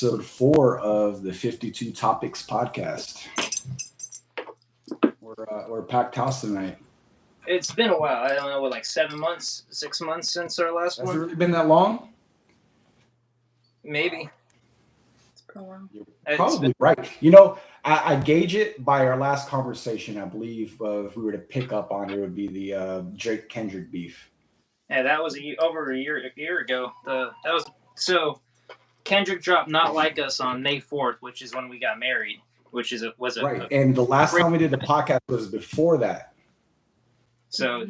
episode 4 of the 52 Topics podcast. We're a packed house tonight. It's been a while. I don't know, what, like 7 months, 6 months since our last Has one? it really been that long? Maybe. It's been a while. You're probably right. You know, I gauge it by our last conversation. I believe if we were to pick up on it, it would be the Drake Kendrick beef. Yeah, that was over a year ago. Kendrick dropped "Not Like Us" on May 4th, which is when we got married. Was right. And the last time we did the podcast was before that. So,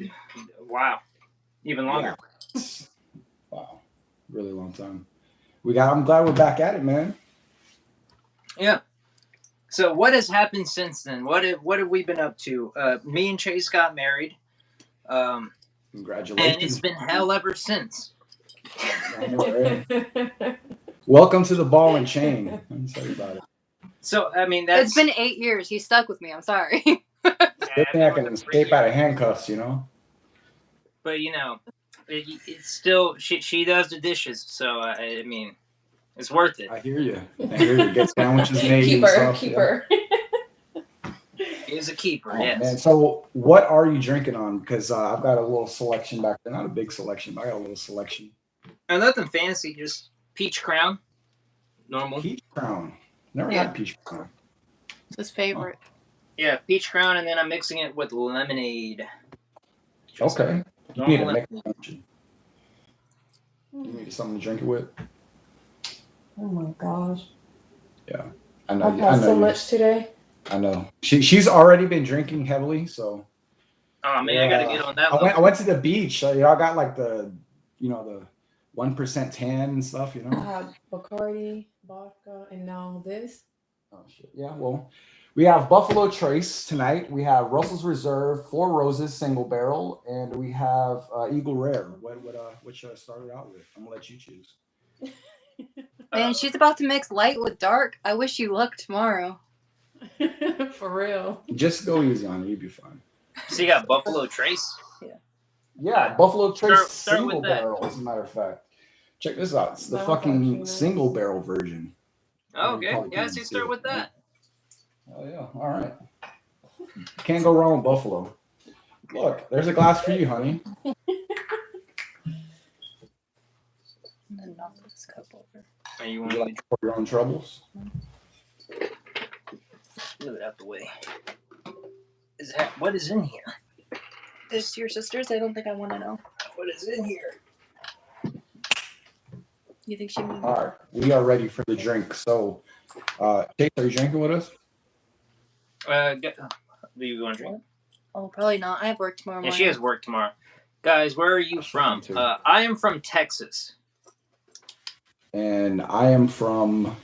wow, even longer. Yeah. Wow, really long time. I'm glad we're back at it, man. Yeah. So what has happened since then? What have we been up to? Me and Chase got married. Congratulations. And it's been hell ever since. I know, right? Welcome to the ball and chain. Let me tell you about it. So, I mean, It's been 8 years. He's stuck with me. I'm sorry. Good thing I can escape out of handcuffs, you know? But, you know, it's still, she does the dishes. So, I mean, it's worth it. I hear you. Get sandwiches made. Keeper. Is a keeper, Oh, yes. Man. So, what are you drinking on? Because I've got a little selection back there. Not a big selection, but I got a little selection. Nothing fancy, just Peach Crown. Normal. Peach Crown. Never had Peach Crown. It's his favorite. Yeah, Peach Crown, and then I'm mixing it with lemonade. Just Okay. You normal need to make lemonade. You need something to drink it with? Oh my gosh. Yeah. I know. I've had so much today. I know. She's already been drinking heavily, so. Oh, man, I got to get on that I went to the beach. So, I got like the 1% tan and stuff, you I know. had Bacardi, vodka, and now this. Oh shit! Yeah, well, we have Buffalo Trace tonight. We have Russell's Reserve, Four Roses single barrel, and we have Eagle Rare. What should I start it out with? I'm gonna let you choose. Man, she's about to mix light with dark. I wish you luck tomorrow. For real. Just go easy on it. You'll be fine. So you got Buffalo Trace? Yeah, Buffalo Trace Start single with that. barrel. As a matter of fact, check this out. It's the That was fucking actually nice. single barrel version. Oh, okay. Probably Yeah, can't so you see start it. with that. Oh yeah. All right. Can't go wrong with Buffalo. Look, there's a glass for you, honey. And knock this cup over. Are you Would want you to like to pour your own troubles? move it out the way? What is in here? This your sister's? I don't think I want to know. What is in here? You think she moved? All right, we are ready for the drink. So, Chase, are you drinking with us? Do you want to drink? Oh, probably not. I have work tomorrow Yeah, morning. she has work tomorrow. Guys, where are you from? too. I am from Texas. And I am from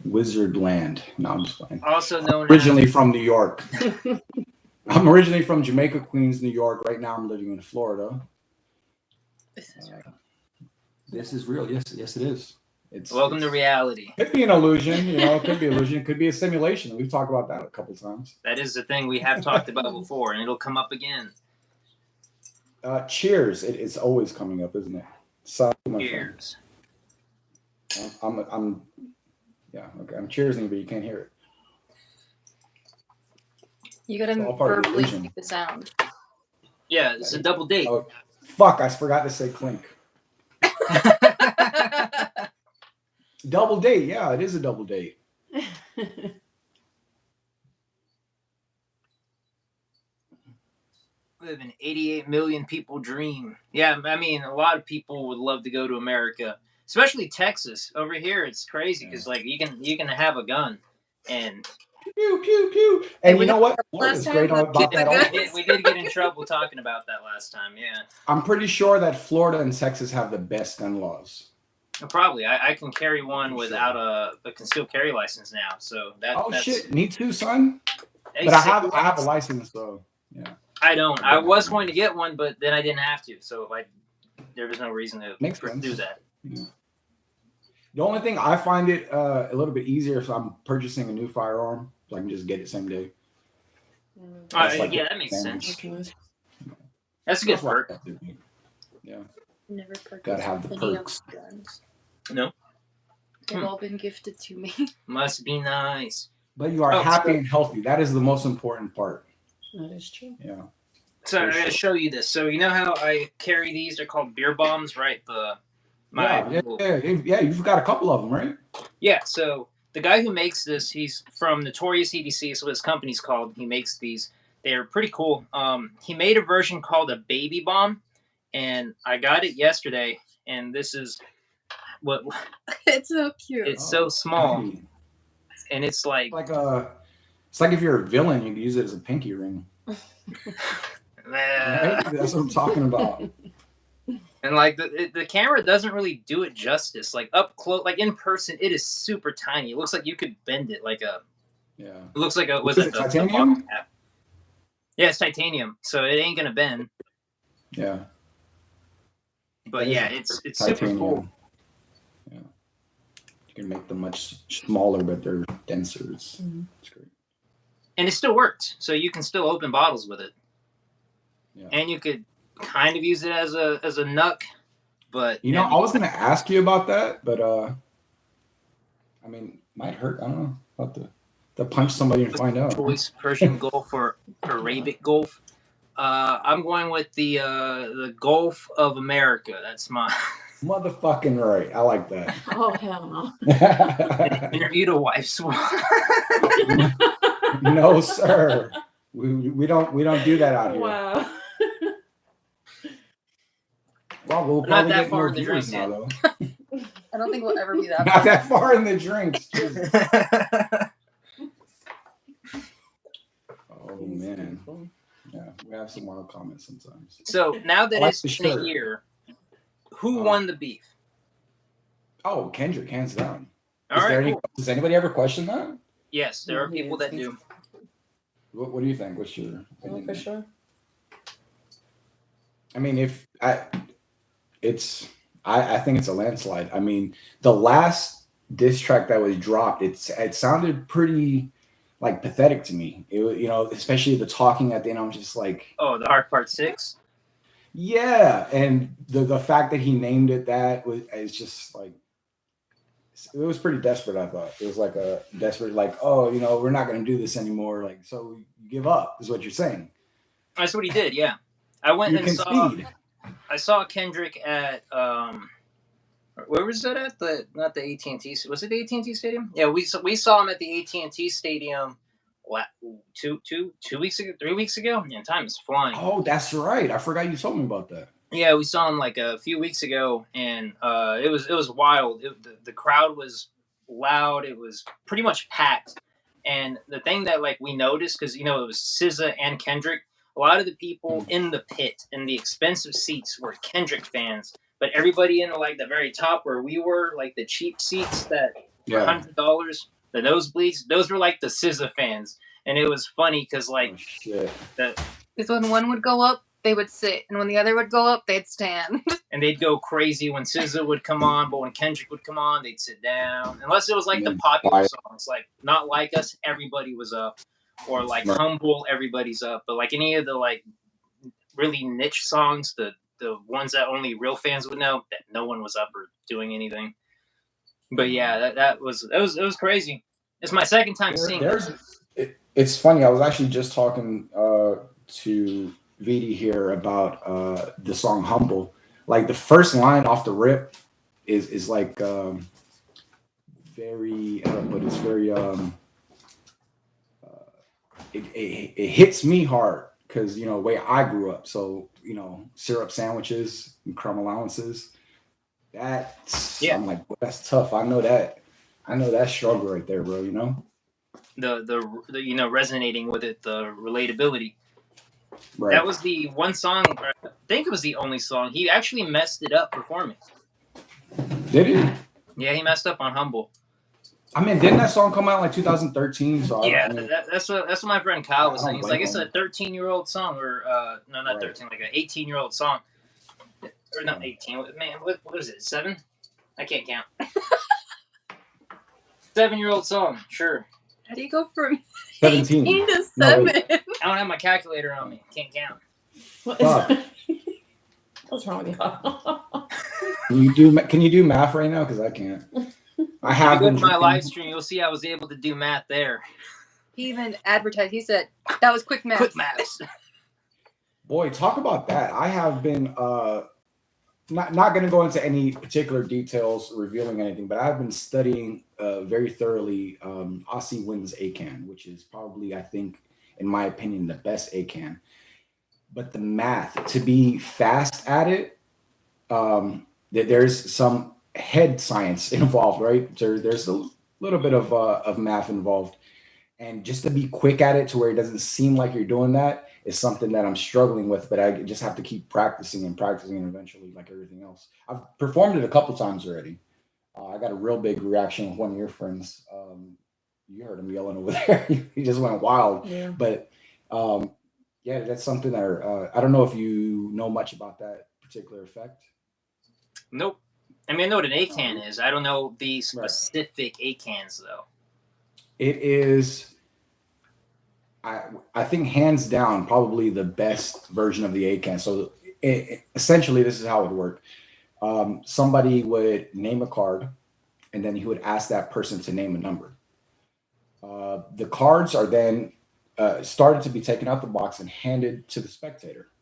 Wizard Land. No, I'm just playing. Also known Originally from New York. I'm originally from Jamaica, Queens, New York. Right now, I'm living in Florida. This is right. This is real. Yes, it is. as welcome to reality. Could be an illusion, It could be illusion. It could be a simulation. We've talked about that a couple times. That is the thing we have talked about before, and it'll come up again. Cheers. It's always coming up, isn't it? So, my friend. Cheers. I'm cheersing, but you can't hear it. You gotta It's all part of the verbally illusion. make the sound. Yeah, it's a double date. Oh, fuck, I forgot to say clink. Double date. Yeah, it is a double date. Live an 88 million people dream. Yeah, I mean, a lot of people would love to go to America, especially Texas. Over here, it's crazy because like you can have a gun, and Pew, pew, pew. And you know what? Florida's last great time about that also. we did get in trouble talking about that last time. Yeah, I'm pretty sure that Florida and Texas have the best gun laws. probably. I can carry one without a concealed carry license now. So that's Shit, me too, son. Hey, But I have a license, so yeah. I don't. I was going to get one, but then I didn't have to. So there was no reason to Makes sense. do that. Yeah. The only thing I find it a little bit easier if I'm purchasing a new firearm, so I can just get it same day. That's like Yeah, that makes advantage. sense. That's a good perk. Yeah. Never purchased Gotta have the any of perks. the guns. No. They've all been gifted to me. Must be nice. But you are Oh, happy so- and healthy. That is the most important part. That is true. Yeah. So For I gotta sure. show you this. So you know how I carry these? They're called beer bombs, right? Yeah, you've got a couple of them, right? Yeah, so the guy who makes this, he's from Notorious EDC, so his company's called. He makes these. They're pretty cool. He made a version called a baby bomb, and I got it yesterday, and this is what It's so cute. it's so small, Hey, and it's like it's like if you're a villain, you could use it as a pinky ring. Right? That's what I'm talking about. and like the camera doesn't really do it justice. Like up close, like in person, it is super tiny. It looks like you could bend it like a. Yeah. It looks like a Is it titanium? box cap. Yeah, it's titanium, so it ain't gonna bend. Yeah. But It is yeah, it's super Titanium. cool. Yeah. You can make them much smaller, but they're denser. It's great. And it still works, so you can still open bottles with it. Yeah. And you could kind of use it as a nuck, but You know, I was gonna ask you about that, but I mean, might hurt. I don't know. About to punch somebody and find out. choice Persian Gulf or Arabic Gulf. I'm going with the Gulf of America. That's my Motherfucking right. I like that. Oh hell no. interviewed a wife swan. No, sir. We don't do that out here. Wow. Well, we'll Not probably that get far more in the viewers drink now, yet. though. I don't think we'll ever be that. Not that far in the drinks. Jesus. Oh man, yeah, we have some wild comments sometimes. So now that I like it's the been a shirt. year, who Oh. won the beef? Oh, Kendrick, hands down. All right, cool. Does anybody ever question that? Yes, there are people that do. What do you think? What's your Oh, opinion? for sure. I mean, I think it's a landslide. I mean, the last diss track that was dropped, it sounded pretty like pathetic to me. It was, especially the talking at the end. I'm just like, Oh, the Hard Part 6. yeah, and the fact that he named it that is just like, it was pretty desperate. I thought it was like a desperate, like, oh, we're not going to do this anymore. Like, so you give up is what you're saying. That's what he did, yeah. I went You and concede. saw Kendrick at where was that at? Not the AT&T. Was it the AT&T Stadium? Yeah, we saw him at the AT&T Stadium. 2 weeks ago, 3 weeks ago. Yeah, time is flying. Oh, that's right. I forgot you told me about that. Yeah, we saw him like a few weeks ago, and it was wild. The crowd was loud. It was pretty much packed. And the thing that like we noticed, because it was SZA and Kendrick, a lot of the people in the pit in the expensive seats were Kendrick fans, but everybody in like the very top where we were, like the cheap seats that were $100, the nosebleeds, those were like the SZA fans. And it was funny because like Oh, shit. Because when one would go up, they would sit, and when the other would go up, they'd stand. and they'd go crazy when SZA would come on, but when Kendrick would come on, they'd sit down. Unless it was like the popular songs, like Not Like Us, everybody was up, or like Right. Humble, everybody's up. But like any of the like really niche songs, the ones that only real fans would know, that no one was up or doing anything. But yeah, that was crazy. It's my second time seeing it. It's funny. I was actually just talking to Vidi here about the song "Humble." Like the first line off the rip is like very, but it's very it hits me hard because way I grew up. So syrup sandwiches and crumb allowances. I'm like, well, that's tough. I know that struggle right there, bro. The resonating with it, the relatability. Right. That was the one song, or I think it was the only song. He actually messed it up performing. Did he? Yeah, he messed up on Humble. I mean, didn't that song come out in like 2013? So Yeah, I mean, that's what my friend Kyle was I don't saying. He's like, blame it's a 13-year-old song, or no, not Right. 13, like an 18-year-old song, or not 18. Man, what is it? 7? I can't count. 7-year-old song, sure. How do you go from 17. 18 to No, 7? wait. I don't have my calculator on me. Can't count. What Fuck. What's wrong with y'all? Can you do math right now? Because I can't. I have If you go been to my drinking- live stream, you'll see I was able to do math there. He even advertised. He said that was quick math. Quick maths. Boy, talk about that. I have been not going to go into any particular details revealing anything, but I've been studying very thoroughly Aussie Wins ACAN, which is probably, I think, in my opinion, the best ACAN. But the math, to be fast at it, there's some head science involved, right? There's a little bit of math involved. And just to be quick at it to where it doesn't seem like you're doing that is something that I'm struggling with, but I just have to keep practicing and eventually, like everything else. I've performed it a couple times already. I got a real big reaction with one of your friends. You heard him yelling over there. He just went wild. Yeah. But yeah, that's something that I don't know if you know much about that particular effect. Nope. I mean, I know what an ACAN is. I don't know the specific ACANs, though. It is, I think, hands down, probably the best version of the ACAN. So essentially, this is how it would work. Somebody would name a card, and then he would ask that person to name a number. The cards are then started to be taken out the box and handed to the spectator.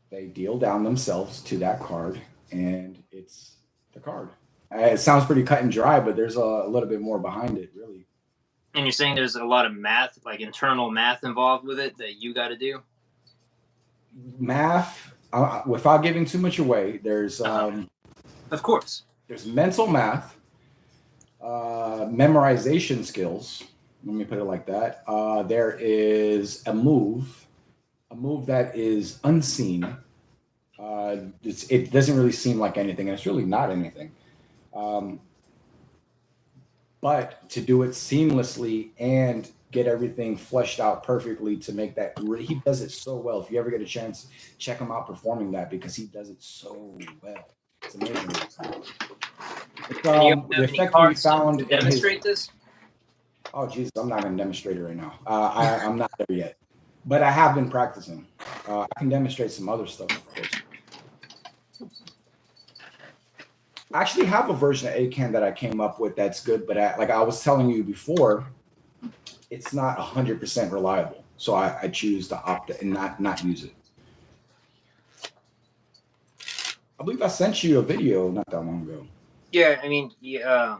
They deal down themselves to that card, and it's the card. It sounds pretty cut and dry, but there's a little bit more behind it, really. And you're saying there's a lot of math, like internal math involved with it that you got to do? Math, without giving too much away, there's Of course. there's mental math, memorization skills. Let me put it like that. There is a move that is unseen. It doesn't really seem like anything, and it's really not anything. But to do it seamlessly and get everything fleshed out perfectly to make that, he does it so well. If you ever get a chance, check him out performing that, because he does it so well. It's amazing. And you don't The have any effect we cards found to in his, demonstrate this? oh Jesus, I'm not going to demonstrate it right now. I'm not there yet, but I have been practicing. I can demonstrate some other stuff, of course. I actually have a version of ACAN that I came up with that's good, but like I was telling you before, it's not 100% reliable. So I choose to opt and not use it. I believe I sent you a video not that long ago. Yeah, I mean, yeah.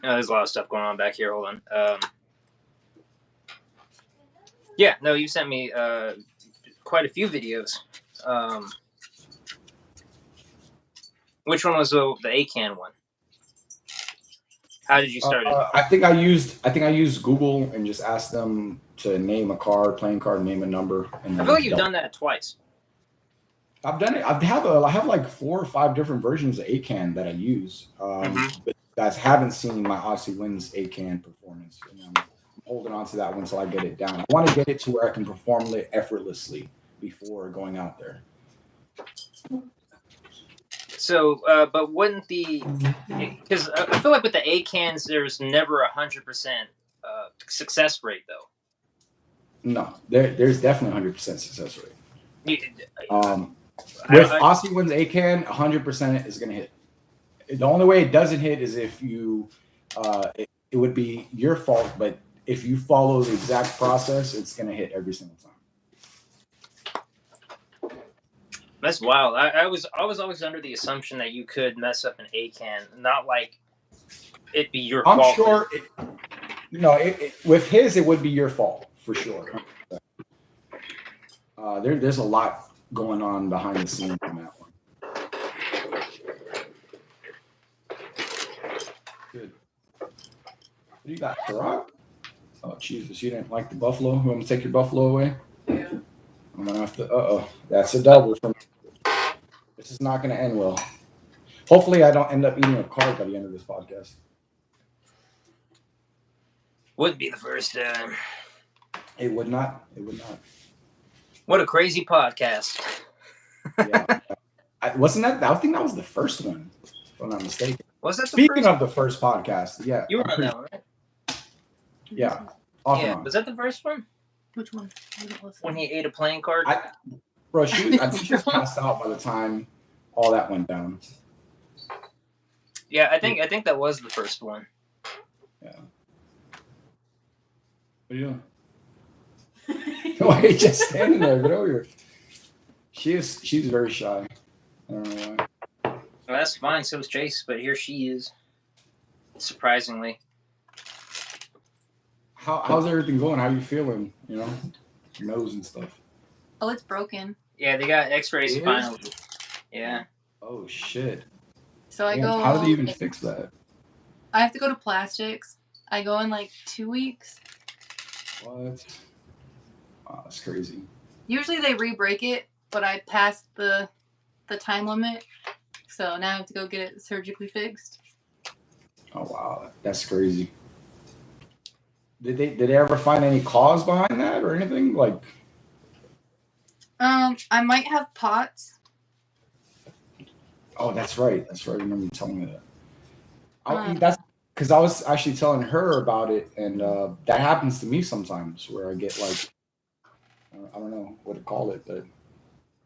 There's a lot of stuff going on back here. Hold on. Yeah, no, you sent me quite a few videos. Which one was the ACAN one? How did you start it? I think I used Google and just asked them to name a card, playing card, name a number. And I feel like you've done that twice. I've done it. I have like 4 or 5 different versions of ACAN that I use. But guys haven't seen my Aussie Wins ACAN performance, and I'm holding on to that one until I get it down. I want to get it to where I can perform it effortlessly before going out there. So, but wouldn't because I feel like with the ACANs, there's never 100% success rate, though. No, there's definitely 100% success rate. With Aussie Wins ACAN, 100% is going to hit. The only way it doesn't hit is if you, it would be your fault, but if you follow the exact process, it's going to hit every single time. That's wild. I was always under the assumption that you could mess up an ACAN, not like it be your fault. I'm sure. With his, it would be your fault for sure. There's a lot going on behind the scenes on that one. Good. What do you got, Rock? Oh Jesus, you didn't like the buffalo? You want me to take your buffalo away? Yeah. I'm gonna have to. That's a double for me. This is not going to end well. Hopefully, I don't end up eating a card by the end of this podcast. Would be the first time. It would not. It would not. What a crazy podcast. Yeah. I think that was the first one, if I'm not mistaken. Was that the Speaking first? of the first podcast, yeah. You were on that one, right? Yeah. Off and Yeah. on. Was that the first one? Which one? When he ate a playing card? I think she was passed out by the time all that went down. Yeah, I think that was the first one. Yeah. What are you doing? Why are you just standing there? Get over here. She's very shy. I don't know why. Well, that's fine. So is Chase, but here she is. Surprisingly. How's everything going? How you feeling? You know, your nose and stuff. Oh, it's broken. Yeah, they got X-rays It is? finally. Yeah. Oh shit! So I Damn, go. how did they even fix that? I have to go to plastics. I go in like 2 weeks. What? Wow, that's crazy. Usually they re-break it, but I passed the time limit, so now I have to go get it surgically fixed. Oh wow, that's crazy. Did they ever find any cause behind that or anything? Like, I might have POTS. oh, that's right. That's right. I remember you telling me that. Uh. That's because I was actually telling her about it, and that happens to me sometimes where I get like, I don't know what to call it, but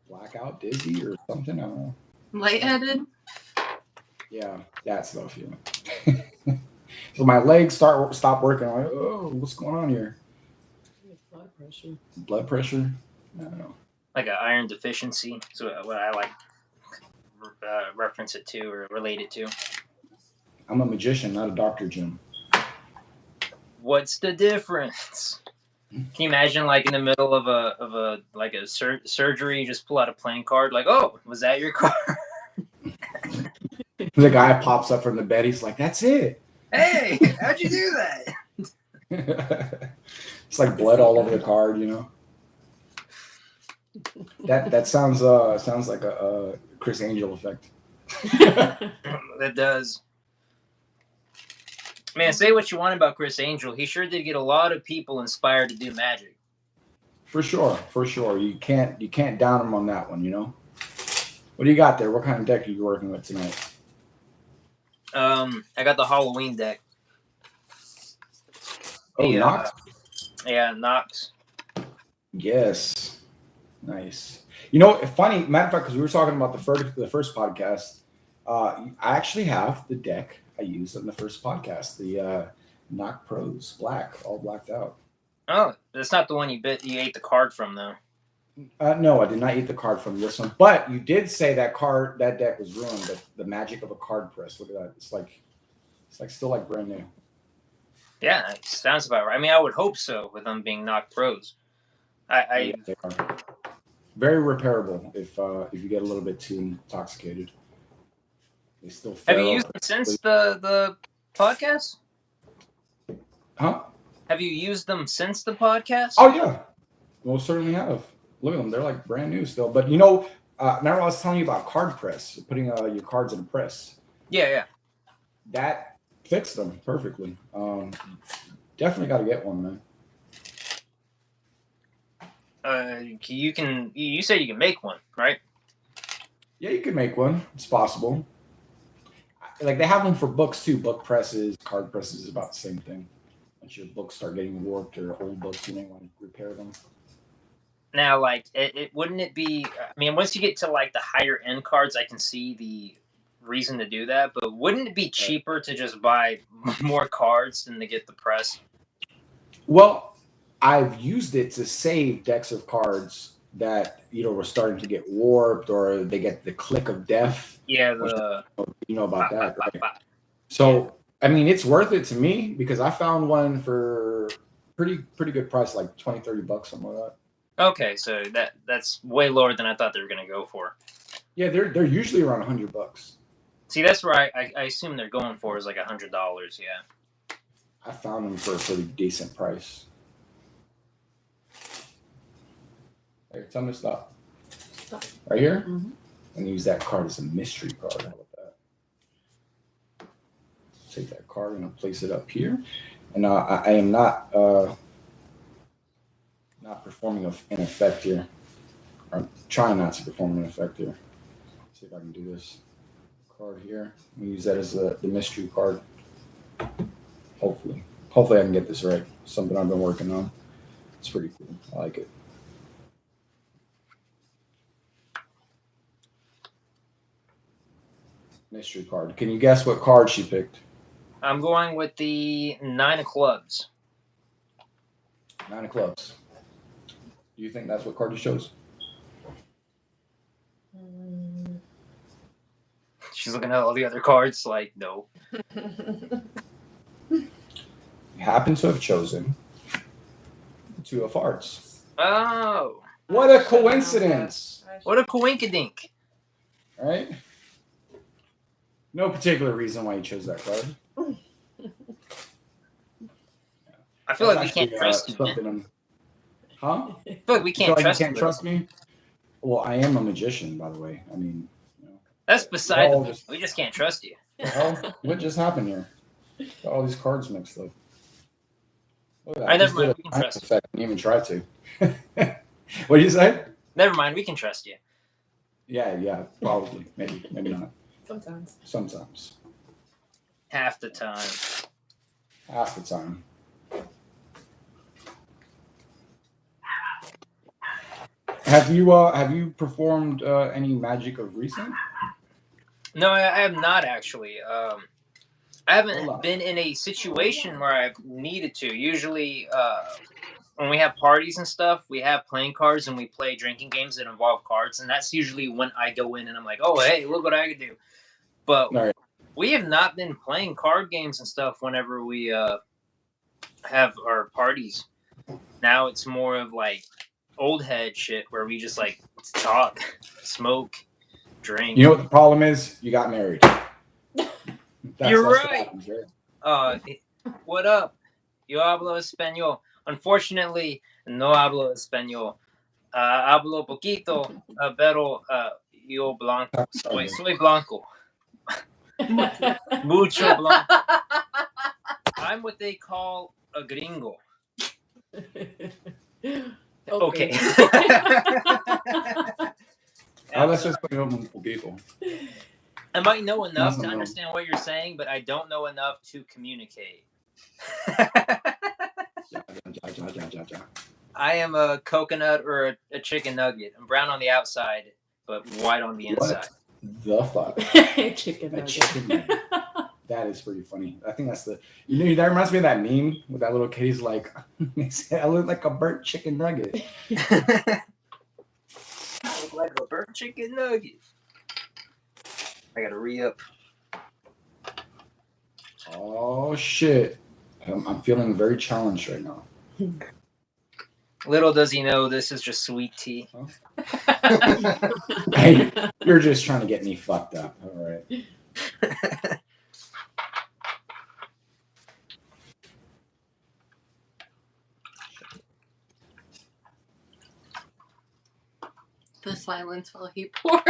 blackout, dizzy, or something. I don't know. Lightheaded. Yeah, that stuff. Yeah. So my legs stop working. I'm like, oh, what's going on here? Blood pressure. Blood pressure? I don't know. Like an iron deficiency. So what I like reference it to or relate it to. I'm a magician, not a doctor, Jim. What's the difference? Can you imagine, like in the middle of a surgery, you just pull out a playing card, like, oh, was that your card? The guy pops up from the bed. He's like, that's it. Hey, how'd you do that? It's like blood all over the card, you know. That sounds like a Chris Angel effect. That does. Man, say what you want about Chris Angel. He sure did get a lot of people inspired to do magic. For sure. You can't down him on that one, you know. What do you got there? What kind of deck are you working with tonight? I got the Halloween deck. Oh, The, Nox? Yeah, Nox. Yes. Nice. You know, funny, matter of fact, because we were talking about the first podcast, I actually have the deck I used in the first podcast, the Nock Pros Black, all blacked out. Oh, that's not the one you ate the card from, though. No, I did not eat the card from this one, but you did say that deck was ruined. But the magic of a card press. Look at that. It's like still like brand new. Yeah, it sounds about right. I mean, I would hope so with them being Nock Pros. Yeah, they are very repairable if you get a little bit too intoxicated. They still Have you used them since the podcast? Huh? Have you used them since the podcast? Oh yeah, most certainly have. Look at them; they're like brand new still. But you know, remember I was telling you about card press, putting your cards in a press. Yeah. That fixed them perfectly. Definitely got to get one, man. You said you can make one, right? Yeah, you can make one. It's possible. Like they have them for books too. Book presses, card presses is about the same thing. Once your books start getting warped or old books, you may want to repair them. Now, like, it wouldn't it be? I mean, once you get to like the higher end cards, I can see the reason to do that. But wouldn't it be cheaper to just buy more cards than to get the press? Well, I've used it to save decks of cards that were starting to get warped or they get the click of death. Yeah, you know about that, right? So I mean, it's worth it to me because I found one for pretty good price, like $20-$30, something like that. Okay, so that's way lower than I thought they were going to go for. Yeah, they're usually around $100. See, that's where I assume they're going for is like $100. Yeah. I found them for a pretty decent price. Hey, tell me to stop. Right here? Mm-hmm. And use that card as a mystery card. How about that? Take that card and I'll place it up here. And I am not performing an effect here. I'm trying not to perform an effect here. Let's see if I can do this. Card here. I'm gonna use that as the mystery card. Hopefully I can get this right. Something I've been working on. It's pretty cool. I like it. mystery card. Can you guess what card she picked? I'm going with the 9 of clubs. 9 of clubs. Do you think that's what card you chose? She's looking at all the other cards like, no. You happen to have chosen 2 of hearts. Oh, What a coincidence! what a coinkadink. Right? No particular reason why you chose that card. I feel like That's we can't actually, trust you, man. something Huh? I feel like we You can't feel like trust you can't you. trust me? Well, I am a magician, by the way. I mean, That's beside the Well, point. We just can't trust you. the hell? What just happened here? Got all these cards mixed up. Look at that. I never Just mind, did we can a trust you. effect. Didn't even try to. What did you say? Never mind, we can trust you. Yeah, probably. Maybe not. Sometimes. Sometimes. Half the time. Half the time. Have you performed any magic of recent? No, I have not actually. I Hold haven't on. been in a situation where I've needed to. Usually, when we have parties and stuff, we have playing cards and we play drinking games that involve cards, and that's usually when I go in and I'm like, "Oh, hey, look what I could do." But All right. we have not been playing card games and stuff whenever we have our parties. Now it's more of like old head shit where we just like talk, smoke, drink. You know what the problem is? You got married. You're what right. happens, right? What up? Yo hablo español. Unfortunately, no hablo español. Hablo poquito, pero yo blanco. Soy blanco. Mucho blanco. I'm what they call a gringo. Okay. Hablas español un poquito. I might know enough to No. understand what you're saying, but I don't know enough to communicate. Ja. I am a coconut or a chicken nugget. I'm brown on the outside, but white on the inside. What the fuck? Chicken A nugget. chicken nugget. That is pretty funny. I think that's that reminds me of that meme with that little kid. He's like, I look like a burnt chicken nugget. I look like a burnt chicken nugget. I gotta re-up. Oh shit! I'm feeling very challenged right now. Little does he know this is just sweet tea. Hey, you're just trying to get me fucked up. All right. The silence while he pours.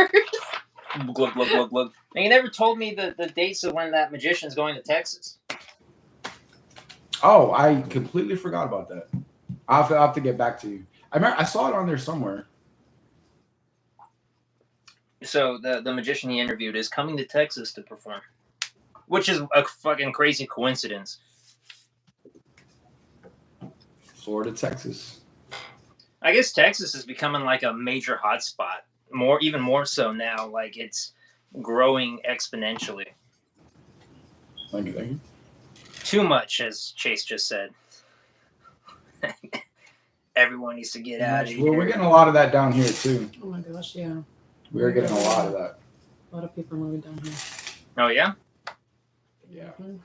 Glug, glug, glug, glug. And you never told me the dates of when that magician's going to Texas. Oh, I completely forgot about that. I'll have to get back to you. I saw it on there somewhere. So the magician he interviewed is coming to Texas to perform, which is a fucking crazy coincidence. Florida, Texas. I guess Texas is becoming like a major hotspot. Even more so now. Like it's growing exponentially. Thank you. Too much, as Chase just said. Everyone needs to get out of here. Well, we're getting a lot of that down here too. Oh my gosh, yeah. We're getting a lot of that. A lot of people moving down here. Oh yeah. Yeah. Mhm.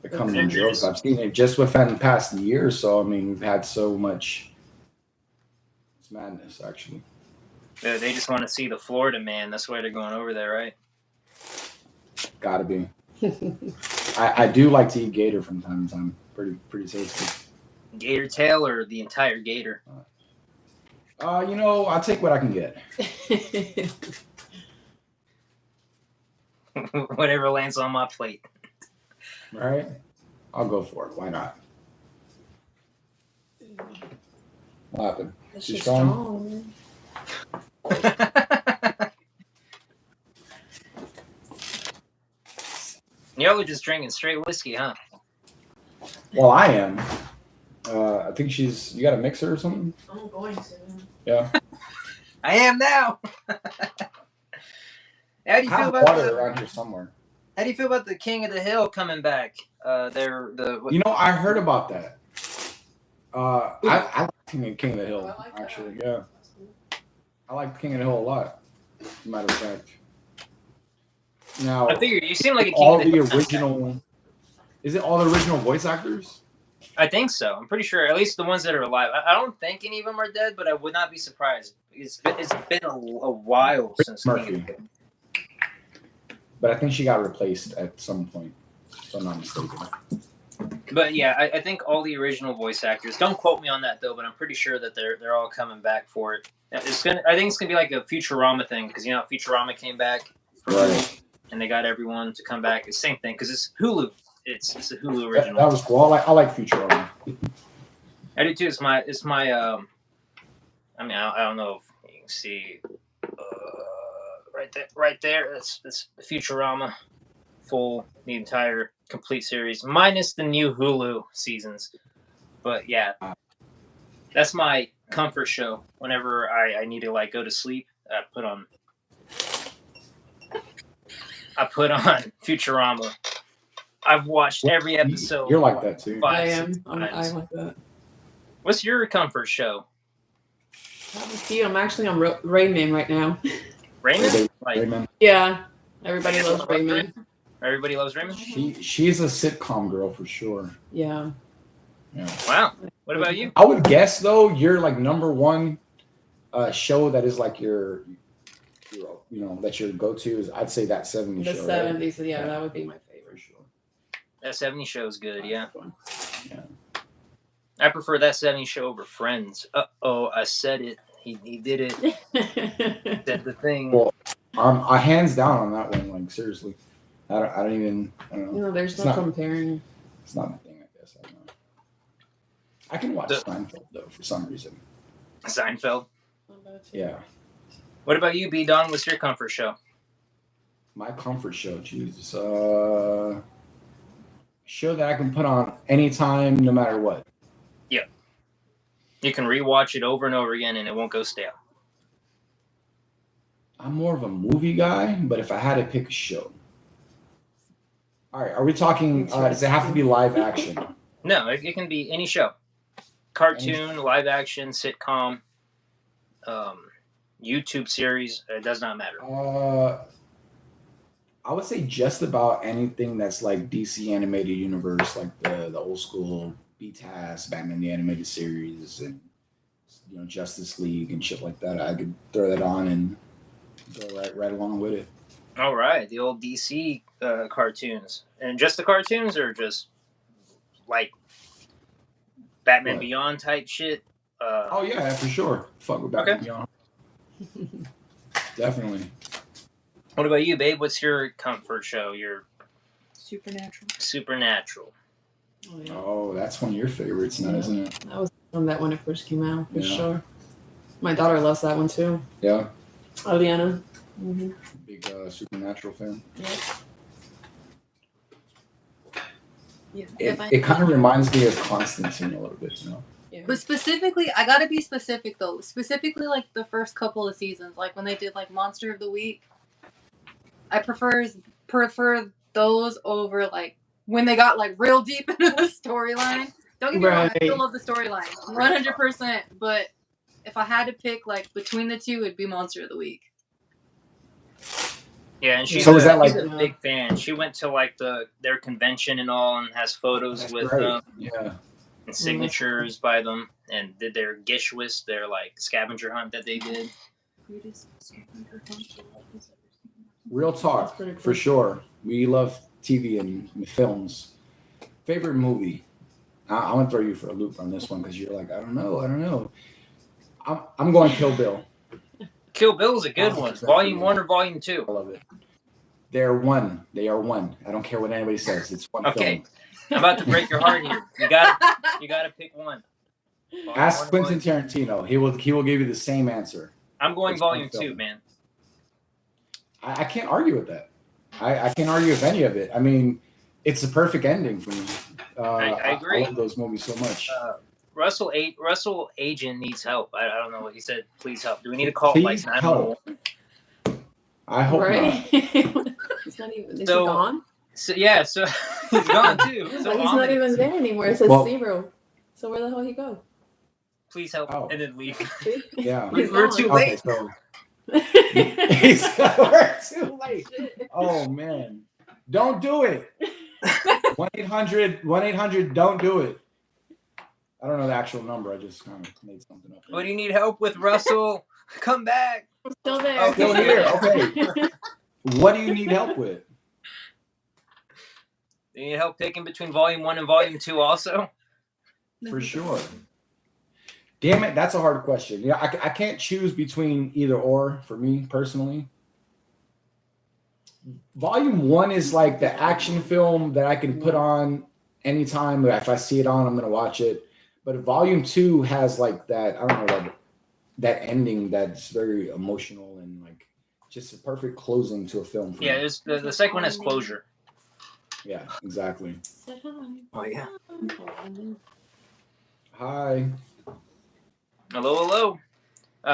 Becoming in droves. I've seen it just within the past year or so. I mean, we've had so much. It's madness, actually. They just want to see the Florida man. That's why they're going over there, right? Gotta be. I do like to eat gator from time to time. Pretty tasty. Gator tail or the entire gator? I'll take what I can get. Whatever lands on my plate. Right? I'll go for it. Why not? What happened? That's She's just strong. Y'all are just drinking straight whiskey, huh? Well, I am. I think you got a mixer or something? I'm going to. Yeah. I am now. How do you I feel have about water that? around here somewhere. How do you feel about the King of the Hill coming back? They're the You know, I heard about that. I like King of the Hill, I like that. actually. Yeah, I like King of the Hill a lot. As a matter of fact. Now, I figure you seem like a King all of the the Hill. original. Is it all the original voice actors? I think so. I'm pretty sure, at least the ones that are alive. I don't think any of them are dead, but I would not be surprised. It's been a while since King of the Murphy. Hill. But I think she got replaced at some point, if I'm not mistaken. But yeah, I think all the original voice actors. Don't quote me on that though, but I'm pretty sure that they're all coming back for it. It's gonna. I think it's gonna be like a Futurama thing because you know Futurama came back, for Right. Hulu, and they got everyone to come back. It's the same thing because it's Hulu. It's a Hulu That original. was cool. I like Futurama. I do too. It's my. I mean, I don't know if you can see. Right there. That's Futurama, the entire complete series, minus the new Hulu seasons. But yeah, that's my comfort show. Whenever I need to like go to sleep, I put on Futurama. I've watched every episode. You're like that too. Five, I six am. I times. like that. What's your comfort show? See, I'm actually on Rayman right now. Raymond? Like Raymond. Yeah, everybody loves Rayman. everybody loves Raymond. She's a sitcom girl for sure. Yeah. Yeah. Wow. What about you? I would guess though, your like number one show that is like your that's your go-to is I'd say that 70s The show. 70s, yeah, Yeah. that would be my For favorite. sure. That 70 show is good. Yeah. One. I prefer that 70 show over Friends. I said it. He did it. Said the thing. Well, I hands down on that one. Like seriously, I don't know. No, there's It's no not- comparing. It's not my thing. I guess I don't know. I can watch The- Seinfeld though for some reason. Seinfeld. Yeah, What about you, B Don? What's your comfort show? my comfort show. Jesus, show that I can put on anytime, no matter what. You can rewatch it over and over again, and it won't go stale. I'm more of a movie guy, but if I had to pick a show, all right, are we talking? Does it have to be live action? No, it can be any show. Cartoon, live action, sitcom, YouTube series. It does not matter. I would say just about anything that's like DC animated universe, like the old school BTAS, Batman the Animated Series, and Justice League and shit like that. I could throw that on and go right along with it. All right, the old DC cartoons, and just the cartoons, or just like Batman What? Beyond type shit. Oh yeah, for sure. Fuck with Batman Okay. Beyond. Definitely. What about you, babe? What's your comfort show? Your Supernatural. Supernatural. Oh, yeah. Oh, that's one of your favorites now, isn't it? That was on that when it first came out, for Yeah. sure. My daughter loves that one too. Yeah. Aliana. Mm-hmm. Big Supernatural fan. Yeah. It kind of reminds me of Constantine a little bit, Yeah. But specifically, I gotta be specific though. Specifically, like the first couple of seasons, like when they did like Monster of the Week. I prefer those over like when they got like real deep into the storyline. Don't get me wrong, I still Right. love the storyline, 100%. But if I had to pick like between the two, it'd be Monster of the Week. Yeah, and she's, So is that she's like- a big fan. She went to like their convention and all, and has photos That's with great. them Yeah. and signatures by them, and did their Gishwist, their like scavenger hunt that they did. Real talk, That's pretty cool. for sure. We love TV and films. Favorite movie? I'm gonna throw you for a loop on this one because you're like, I don't know. I'm going Kill Bill. Kill Bill is a good one. 100%. Volume 1 or Volume 2? I love it. They're one. They are one. I don't care what anybody says. It's one Okay. film. I'm about to break your heart here. You gotta pick one. Volume Ask 1 or Quentin Volume 2? Tarantino. He will give you the same answer. I'm going It's one Volume 2, film. man. I can't argue with that. I can't argue with any of it. I mean, it's a perfect ending for me. I agree. I love those movies so much. Russell Agent needs help. I don't know what he said. Please help. Do we need to call Please like 911? help. I hope Right? not. It's not even. Is So- he gone? So yeah, so he's gone too. So But he's not ominous. even there anymore. It says Well- 0. So where the hell he go? Please help, Oh. and then leave. See? Yeah. We're too Okay, late. so we're too late. Oh man, don't do it. 1-800 don't do it. I don't know the actual number. I just kind of made something up. What do you need help with, Russell? Come back. I'm still there. Okay. Still here. Okay. What do you need help with? Do you need help picking between volume 1 and volume 2 also? For sure. Damn it, that's a hard question. Yeah, I can't choose between either or for me personally. Volume 1 is like the action film that I can put on anytime. If I see it on, I'm gonna watch it. But Volume 2 has like that, I don't know, that ending that's very emotional and like just a perfect closing to a film. For Yeah, me. there's the second one has closure. Yeah, exactly. Oh yeah. Hi. Hello, hello.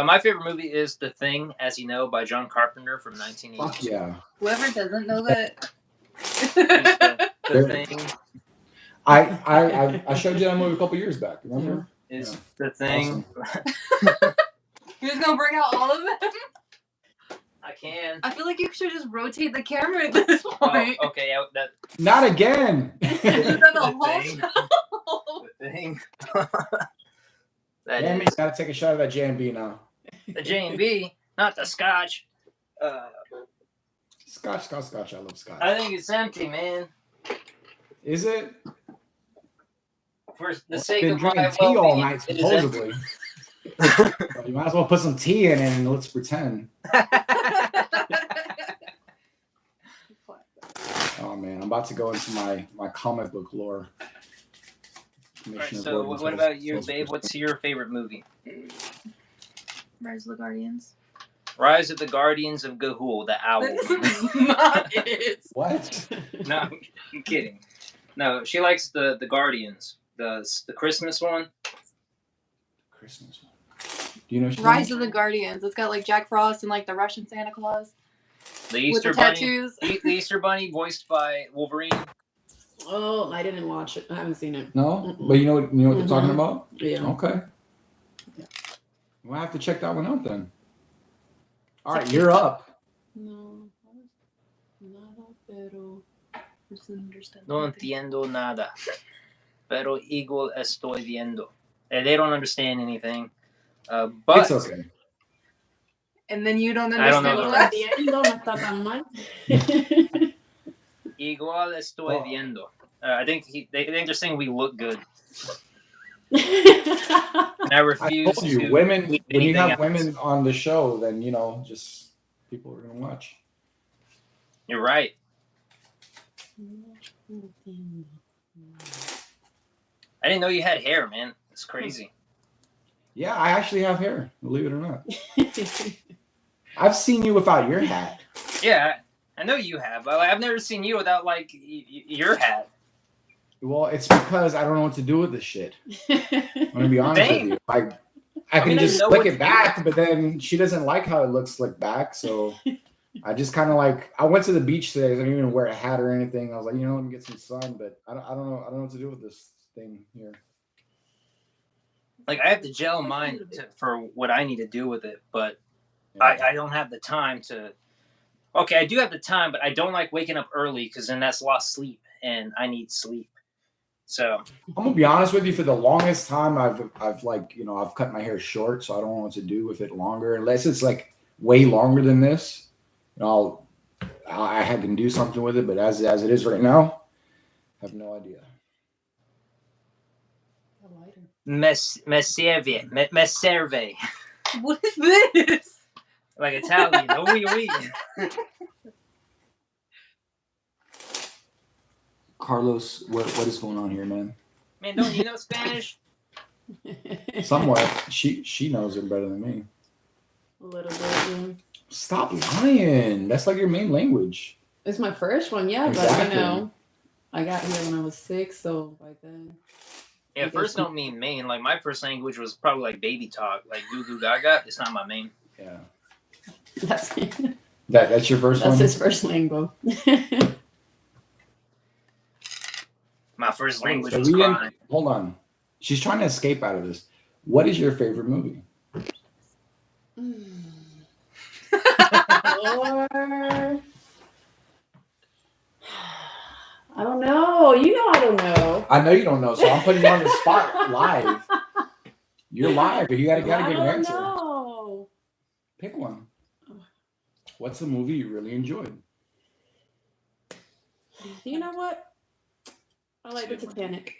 My favorite movie is The Thing, as you know, by John Carpenter from Fuck 1982. yeah. Whoever doesn't know that. The There- Thing I showed you that movie a couple years back. Remember? is Yeah. The Thing. Awesome. You're just gonna bring out all of them? I can. I feel like you should just rotate the camera at this Oh, point. okay, yeah, that Not again. You've done the The whole Thing. show. The Thing. Damn That it, gotta take a shot of that J&B now. is the J&B, not the Scotch. Scotch. I love Scotch. I think it's empty, man. Is it? For the Well, sake been of drinking my tea all well-being, night, it is empty. supposedly. You might as well put some tea in it and let's pretend. Oh man, I'm about to go into my comic book lore. Alright, Commissioner so Gordon what tells- about you, tells babe? us. What's your favorite movie? Rise of the Guardians. Rise of the Guardians of Gahul, the owl. That is not it. What? No, I'm kidding. No, she likes the Guardians, the Christmas one. Christmas one. Do you know? what Rise of the Guardians. It's got like Jack Frost and like the Russian Santa Claus The with Easter the Bunny. tattoos. The Easter Bunny, voiced by Wolverine. Oh, I didn't watch it. I haven't seen it. No, but you know what they're talking Mhm. about. Yeah. Okay. We'll have to check that one out then. All right, you're up. No. Nada, pero. No entiendo nada. Pero igual estoy viendo. They don't understand anything. But It's okay. And then you don't I don't understand know the the rest. Entiendo, no está tan mal. igual estoy Oh. viendo. I think they think they're saying we look good, I and I I refuse told you, to. women. read When you anything have else. women on the show, then just people are gonna watch. You're right. I didn't know you had hair, man. It's crazy. Yeah, I actually have hair. Believe it or not, I've seen you without your hat. Yeah, I know you have. But I've never seen you without like your hat. Well, it's because I don't know what to do with this shit. I'm gonna be honest Same. with you. I I can mean, I just know flick what to it do. back, but then she doesn't like how it looks slicked back. So I just kind of like I went to the beach today. I didn't even wear a hat or anything. I was like, let me get some sun. But I don't know. I don't know what to do with this thing here. Like I have to gel mine for what I need to do with it, but Yeah. I don't have the time to. Okay, I do have the time, but I don't like waking up early because then that's lost sleep, and I need sleep. So I'm gonna be honest with you. For the longest time, I've like I've cut my hair short, so I don't know what to do with it longer unless it's like way longer than this. I can do something with it, but as it is right now, I have no idea. me serve What is this? like Italian. Oui, oui. Carlos, what is going on here, man? Man, don't you know Spanish? Somewhat, she knows it better than me. A little bit, yeah. Stop lying. That's like your main language. It's my first one, yeah, Exactly. but you know, I got here when I was 6, so by then. Yeah, I first guess- don't mean main. Like my first language was probably like baby talk, like goo goo gaga. It's not my main. Yeah, That's that's your first that's one. his first lingo. My first language So was we didn't. crime. Hold on. She's trying to escape out of this. What is your favorite movie? Or I don't know. You know I don't know. I know you don't know, so I'm putting you on the spot live. You're live, but you gotta I give an don't answer. know. Pick one. What's the movie you really enjoyed? You know what? I like the Titanic.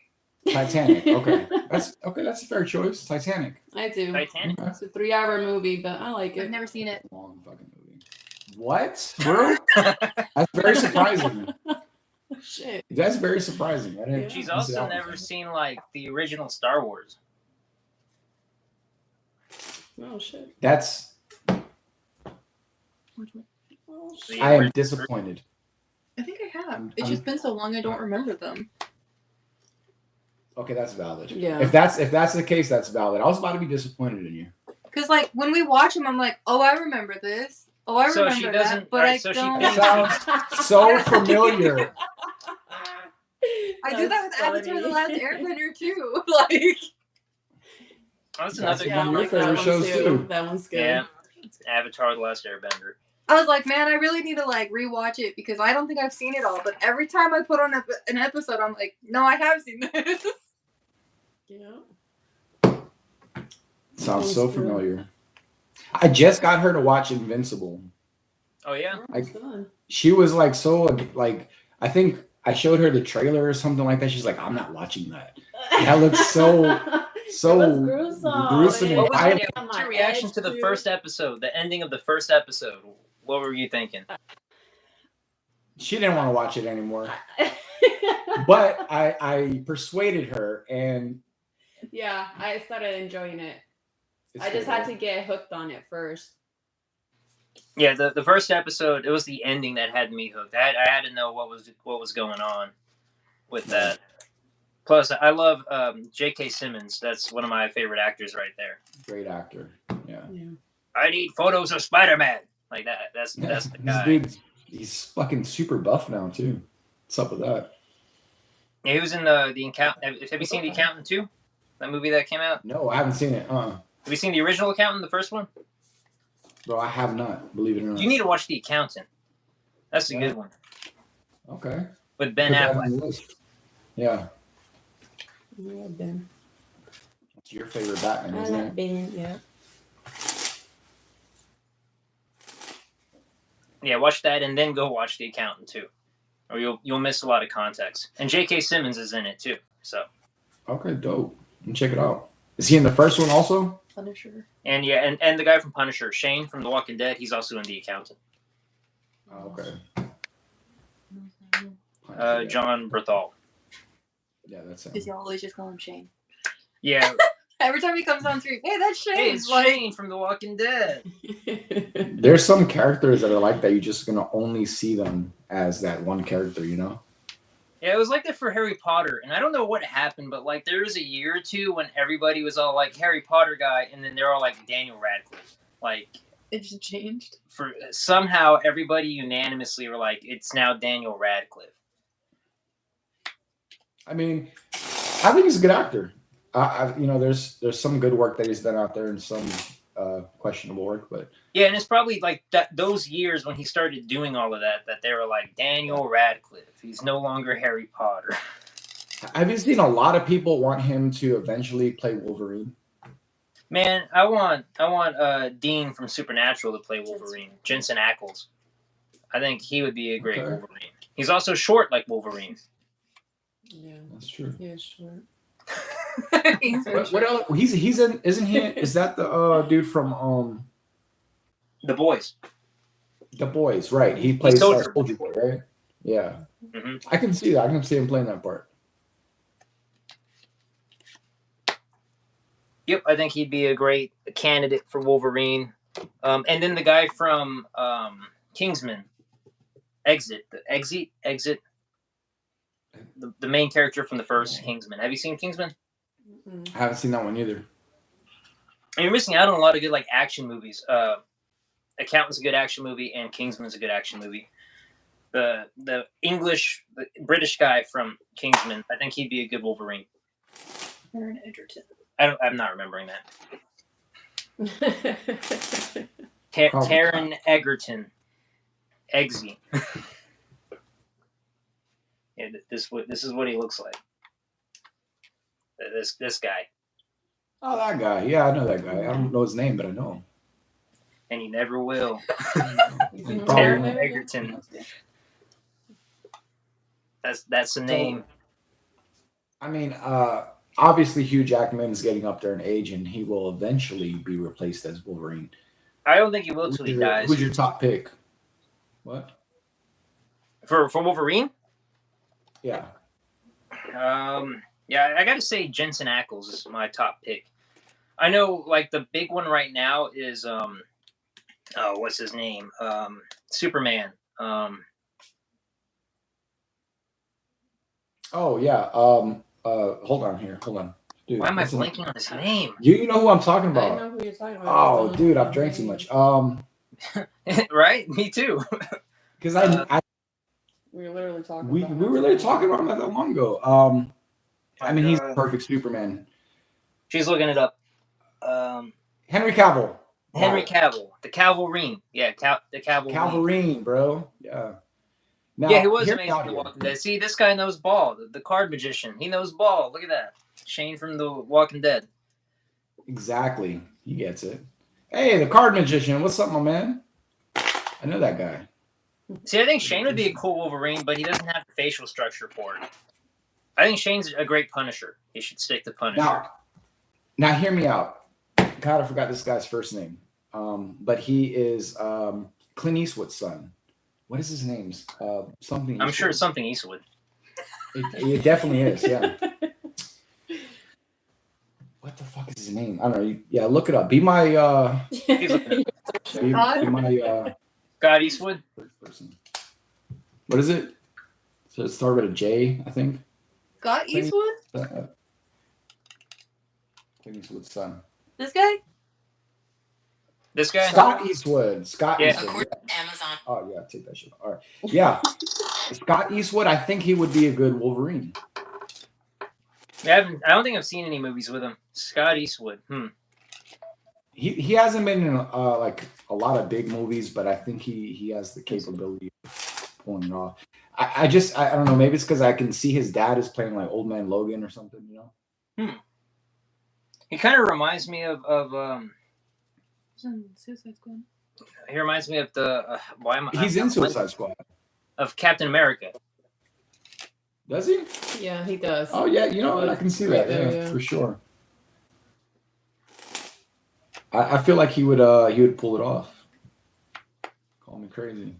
Titanic. Okay, that's a fair choice. Titanic. I do. Titanic. Okay. It's a 3-hour movie, but I like I've it. never seen it. Long fucking movie. What, bro? That's very surprising. Shit. That's very surprising. I didn't. She's I didn't see also that never one. seen like the original Star Wars. Oh shit. That's. Oh So shit. yeah, I am we're- disappointed. I think I have. I'm- It's just been so long I don't remember them. Okay, that's valid. Yeah. If that's the case, that's valid. I was about to be disappointed in you. Because like when we watch them, I'm like, oh, I remember this. Oh, I So remember she that. doesn't- But alright, I so she don't. It sounds so familiar. I do that with That's Avatar: The funny. Last Airbender too. Like, That's That's another Yeah, I one good of one. your like favorite that one shows, too. too. That one's good. Yeah, it's Avatar: The Last Airbender. I was like, man, I really need to like rewatch it because I don't think I've seen it all. But every time I put on an episode, I'm like, no, I have seen this. Yeah. Sounds That so one's good. familiar. I just got her to watch Invincible. Oh yeah. Like- It's fun. She was like so like I think I showed her the trailer or something like that. She's like, I'm not watching that. That looks so It was gruesome and What was, violent. your, what's your reaction to the first episode, the ending of the first episode? What were you thinking? She didn't want to watch it anymore. But I persuaded her, and Yeah, I started enjoying it. it's I just good. had to get hooked on it first. Yeah, the first episode, it was the ending that had me hooked. I had to know what was going on with that. Plus, I love J.K. Simmons. That's one of my favorite actors right there. Great actor. Yeah. Yeah. I need photos of Spider-Man. Like that. That's the This guy. dude, he's fucking super buff now too. What's up with that? Yeah, he was in the Accountant. Have you seen The Accountant too? That movie that came out. No, I haven't seen it. Have you seen the original Accountant, the first one? Bro, I have not. Believe it or not. You need to watch The Accountant. That's a Yeah. good one Okay. with Ben Put that Affleck. on the list. Yeah. Yeah, Ben. It's your favorite Batman, I isn't like it? Ben, yeah. Yeah, watch that and then go watch The Accountant too, or you'll miss a lot of context. And J.K. Simmons is in it too. So Okay, dope. And check it out. Is he in the first one also? Punisher. and yeah, and the guy from Punisher, Shane from The Walking Dead, he's also in The Accountant. Oh, okay. John Berthal. Yeah, that's Because him. y'all always just call him Shane. Yeah, Every time he comes on screen, hey, that's Shane. hey, it's Like, Shane from The Walking Dead. There's some characters that are like that. You're just gonna only see them as that one character, you know? Yeah, it was like that for Harry Potter, and I don't know what happened, but like there was a year or two when everybody was all like Harry Potter guy, and then they're all like Daniel Radcliffe. Like it just changed. for somehow everybody unanimously were like, it's now Daniel Radcliffe. I mean, I think he's a good actor. There's some good work that he's done out there and some questionable work, but Yeah, and it's probably like that those years when he started doing all of that they were like Daniel Radcliffe. He's no longer Harry Potter. have you seen a lot of people want him to eventually play Wolverine? Man, I want Dean from Supernatural to play Wolverine. Jensen Ackles. I think he would be a great Okay. Wolverine. He's also short like Wolverine. Yeah, That's true. yeah, sure. He's What else? He's in, isn't he? Is that the dude from The Boys. The Boys? Right. He plays Soldier. Soldier Boy, right? Yeah. Mhm. I can see that. I can see him playing that part. Yep, I think he'd be a great candidate for Wolverine. And then the guy from Kingsman, Exit. The main character from the first Kingsman. Have you seen Kingsman? Mm. I haven't seen that one either. And you're missing out on a lot of good like action movies. Accountant's a good action movie, and Kingsman's a good action movie. the British guy from Kingsman. I think he'd be a good Wolverine. Aaron Edgerton. I'm not remembering that. Probably Taron Egerton. Eggsy. Yeah, this is what he looks like. This guy, Oh, that guy. Yeah, I know that guy. I don't know his name, but I know him. and he never will. Probably Taron won't. Egerton. That's the name. I mean, obviously Hugh Jackman is getting up there in age, and he will eventually be replaced as Wolverine. I don't think he will till he dies. Who's your top pick? What? For Wolverine? Yeah. Yeah, I gotta say Jensen Ackles is my top pick. I know, like, the big one right now is what's his name? Superman. Oh yeah. Hold on here. Hold on, dude. Why am I listen. blanking on his name? You know who I'm talking I about? know who you're talking about. Oh, dude, I've drank too much. Right? Me too. Because We were literally talking. we about were literally talking about him not that long ago. I mean, he's the perfect Superman. She's looking it up. Henry Cavill. Henry Cavill, the Calverine. Yeah, the Calverine. Calverine, bro. Yeah. Now, Yeah, he was hear me amazing out in here. Walking Dead. See, this guy knows ball. The card magician. He knows ball. Look at that. Shane from The Walking Dead. Exactly. He gets it. Hey, the card magician. What's up, my man? I know that guy. See, I think Shane would be a cool Wolverine, but he doesn't have the facial structure for it. I think Shane's a great Punisher. He should stick to Punisher. Now hear me out. God, I forgot this guy's first name. But he is Clint Eastwood's son. What is his name? Something. I'm sure Eastwood. it's something Eastwood. It definitely is. Yeah. What the fuck is his name? I don't know. Yeah, look it up. Be my be my Scott Eastwood. third person. What is it? So it started with a J, I think. Scott Eastwood? Clint Eastwood's son. This guy? This guy? Scott Eastwood. Scott Yeah. Eastwood. Yeah. Oh yeah, take that shit. All right. Yeah. Scott Eastwood, I think he would be a good Wolverine. I don't think I've seen any movies with him. Scott Eastwood. He hasn't been in like a lot of big movies, but I think he has the capability of pulling it off. I don't know, maybe it's because I can see his dad is playing like Old Man Logan or something, you know? He kind of reminds me of Suicide Squad. he reminds me of the He's in Suicide Squad. of Captain America. Does he? Yeah, he does. Oh yeah, you know what? I can see that. Right there, Yeah, yeah. for sure. I feel like he would pull it off. Call me crazy.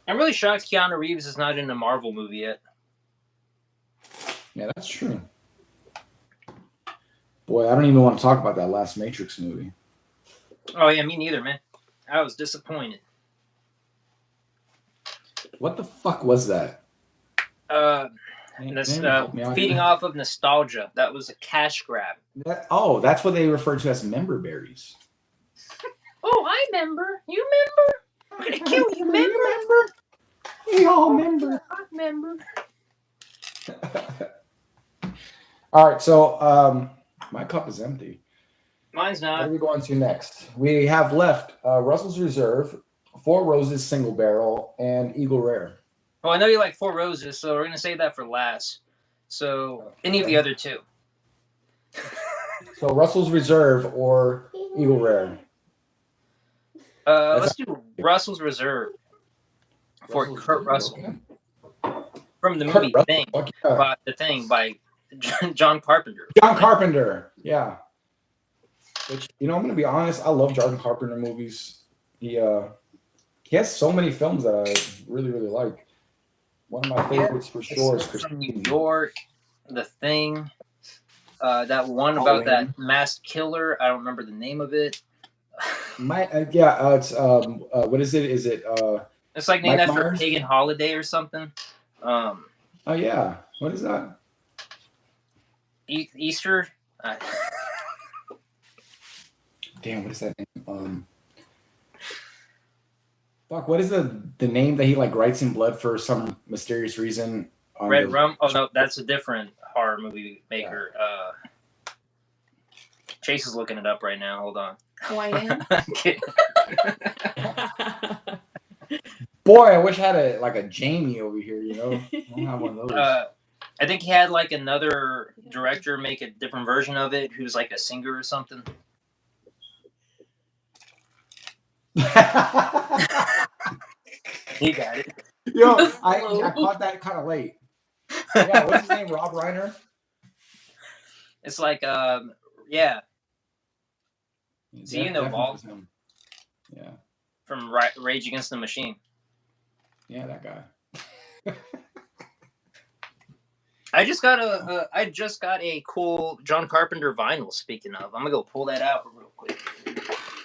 I'm really shocked Keanu Reeves is not in a Marvel movie yet. Yeah, that's true. Boy, I don't even want to talk about that last Matrix movie. Oh yeah, me neither, man. I was disappointed. What the fuck was that? Feeding off of nostalgia. That was a cash grab. That's what they refer to as member berries. Oh, I remember. You remember? I'm gonna kill you, Remember? We all remember. I remember. All right, so my cup is empty. Mine's What are not. we going to next? We have left Russell's Reserve, Four Roses Single Barrel, and Eagle Rare. Well, I know you like Four Roses, so we're gonna save that for last. So any of the other two. So Russell's Reserve or Eagle Rare. Let's do Russell's Reserve for Russell's Kurt Reserve, Russell okay. from the Kurt movie Russell, Thing. fuck yeah. By the Thing by John Carpenter. John Carpenter, yeah. Which, you know, I'm gonna be honest, I love John Carpenter movies. He has so many films that I really, really like. One of my favorites for sure is From New Christine. York, The Thing. That one about that masked killer. I don't remember the name of it. It's what is it? Is it It's like named Mike after a Myers? pagan holiday or something. oh yeah. What is that? Easter. Damn, what is that name? Fuck, what is the name that he like writes in blood for some mysterious reason? On Red the- Rum. Oh no, that's a different horror movie maker. Chase is looking it up right now. Hold on. Hawaiian. Okay. Boy, I wish I had a Jamie over here. You know, I don't have one of those. I think he had like another director make a different version of it, who's like a singer or something. He got it. Yo, I caught that kind of late. Yeah, what's his name? Rob Reiner. It's like, yeah, Yeah, So you know definitely Ball. was him. Yeah, from Rage Against the Machine. yeah, that guy. I just got a cool John Carpenter vinyl. Speaking of, I'm gonna go pull that out real quick.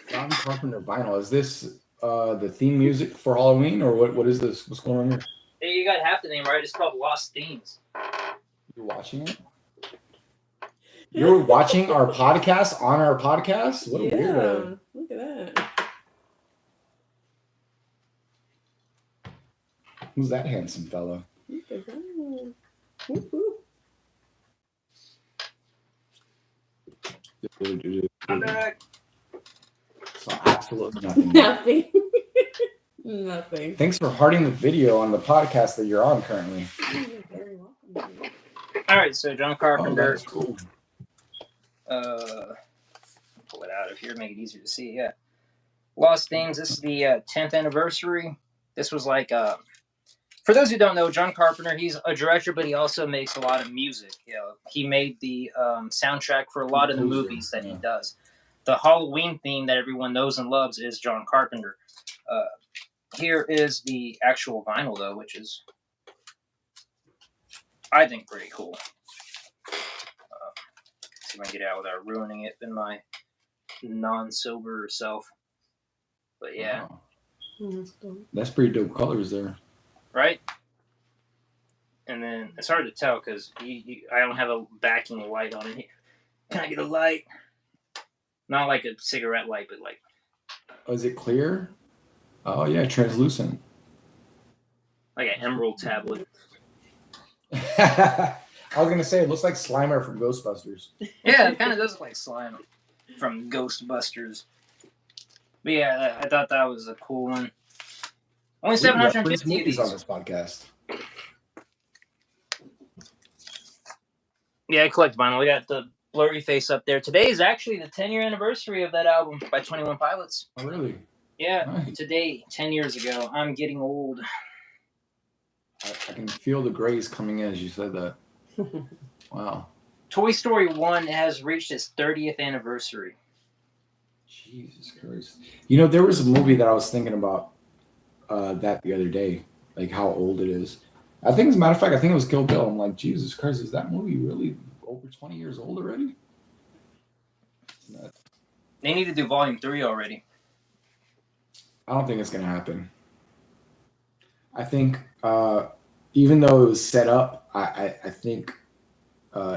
John Carpenter vinyl. Is this the theme music for Halloween, or what is this? What's going on here? Hey, you got half the name right. It's called Lost Themes. You're watching it? You're watching our podcast on our podcast? What a weirdo. Look at that. Who's that handsome fella? Look at that. Woo-hoo. I'm back. Saw absolutely nothing. Nothing. Nothing. Thanks for hearting the video on the podcast that you're on currently. You're very welcome. All right, so John Oh, Carpenter. that's cool. Pull it out of here, make it easier to see. Yeah, Lost Themes. This is the 10th anniversary. This was like, for those who don't know, John Carpenter. He's a director, but he also makes a lot of music. You know, he made the soundtrack for a lot of the Composer, movies that he yeah. does. The Halloween theme that everyone knows and loves is John Carpenter. Here is the actual vinyl, though, which is, I think, pretty cool. See if I can get it out without ruining it in my non-sober self. But yeah, Wow. That's cool. That's pretty dope colors there. right? And then it's hard to tell because I don't have a backing light on it here. Can I get a light? Not like a cigarette light, but like, Oh, is it clear? Oh yeah, translucent. an emerald tablet. I was gonna say it looks like Slimer from Ghostbusters. Yeah, it kind of does look like slime from Ghostbusters. But yeah, I thought that was a cool one. Only We reference 750 of movies these. on this podcast. Yeah, I collect vinyl. We got the blurry face up there. Today is actually the 10-year anniversary of that album by 21 Pilots. Oh really? Yeah, Nice. today, 10 years ago. I'm getting old. I can feel the grays coming in as you said that. Wow. Toy Story 1 has reached its 30th anniversary. Jesus Christ. You know, there was a movie that I was thinking about that the other day, like how old it is. I think, as a matter of fact, I think it was Kill Bill. I'm like, Jesus Christ, is that movie really over 20 years old already? They need to do Volume 3 already. I don't think it's going to happen. I think even though it was set up, I think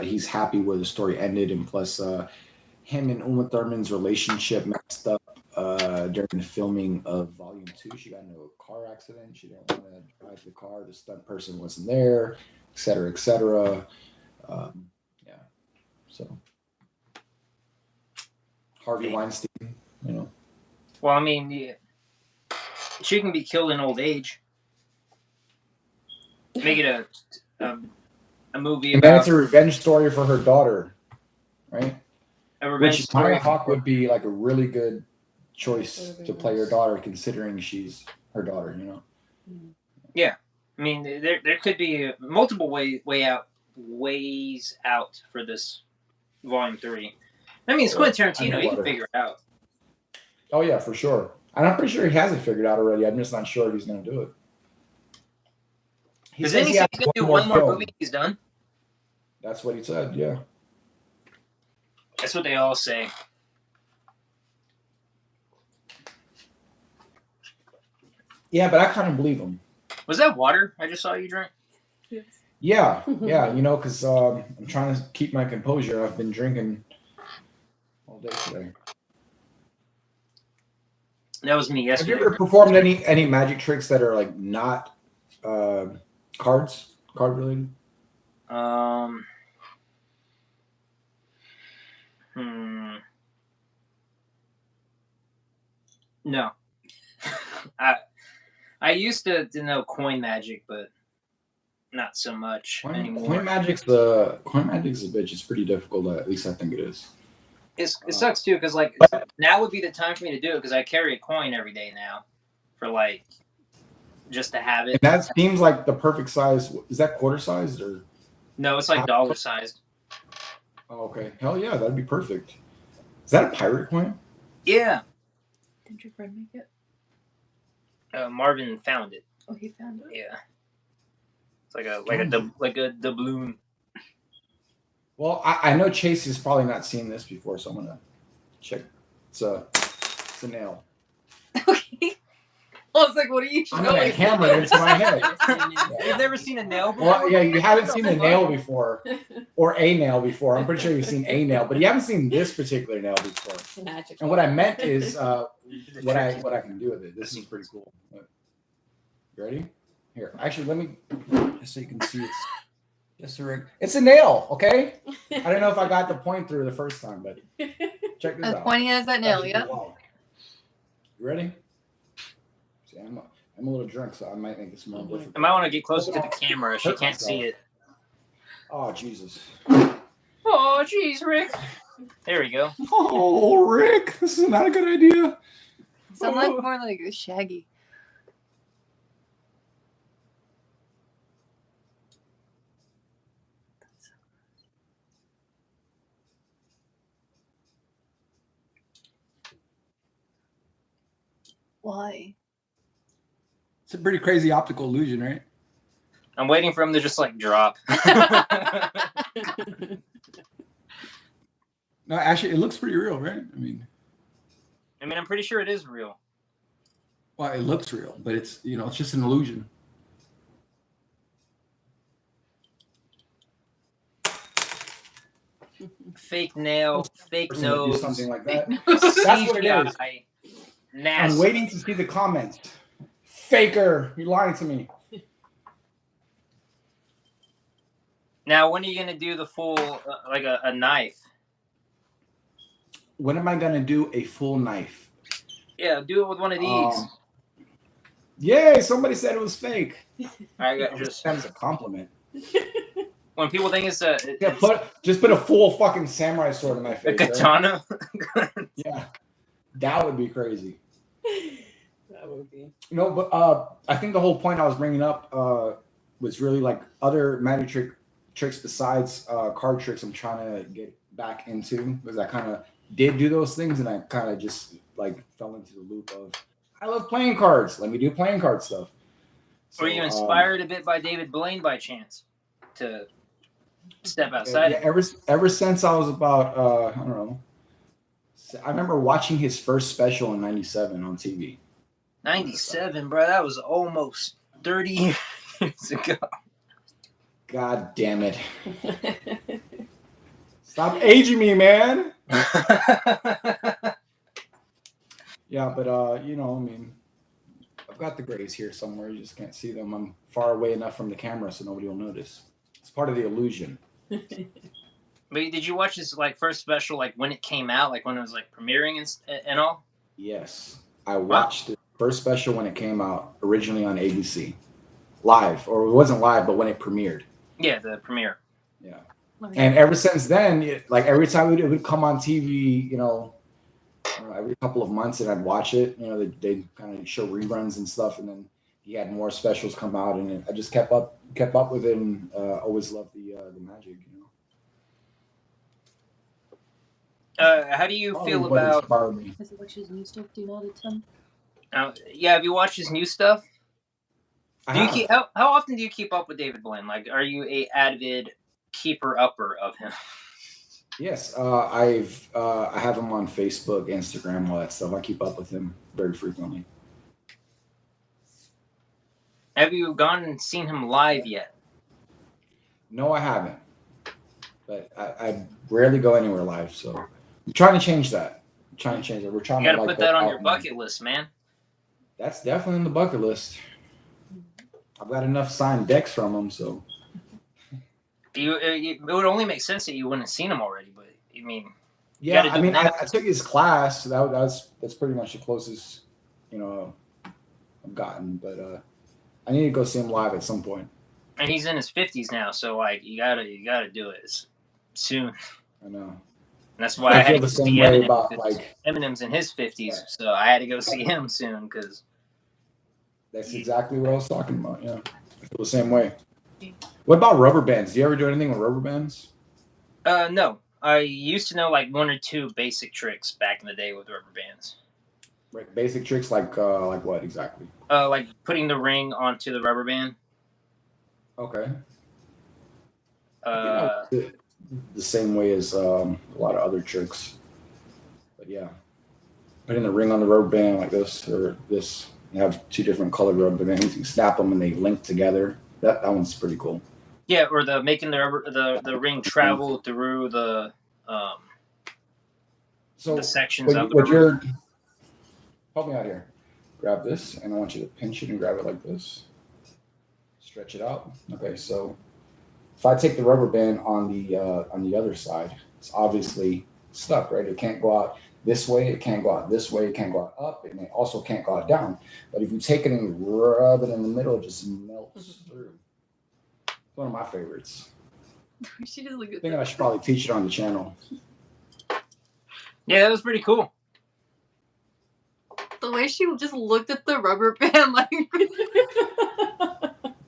he's happy where the story ended. And plus, him and Uma Thurman's relationship messed up during the filming of Volume 2. She got into a car accident. She didn't want to drive the car. The stunt person wasn't there, et cetera, et cetera. Yeah. So, Harvey Weinstein, you know. Well, I mean, yeah, she can be killed in old age. Make it a movie And then about it's a revenge story for her daughter, right? a revenge Which story. Maya Hawke would be like a really good choice to play her daughter, considering she's her daughter, you know. I mean, there could be multiple ways out for this Volume 3. I mean, it's Quentin Tarantino. He can figure it out. Oh yeah, for sure. And I'm pretty sure he has it figured out already. I'm just not sure if he's going to do it. He Does says he he say has he's going to do one more film. movie? He's done? That's what he said. Yeah. That's what they all say. Yeah, but I kind of believe him. Was that water I just saw you drink? Yeah, yeah. You know, because I'm trying to keep my composure. I've been drinking all day today. That was me Have you yesterday. ever performed any magic tricks that are like not card related? No. I used to know coin magic, but not so much anymore. Coin magic's a bitch. It's pretty difficult. At least I think it is. It sucks too, because like now would be the time for me to do it, because I carry a coin every day now, for like just to have it. And that seems like the perfect size. Is that quarter sized or? No, it's like dollar sized. Oh, okay. Hell yeah, that'd be perfect. Is that a pirate coin? Yeah. Did your friend make it? Marvin found it. Oh, he found it. Yeah. It's like a doubloon. Well, I know Chase has probably not seen this before, so I'm gonna check. It's a nail. Okay. I was like, what are you I'm showing? gonna hammer it into my head. You've never seen a nail before? Well, yeah, you haven't seen a nail before, or a nail before. I'm pretty sure you've seen a nail, but you haven't seen this particular nail before. Magic. And what I meant is what I can do with it. This is pretty cool. You ready? Here, actually, let me just so you can see it's a nail. Okay. I don't know if I got the point through the first time, but check this As out. pointy as that nail, Actually, yeah. wow. You ready? See, I'm a little drunk, so I might make this more difficult. I might want to get closer to the camera. She can't see it. Oh Jesus! Oh, jeez, Rick. There we go. Oh, Rick, this is not a good idea. Sound like more like a Shaggy. Why? It's a pretty crazy optical illusion, right? I'm waiting for him to just like drop. No, actually, it looks pretty real, right? I mean, I'm pretty sure it is real. Well, it looks real, but it's it's just an illusion. Fake nail, fake Person would do nose, something like that. That's what it is. I'm Nasty. waiting to see the comments. Faker, you're lying to me. Now, when are you gonna do the full, like a knife? When am I gonna do a full knife? Yeah, do it with one of these. Yay! Somebody said it was fake. I got just That was a compliment. when people think it's Yeah, put a full fucking samurai sword in my a face. Right? katana. Yeah, that would be crazy. That would be. No, but I think the whole point I was bringing up was really like other magic tricks besides card tricks. I'm trying to get back into because I kind of did do those things and I kind of just like fell into the loop of I love playing cards. Let me do playing card stuff. So, Were you inspired a bit by David Blaine by chance to step outside? Yeah, ever since I was about I don't know. I remember watching his first special in '97 on TV. 97, bro. That was almost 30 years ago. God damn it! Stop aging me, man. Yeah, but I've got the grays here somewhere. You just can't see them. I'm far away enough from the camera so nobody will notice. It's part of the illusion. But did you watch his like first special, like when it came out, like when it was like premiering and all? Yes, I watched the first special when it came out, originally on ABC, live, or it wasn't live, but when it premiered. Yeah, the premiere. Yeah, and ever since then, like every time it would come on TV, every couple of months, and I'd watch it. They kind of show reruns and stuff, and then he had more specials come out, and I just kept up with it, and always loved the magic. How do you feel about? Is it watch his new stuff? Do you know the 10? Yeah, have you watched his new stuff? Do you keep how often do you keep up with David Blaine? Like, are you a avid keeper upper of him? Yes, I have him on Facebook, Instagram, all that stuff. I keep up with him very frequently. Have you gone and seen him live yet? No, I haven't. But I rarely go anywhere live, so I'm trying to change that. We're trying You gotta to put that on your bucket list, man. That's definitely on the bucket list. I've got enough signed decks from him, so It would only make sense that you wouldn't have seen him already, but I mean, yeah. gotta I do mean, that. I took his class. That's pretty much the closest, I've gotten. But I need to go see him live at some point. and he's in his 50s now, so like you gotta do it soon. I know. And that's why I I had feel to the go same see way Eminem, about because like Eminem's in his 50s, so I had to go see him soon because that's exactly what I was talking about. Yeah, I feel the same way. What about rubber bands? Do you ever do anything with rubber bands? no. I used to know like one or two basic tricks back in the day with rubber bands. Right, basic tricks like what exactly? Like putting the ring onto the rubber band. Okay. I Uh, think I would do it the same way as a lot of other tricks. But yeah, putting the ring on the rubber band like this or this. You have two different colored rubber bands. You snap them and they link together. That one's pretty cool. yeah, or the making the ring travel through the So sections of the what rubber. you're help me out here. Grab this and I want you to pinch it and grab it like this. Stretch it out. Okay, so if I take the rubber band on the other side, it's obviously stuck, right? It can't go out this way, it can't go out this way, it can't go out up, and it also can't go out down. But if you take it and rub it in the middle, it just melts through. It's one of my favorites. She just look I at think I should probably teach it on the channel. Yeah, that was pretty cool. the way she just looked at the rubber band like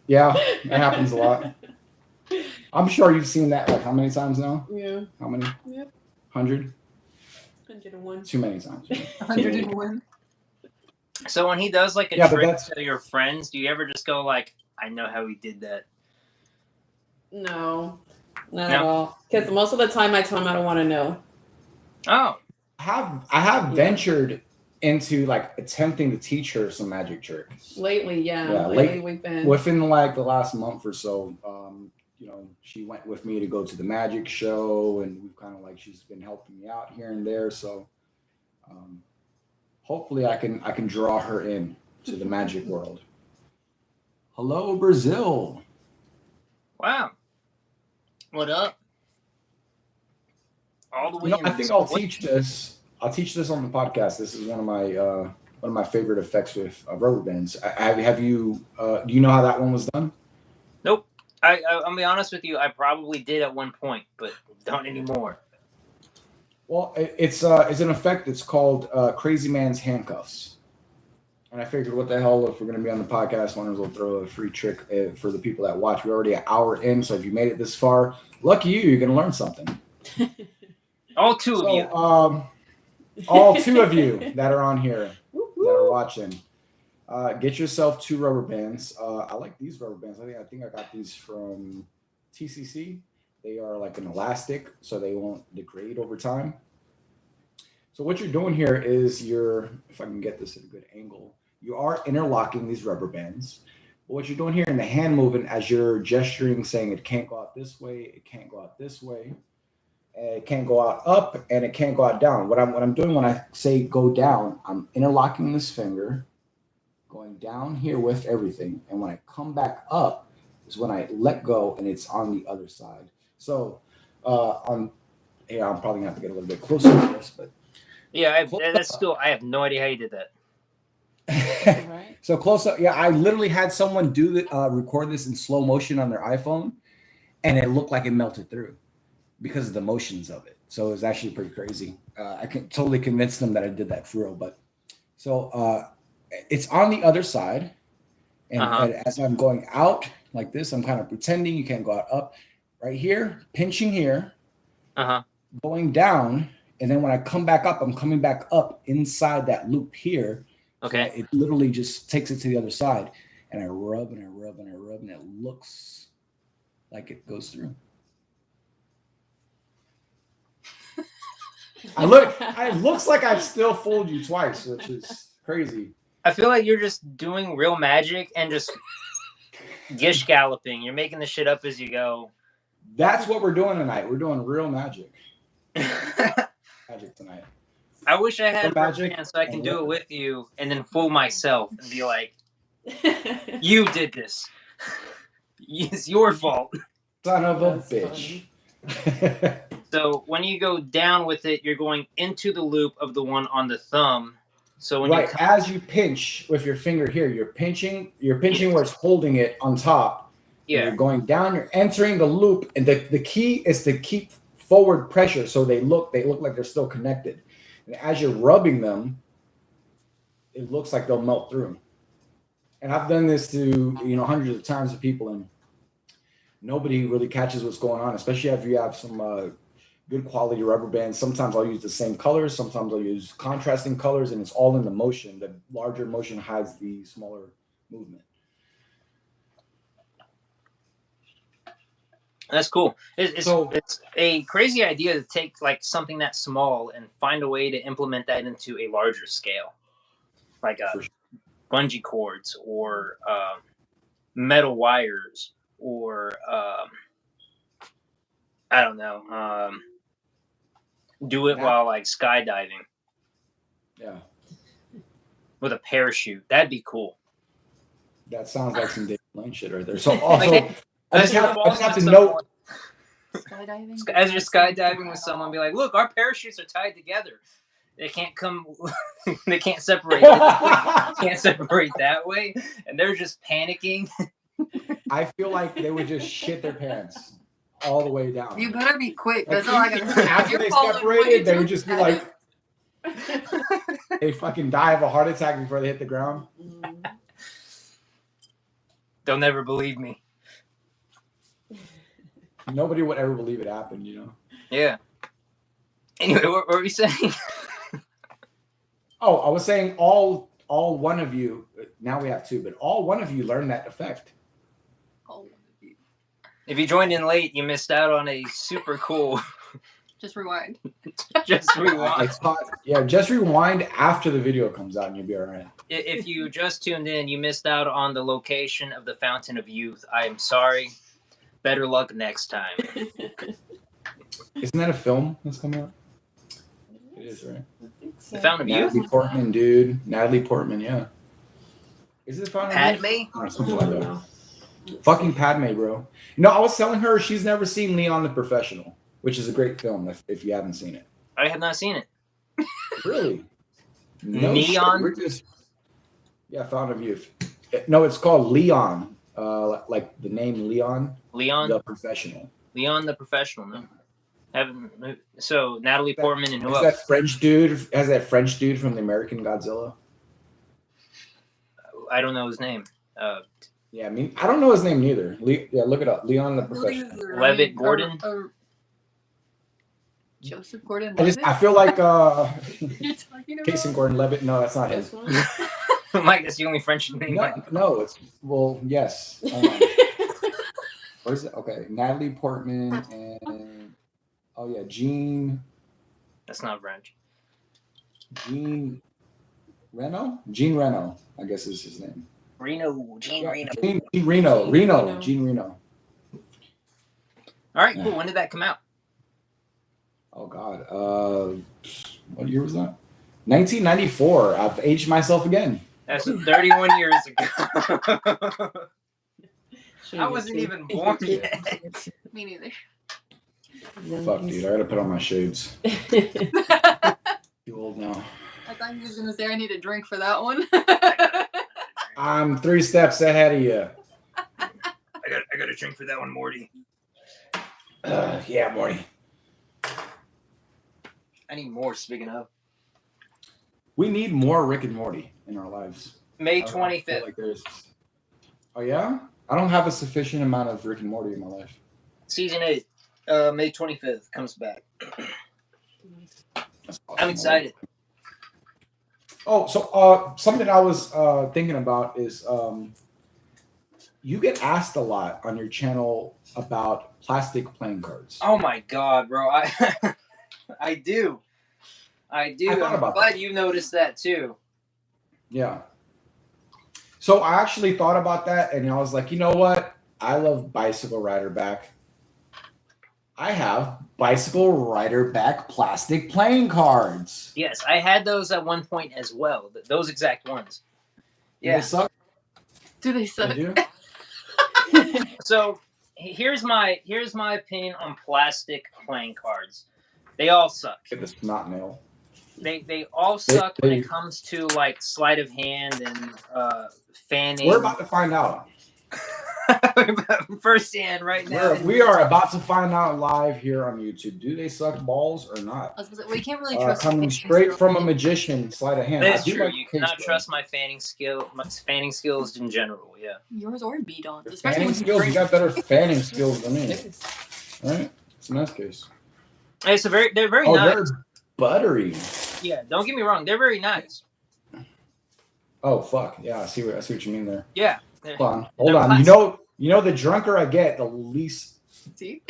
Yeah, that happens a lot. I'm sure you've seen that like how many times now? Yeah. How many? Yep. 100? 101. Too many times. 101. So when he does like a Yeah, but trick that's- to your friends, do you ever just go like, "I know how he did that"? No, not No? at all. Because most of the time I tell him I don't want to know. Oh, I have ventured into like attempting to teach her some magic tricks. Lately, Yeah, lately we've been. Within like the last month or so, she went with me to go to the magic show, and we've kind of like she's been helping me out here and there. So hopefully I can draw her in to the magic world. Hello, Brazil. wow. What up? All the way. I think I'll teach this. I'll teach this on the podcast. This is one of my favorite effects with rubber bands. Have you? Do you know how that one was done? Nope. I'll be honest with you. I probably did at one point, but don't anymore. Well, it's an effect that's called Crazy Man's Handcuffs. And I figured, what the hell, if we're going to be on the podcast, one of us will throw a free trick for the people that watch. We're already an hour in, so if you made it this far, lucky you, you're going to learn something. All two of you. All two of you that are on here, that are watching, get yourself 2 rubber bands. I like these rubber bands. I think I got these from TCC. They are like an elastic, so they won't degrade over time. So what you're doing here is if I can get this at a good angle, you are interlocking these rubber bands. But what you're doing here in the hand movement, as you're gesturing, saying it can't go out this way, it can't go out this way, it can't go out up, and it can't go out down. What I'm doing when I say go down, I'm interlocking this finger, going down here with everything, and when I come back up is when I let go, and it's on the other side. So I'm probably gonna have to get a little bit closer to this, but Yeah, that's still. I have no idea how you did that. Right? so close up. Yeah, I literally had someone record this in slow motion on their iPhone, and it looked like it melted through because of the motions of it. So it was actually pretty crazy. I can totally convince them that I did that for real. But so it's on the other side, and as I'm going out like this, I'm kind of pretending you can't go out up. Right here, pinching here, going down, and then when I come back up, I'm coming back up inside that loop here. Okay. So it literally just takes it to the other side, and I rub and I rub and I rub, and it looks like it goes through. It looks like I've still fooled you twice, which is crazy. I feel like you're just doing real magic and just gish galloping. You're making the shit up as you go. That's what we're doing tonight. We're doing real magic. Magic tonight. I wish I had The magic rubber bands so I can and do what- it with you and then fool myself and be like, you did this. It's your fault. Son of a That's bitch. So when you go down with it, you're going into the loop of the one on the thumb. So when you Right, as you pinch with your finger here, you're pinching where it's holding it on top. And yeah, you're going down, you're entering the loop, and the key is to keep forward pressure so they look like they're still connected. And as you're rubbing them, it looks like they'll melt through. And I've done this to hundreds of times to people, and nobody really catches what's going on, especially if you have some good quality rubber bands. Sometimes I'll use the same colors, sometimes I'll use contrasting colors, and it's all in the motion. The larger motion hides the smaller movement. that's cool. It's So- it's a crazy idea to take like something that small and find a way to implement that into a larger scale, like For sure. bungee cords or metal wires or I don't know. Do it Now- while like skydiving Yeah, with a parachute. That'd be cool. that sounds like some David Blaine shit right there. So also, Like, I just have to with note. Skydiving. as you're skydiving with someone, be like, "Look, our parachutes are tied together. They can't come. They can't separate. Can't separate that way." And they're just panicking. I feel like they would just shit their pants all the way down. You better be quick. Like, That's all I gotta say. after You're they falling way separated, they too would just be fast. like, they fucking die of a heart attack before they hit the ground. They'll never believe me. Nobody would ever believe it happened, Yeah. Anyway, what were we saying? Oh, I was saying all one of you. Now we have two, but all one of you learned that effect. Oh, If you joined in late, you missed out on a super cool. just rewind. Just rewind. Just rewind after the video comes out, and you'll be all right. If you just tuned in, you missed out on the location of the Fountain of Youth. I am sorry. Better luck next time. Isn't that a film that's coming out? It is, right? The Fountain of Youth? Natalie Portman, dude. Natalie Portman, yeah. Is it the Fountain of Youth? Padme? Or something like that. Fucking Padme, bro. I was telling her she's never seen Leon the Professional, which is a great film if you haven't seen it. I have not seen it. Really? Neon? shit, we're just Fountain of Youth. No, it's called Leon. Like the name Leon Leon? the Professional. Leon the Professional, no? So Natalie Portman and who Has else? that French dude from the American Godzilla? I don't know his name. Yeah, I mean, I don't know his name neither. Look it up. Leon the Professional. Levitt Gordon? Joseph Gordon I Levitt? feel like You're talking about? Casey Gordon Levitt. No, that's not his. Mike, that's the only French name. I know. No, it's yes. What is it? Okay, Natalie Portman and Jean That's not French. Reno. Jean Reno, I guess is his name. Gene Reno. Jean Reno. Jean Reno. All right, cool. When did that come out? Oh God, what year was that? 1994. I've aged myself again. That's 31 years ago. I wasn't even born yet. Me neither. Fuck, dude, I gotta put on my shades. Too old now. I thought you was gonna say I need a drink for that one. I'm 3 steps ahead of you. I got a drink for that one, Morty. Yeah, Morty. I need more. Speaking of We need more Rick and Morty in our lives. May I feel 25th, like there's. Oh yeah, I don't have a sufficient amount of Rick and Morty in my life. season 8, May 25th comes back. That's awesome. I'm excited. Oh, so something I was thinking about is you get asked a lot on your channel about plastic playing cards. Oh my god, bro! I do. I thought I'm about glad you noticed that too. Yeah. So I actually thought about that, and I was like, you know what? I love Bicycle Rider back. I have Bicycle Rider Back plastic playing cards. Yes, I had those at one point as well. Those exact ones. Do Yeah. they suck? Do they They suck? do? So here's my opinion on plastic playing cards. They all suck. Get this snot nail. They all suck when they- it comes to like sleight of hand and fanning. We're about to find out. firsthand right now. We are about to find out live here on YouTube. Do they suck balls or not? I was gonna say, we can't really trust Coming anything straight from a girl. magician, sleight of hand. That's I do true. like You the cannot case, trust my fanning skills in general. Yeah. Yours or B don't. though. Especially Fanning when skills. You got better fanning skills than me. Right? It's a nice case. They're very Oh, nice. they're buttery. Yeah, don't get me wrong. They're very nice. Oh fuck. Yeah, I see what you mean there. Yeah. Hold on. Hold They're on. plastic. You know the drunker I get, the least See?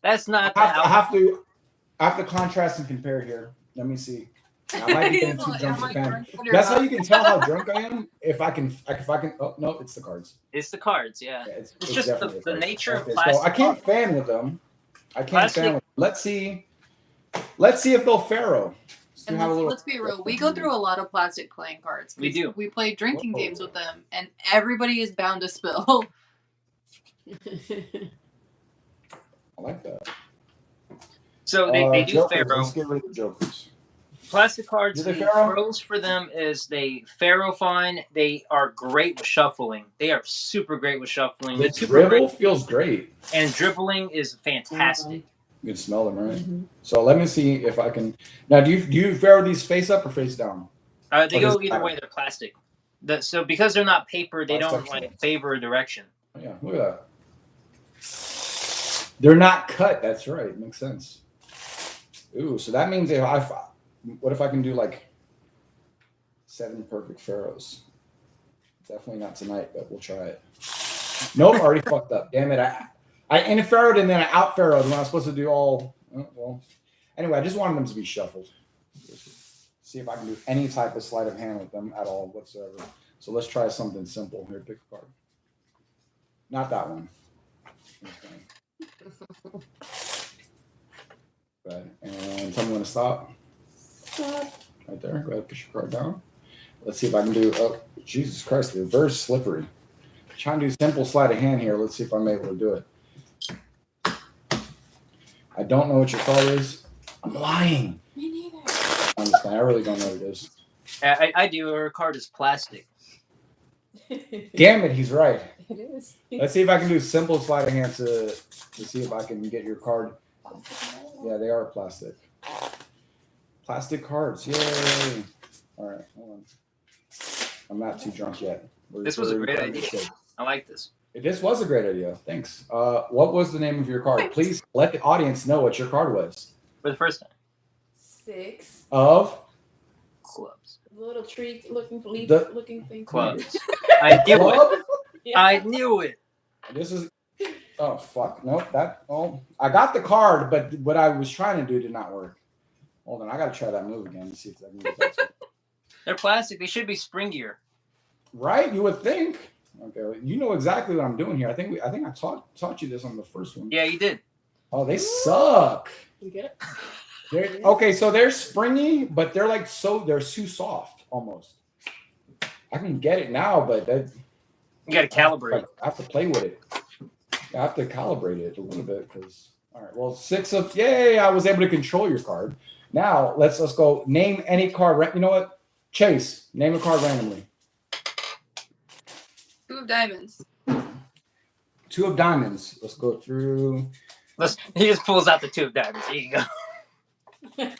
That's not I have how. to contrast and compare here. Let me see. I might be getting too He's drunk like, for "Am I fan. drunk or That's how not?" you can tell how drunk I am. If I can. Oh no, it's the cards. It's the cards. Yeah. Yeah, It's just the definitely cards. nature of Okay, plastic So I can't cards. fan with them. I can't Plastic- fan with them. Let's see if they'll pharaoh. And let's be real. We go through a lot of plastic playing cards. We do. We play drinking Whoa. games with them, and everybody is bound to spill. I like that. So they do Jokers, Pharaoh. Let's get rid of the jokers. Plastic cards, Do they the Pharaoh? pros for them is they Pharaoh fine. They are great with shuffling. They are super great with shuffling. The Super dribble great- feels great. and dribbling is fantastic. You can smell them, right? Mhm. So let me see if I can. Now, do you pharaoh these face up or face down? They What go is either that? way. They're plastic. So because they're not paper, they don't Plastic. like favor a direction. Yeah, look at that. They're not cut. That's right. Makes sense. Ooh, so that means what if I can do like 7 perfect pharaohs? Definitely not tonight, but we'll try it. Nope, already fucked up. Damn it. I in pharaohed and then I out pharaohed when I was supposed to do all. Well, anyway, I just wanted them to be shuffled. See if I can do any type of sleight of hand with them at all whatsoever. So let's try something simple. Here, pick a card. Not that one. Good. And tell me when to stop. Right there. Go ahead, push your card down. Let's see if I can do. Oh, Jesus Christ! They're very slippery. Trying to do simple sleight of hand here. Let's see if I'm able to do it. I don't know what your card is. I'm lying. Me neither. I'm just lying. I really don't know what it is. I do. Her card is plastic. Damn it, he's right. It is. Let's see if I can do simple sleight of hand to see if I can get your card. Yeah, they are plastic. Plastic cards. Yay. All right, hold on. I'm not too drunk yet. This was a great idea. I like this. This was a great idea. Thanks. What was the name of your card? Please let the audience know what your card was. For the first time. 6. Of Clubs. Little tree looking leaf The- looking thing. Clubs. I knew it. club. Yeah. I knew it. This is. Oh fuck! Nope. I got the card, but what I was trying to do did not work. Hold on, I gotta try that move again to see if I can get that. They're plastic. They should be springier. Right? You would think. Okay, well, you know exactly what I'm doing here. I think I taught you this on the first one. Yeah, you did. Oh, they suck. You get it? Okay, so they're springy, but they're they're too soft almost. I can get it now, but You got to calibrate. I have to play with it. I have to calibrate it a little bit because. All right. Well, 6 of yay! I was able to control your card. Now let's go. Name any card. You know what? Chase. Name a card randomly. 2 of diamonds. 2 of diamonds. Let's go through. He just pulls out the 2 of diamonds. Here you go.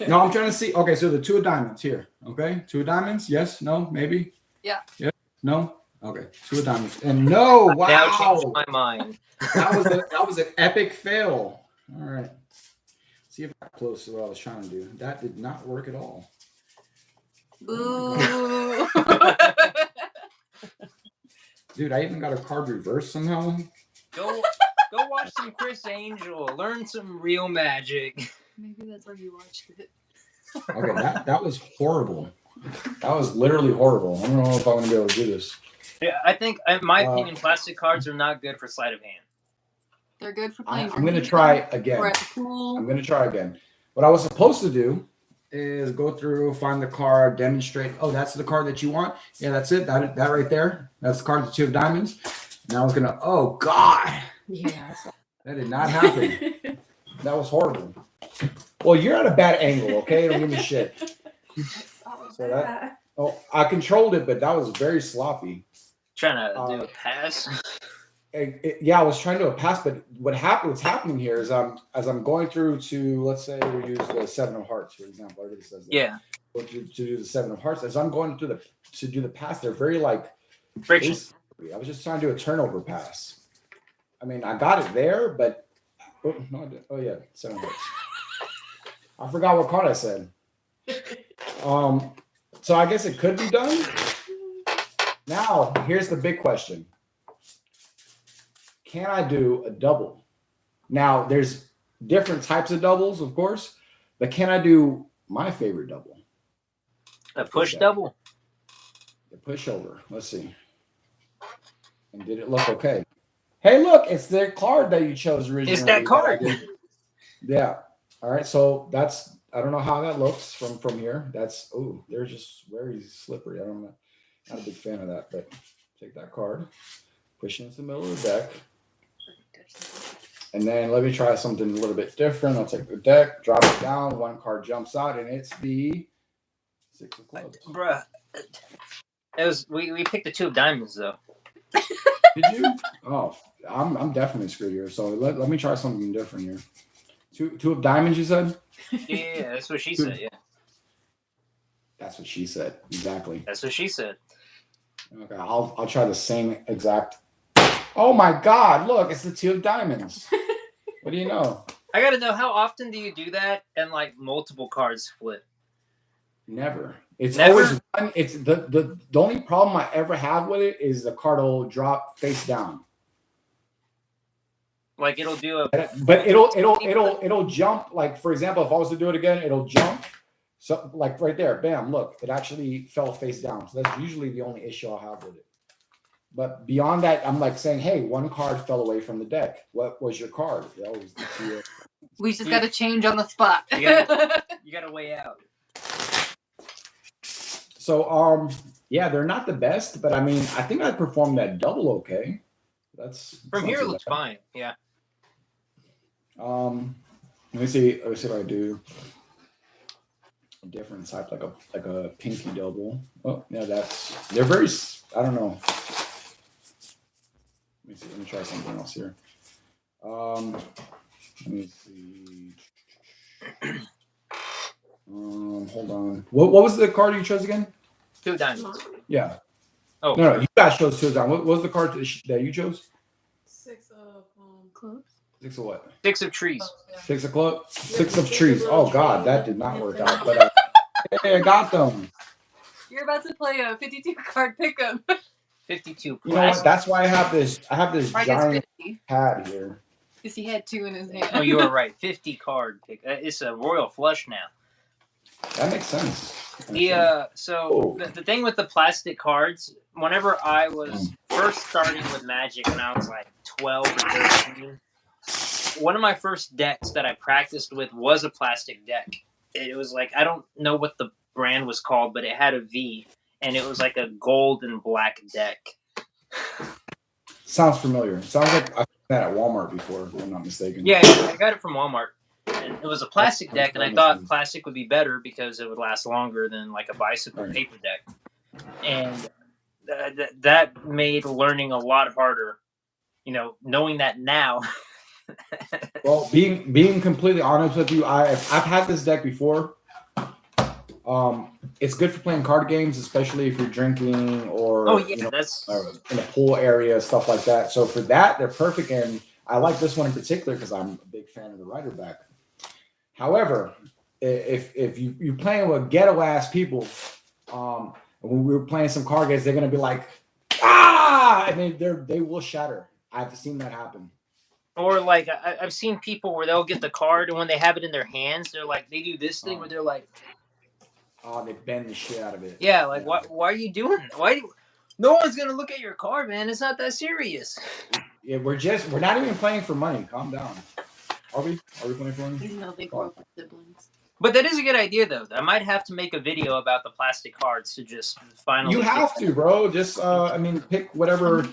No, I'm trying to see. Okay, so the 2 of diamonds here. Okay, 2 of diamonds. Yes. No. Maybe. Yeah. Yeah. No. Okay. 2 of diamonds. And no. Now changed Wow. my mind. That was an epic fail. All right. See if I'm close to what I was trying to do. That did not work at all. Boo. Dude, I even got a card reversed somehow. Go watch some Chris Angel. Learn some real magic. Maybe that's where you watched it. Okay, that was horrible. That was literally horrible. I don't know if I'm going to be able to do this. Yeah, I think, in my opinion, plastic cards are not good for sleight of hand. They're good for playing. I'm gonna try again. Or at the pool. I'm gonna try again. What I was supposed to do is go through, find the card, demonstrate. Oh, that's the card that you want. Yeah, that's it. That right there. That's the card, the 2 of diamonds. And I was gonna. Oh God, Yeah. that did not happen. That was horrible. Well, you're at a bad angle. Okay, don't give me shit. So that. Oh, I controlled it, but that was very sloppy. Trying to do a pass. Yeah, I was trying to do a pass, but what's happening here is as I'm going through to, let's say we use the 7 of hearts, for example. Everybody says that. Yeah. To do the 7 of hearts, as I'm going through to do the pass, they're very like Friction. I was just trying to do a turnover pass. I mean, I got it there, but oh no, I did. Oh yeah, 7 of hearts. I forgot what card I said. So I guess it could be done. Now, here's the big question. Can I do a double? Now, there's different types of doubles, of course, but can I do my favorite double? A push double. The pushover. Let's see. And did it look okay? Hey, look, it's the card that you chose originally. It's that card. Yeah. All right. So that's, I don't know how that looks from here. That's, oh, they're just very slippery. I don't know. Not a big fan of that, but take that card, push it into the middle of the deck. And then let me try something a little bit different. I'll take the deck, drop it down. 1 card jumps out, and it's the 6 of clubs. Bruh. It was we picked the 2 of diamonds though. Did you? Oh, I'm definitely screwed here. So let me try something different here. 2 of diamonds, you said? Yeah, that's what she said. Yeah, That's what she said. Exactly. that's what she said. Okay, I'll try the same exact. Oh my God! Look, it's the 2 of diamonds. What do you know? I gotta know, how often do you do that and like multiple cards flip? Never. It's Never? always one. It's the only problem I ever have with it is the card will drop face down. Like it'll do a But it'll jump. Like for example, if I was to do it again, it'll jump. So like right there, bam! Look, it actually fell face down. So that's usually the only issue I'll have with it. But beyond that, I'm like saying, hey, 1 card fell away from the deck. What was your card? That was the 2 of- We just got to change on the spot. You gotta weigh out. So yeah, they're not the best, but I mean, I think I performed that double okay. That's From here not it too looks bad. fine. Yeah. Let me see. Let me see if I do a different type, like a pinky double. Oh, yeah, they're very. I don't know. Let me see. Let me try something else here. Let me see. Hold on. What was the card you chose again? 2 of diamonds. Yeah. Oh, No, you guys chose 2 of diamonds. What was the card that you chose? 6 of Clubs. 6 of what? 6 of trees. 6 of club. 6 of trees. Oh God, that did not work out. But hey, I got them. You're about to play a 52 card pickup. 52 You know what? plastic. That's why I have this I guess giant 50. pad here. Because he had 2 in his hand. Oh, you were right. 50 card pick. It's a royal flush now. That makes sense. So the thing with the plastic cards, whenever I was first starting with Magic when I was like 12 or 13, one of my first decks that I practiced with was a plastic deck. It was like, I don't know what the brand was called, but it had a V, and it was like a gold and black deck. Sounds familiar. Sounds like I've seen that at Walmart before, if I'm not mistaken. Yeah, I got it from Walmart. And it was a plastic deck, and I thought Understand. plastic would be better because it would last longer than like a bicycle Right. paper deck. And that made learning a lot harder. You know, knowing that now. Well, being completely honest with you, I've had this deck before. It's good for playing card games, especially if you're drinking or Oh yeah, you know, that's in a pool area, stuff like that. So for that, they're perfect. And I like this one in particular because I'm a big fan of the Rider back. However, if you're playing with ghetto ass people, when we were playing some card games, they're gonna be like, and they will shatter. I've seen that happen. or like I've seen people where they'll get the card and when they have it in their hands, they're like they do this thing where they're like, Oh, they bend the shit out of it. yeah, like why are you doing that? No one's gonna look at your card, man. It's not that serious. Yeah, we're not even playing for money. Calm down. Are we? Are we playing for money? You know they grew up with siblings. But that is a good idea, though. I might have to make a video about the plastic cards to just finally. You have to, bro. Just I mean, pick whatever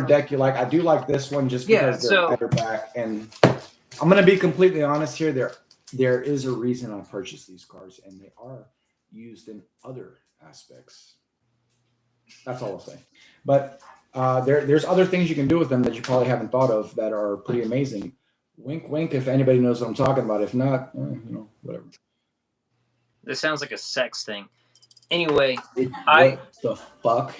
deck you like. I do like this one just because they're better back. And I'm gonna be completely honest here. There is a reason I purchased these cards, and they are used in other aspects. That's all I'll say. But there's other things you can do with them that you probably haven't thought of that are pretty amazing. Wink, wink. If anybody knows what I'm talking about. If not, whatever. This sounds like a sex thing. Anyway, What the fuck?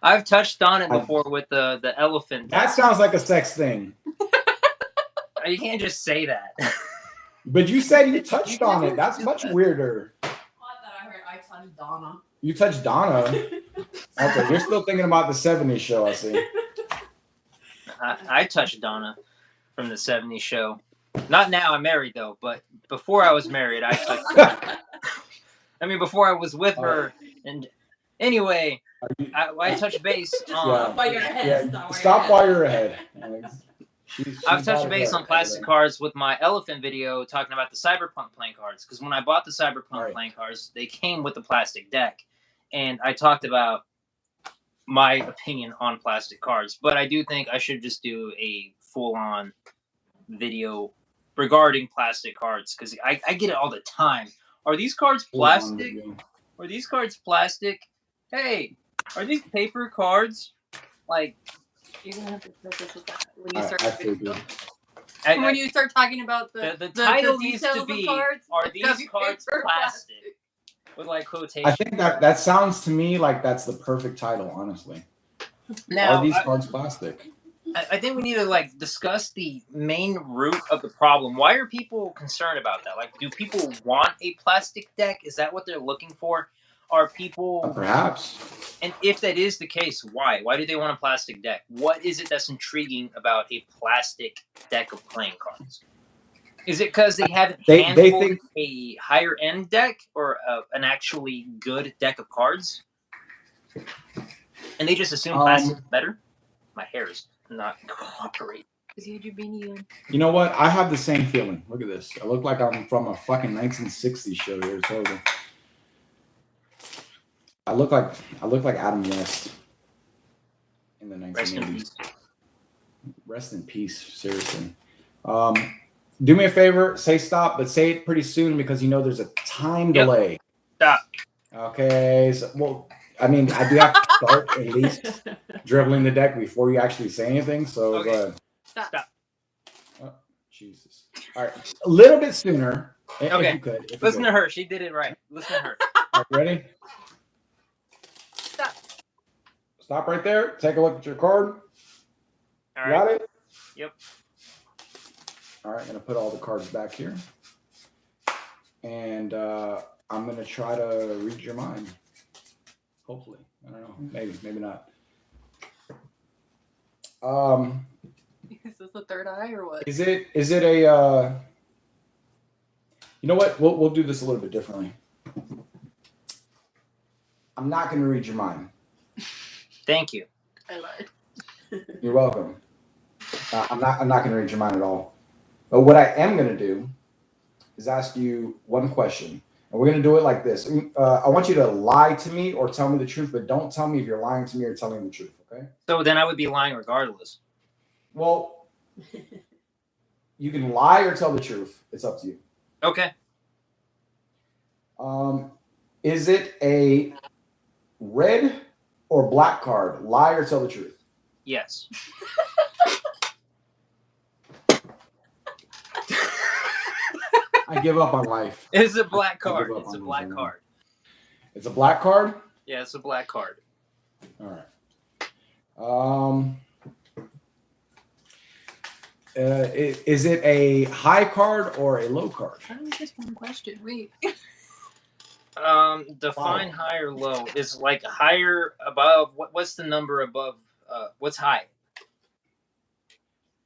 I've touched on it before with the elephant. That sounds like a sex thing. You can't just say that. But you said you touched on it. That's much weirder. I thought I heard I touched Donna. You touched Donna. Okay, you're still thinking about the 70s show, I see. I touched Donna from the 70s show. Not now, I'm married though, but before I was married, I touched her. I mean, before I was with her. And anyway, I touched base on. While you're ahead. Stop while you're ahead. I've touched base on plastic cards with my elephant video talking about the Cyberpunk playing cards. Because when I bought the Cyberpunk playing cards, they came with the plastic deck. And I talked about my opinion on plastic cards. But I do think I should just do a full-on video regarding plastic cards. Because I get it all the time. Are these cards plastic? Are these cards plastic? Hey, are these paper cards? Like... You're gonna have to preface with that when you start. When you start talking about the title needs to details be: of cards, Are these cards plastic? With like quotations. I think that sounds to me like that's the perfect title, honestly. Now, are these cards plastic? I think we need to like discuss the main root of the problem. Why are people concerned about that? Like, do people want a plastic deck? Is that what they're looking for? Are people perhaps? And if that is the case, why? Why do they want a plastic deck? What is it that's intriguing about a plastic deck of playing cards? Is it because they haven't handled a higher end deck or an actually good deck of cards? And they just assume plastic is better? My hair is not cooperating. Because you had your beanie on. You know what? I have the same feeling. Look at this. I look like I'm from a fucking 1960s show here. It's horrible. I look like Adam West in the 1980s. Rest in peace, seriously. Do me a favor, say stop, but say it pretty soon because you know there's a time delay. Stop. Okay, so, well, I mean, I do have to start at least dribbling the deck before you actually say anything. So go ahead. Stop. Oh, Jesus. All right, a little bit sooner. Okay. If you could. Listen to her. She did it right. Listen to her. All right, ready? Stop right there. Take a look at your card. All right. Got it? Yep. All right, I'm going to put all the cards back here. And I'm going to try to read your mind. Hopefully. I don't know. Maybe not. Is this the third eye or what? Is it a you know what? We'll do this a little bit differently. I'm not going to read your mind. Thank you. I lied. You're welcome. I'm not going to read your mind at all. But what I am going to do is ask you one question. And we're going to do it like this. I want you to lie to me or tell me the truth, but don't tell me if you're lying to me or telling the truth, okay? So then I would be lying regardless. Well, you can lie or tell the truth. It's up to you. Okay. Is it a red or black card? Lie or tell the truth? Yes. I give up on life. It's a black card. It's a black card. It's a black card? Yeah, it's a black card. All right. Is it a high card or a low card? I don't just one question. Wait. Define high or low. Is like higher above. What's the number above? What's high?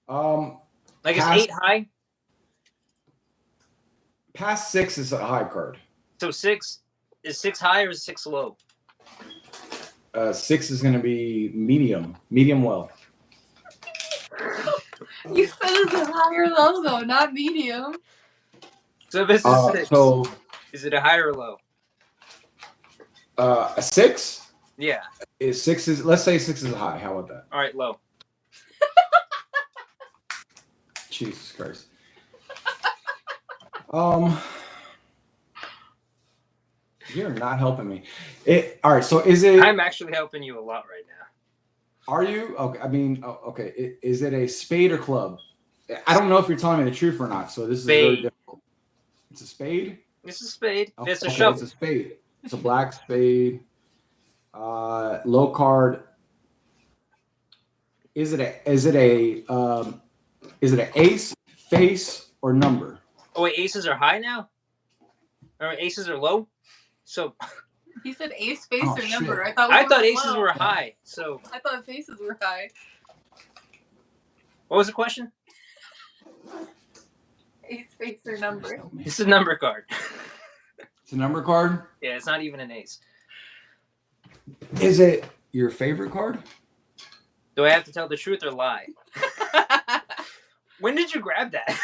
Like is 8 high? Past 6 is a high card. So 6 is 6 high or is 6 low? 6 is going to be medium well. You said it's a high or low though, not medium. So if it's a 6, So is it a high or low? a 6 Yeah. is 6 is let's say 6 is high. How about that? All right, low. Jesus Christ. Um, you're not helping me. All right. So is it? I'm actually helping you a lot right now. Are you okay? I mean, okay. Is it a spade or club? I don't know if you're telling me the truth or not. So this is very Spade. difficult. It's a spade. It's a spade. Oh, It's a okay, shovel. It's a spade. It's a black spade. Low card. Is it an ace, face, or number? Oh wait, aces are high now, or aces are low. So He said ace, face, Oh, or shit. number. I thought I we thought were aces low. were high. So I thought faces were high. what was the question? Ace, face, or number. It's a number card. It's a number card. Yeah, it's not even an ace. Is it your favorite card? Do I have to tell the truth or lie? When did you grab that?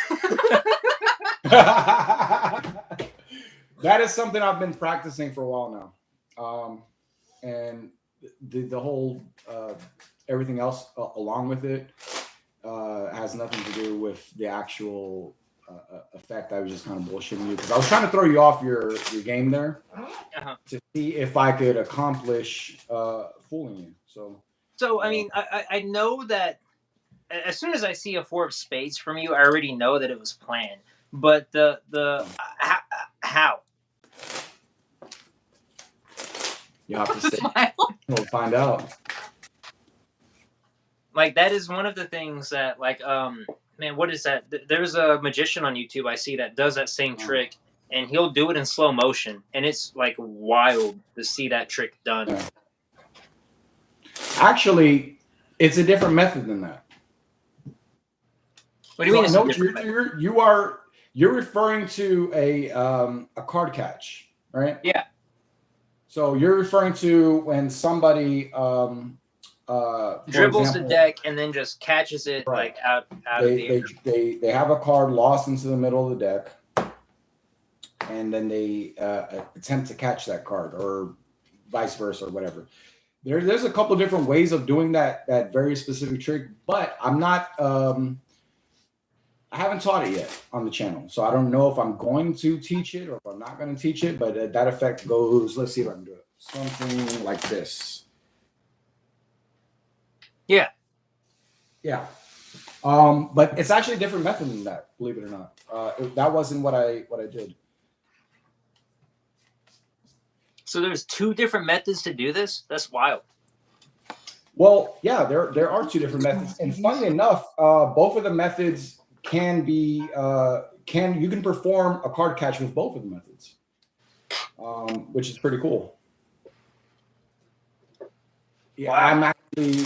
That is something I've been practicing for a while now, and the whole everything else along with it has nothing to do with the actual effect. I was just kind of bullshitting you because I was trying to throw you off your game there to see if I could accomplish fooling you. So I mean, I know that as soon as I see a 4 of spades from you, I already know that it was planned. But how? You have to say Smile. we'll find out. Like that is one of the things that like man, what is that? There's a magician on YouTube I see that does that same trick, and he'll do it in slow motion, and it's like wild to see that trick done. Yeah. Actually, it's a different method than that. What do you mean? It's So, a no, different you're referring to a card catch, right? Yeah. So you're referring to when somebody for dribbles example, the deck and then just catches it Right. like out of the air. they have a card lost into the middle of the deck, and then they attempt to catch that card, or vice versa, or whatever. There's a couple different ways of doing that very specific trick, but I'm not. I haven't taught it yet on the channel, so I don't know if I'm going to teach it or if I'm not going to teach it. But that effect goes. Let's see if I can do it. Something like this. Yeah. Yeah. But it's actually a different method than that, believe it or not. That wasn't what I did. So there's 2 different methods to do this? That's wild. Well, yeah, there are 2 different methods, and funnily enough, both of the methods can be you can perform a card catch with both of the methods, which is pretty cool. Yeah, Wow. I'm actually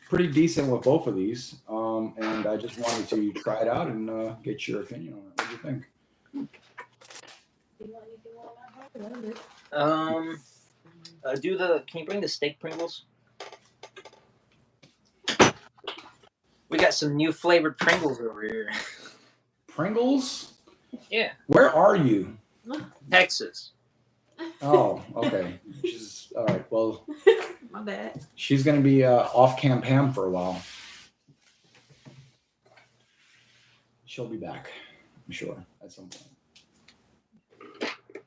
pretty decent with both of these, and I just wanted to try it out and get your opinion on it. What do you think? Can you bring the steak Pringles? We got some new flavored Pringles over here. Pringles? Yeah. Where are you? Texas. Oh, okay. All right. Well, My bad. she's going to be off Camp Ham for a while. She'll be back, I'm sure, at some point.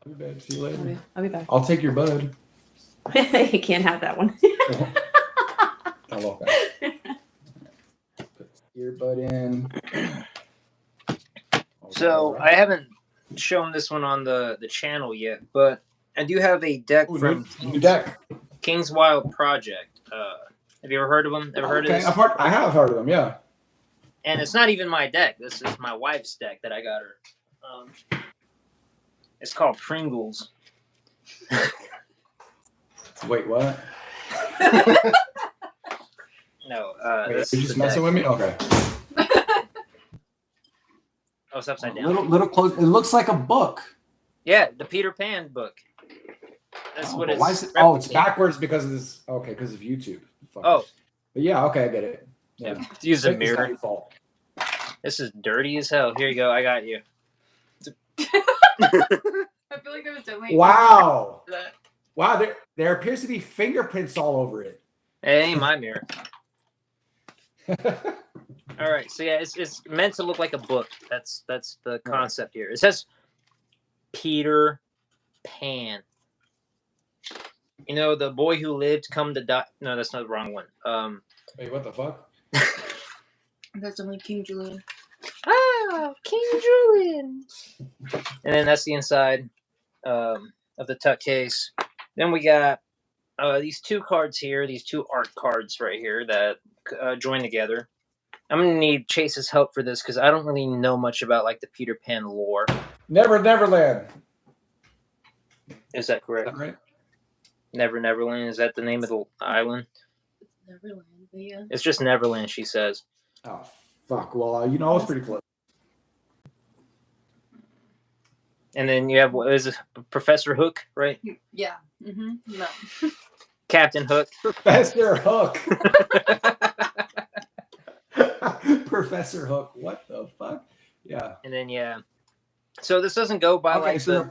I'll be back. See you later. I'll be back. I'll take your bud. You can't have that one. I love that. Put the earbud in. So I haven't shown this one on the channel yet, but I do have a deck Ooh, from new deck. King's Wild Project. Have you ever heard of them? Ever heard of this? I have heard of them. Yeah. And it's not even my deck. This is my wife's deck that I got her. It's called Pringles. Wait, what? No, Wait, this you is just the messing deck. with me? Okay. Oh, it's upside down. Little close. It looks like a book. Yeah, the Peter Pan book. That's Oh, what but it's. why is it? It's replicating. backwards because of this. Okay, because of YouTube. Fuck. Oh. But yeah, okay, I get it. Yeah. Use a It's not mirror. your fault. This is dirty as hell. Here you go. I got you. I feel like there was definitely Wow. that. Wow, there appears to be fingerprints all over it. It ain't my mirror. All right. So yeah, it's meant to look like a book. That's the concept here. It says Peter Pan. You know, the boy who lived come to die. No, that's not the wrong one. Wait, what the fuck? That's definitely King Julian. Ah, King Julian. And then that's the inside of the tuck case. Then we got these two cards here, these two art cards right here that join together. I'm gonna need Chase's help for this because I don't really know much about like the Peter Pan lore. Neverland. Is that Is correct? that right? Neverland. Is that the name of the island? It's Neverland, but yeah. It's just Neverland, she says. Oh, fuck. Well, you know, I was pretty close. And then you have, what is it, Professor Hook, right? Yeah. Mm-hmm. No. Captain Hook. Professor Hook. Professor Hook. What the fuck? Yeah. And then, yeah. So this doesn't go by Okay, like so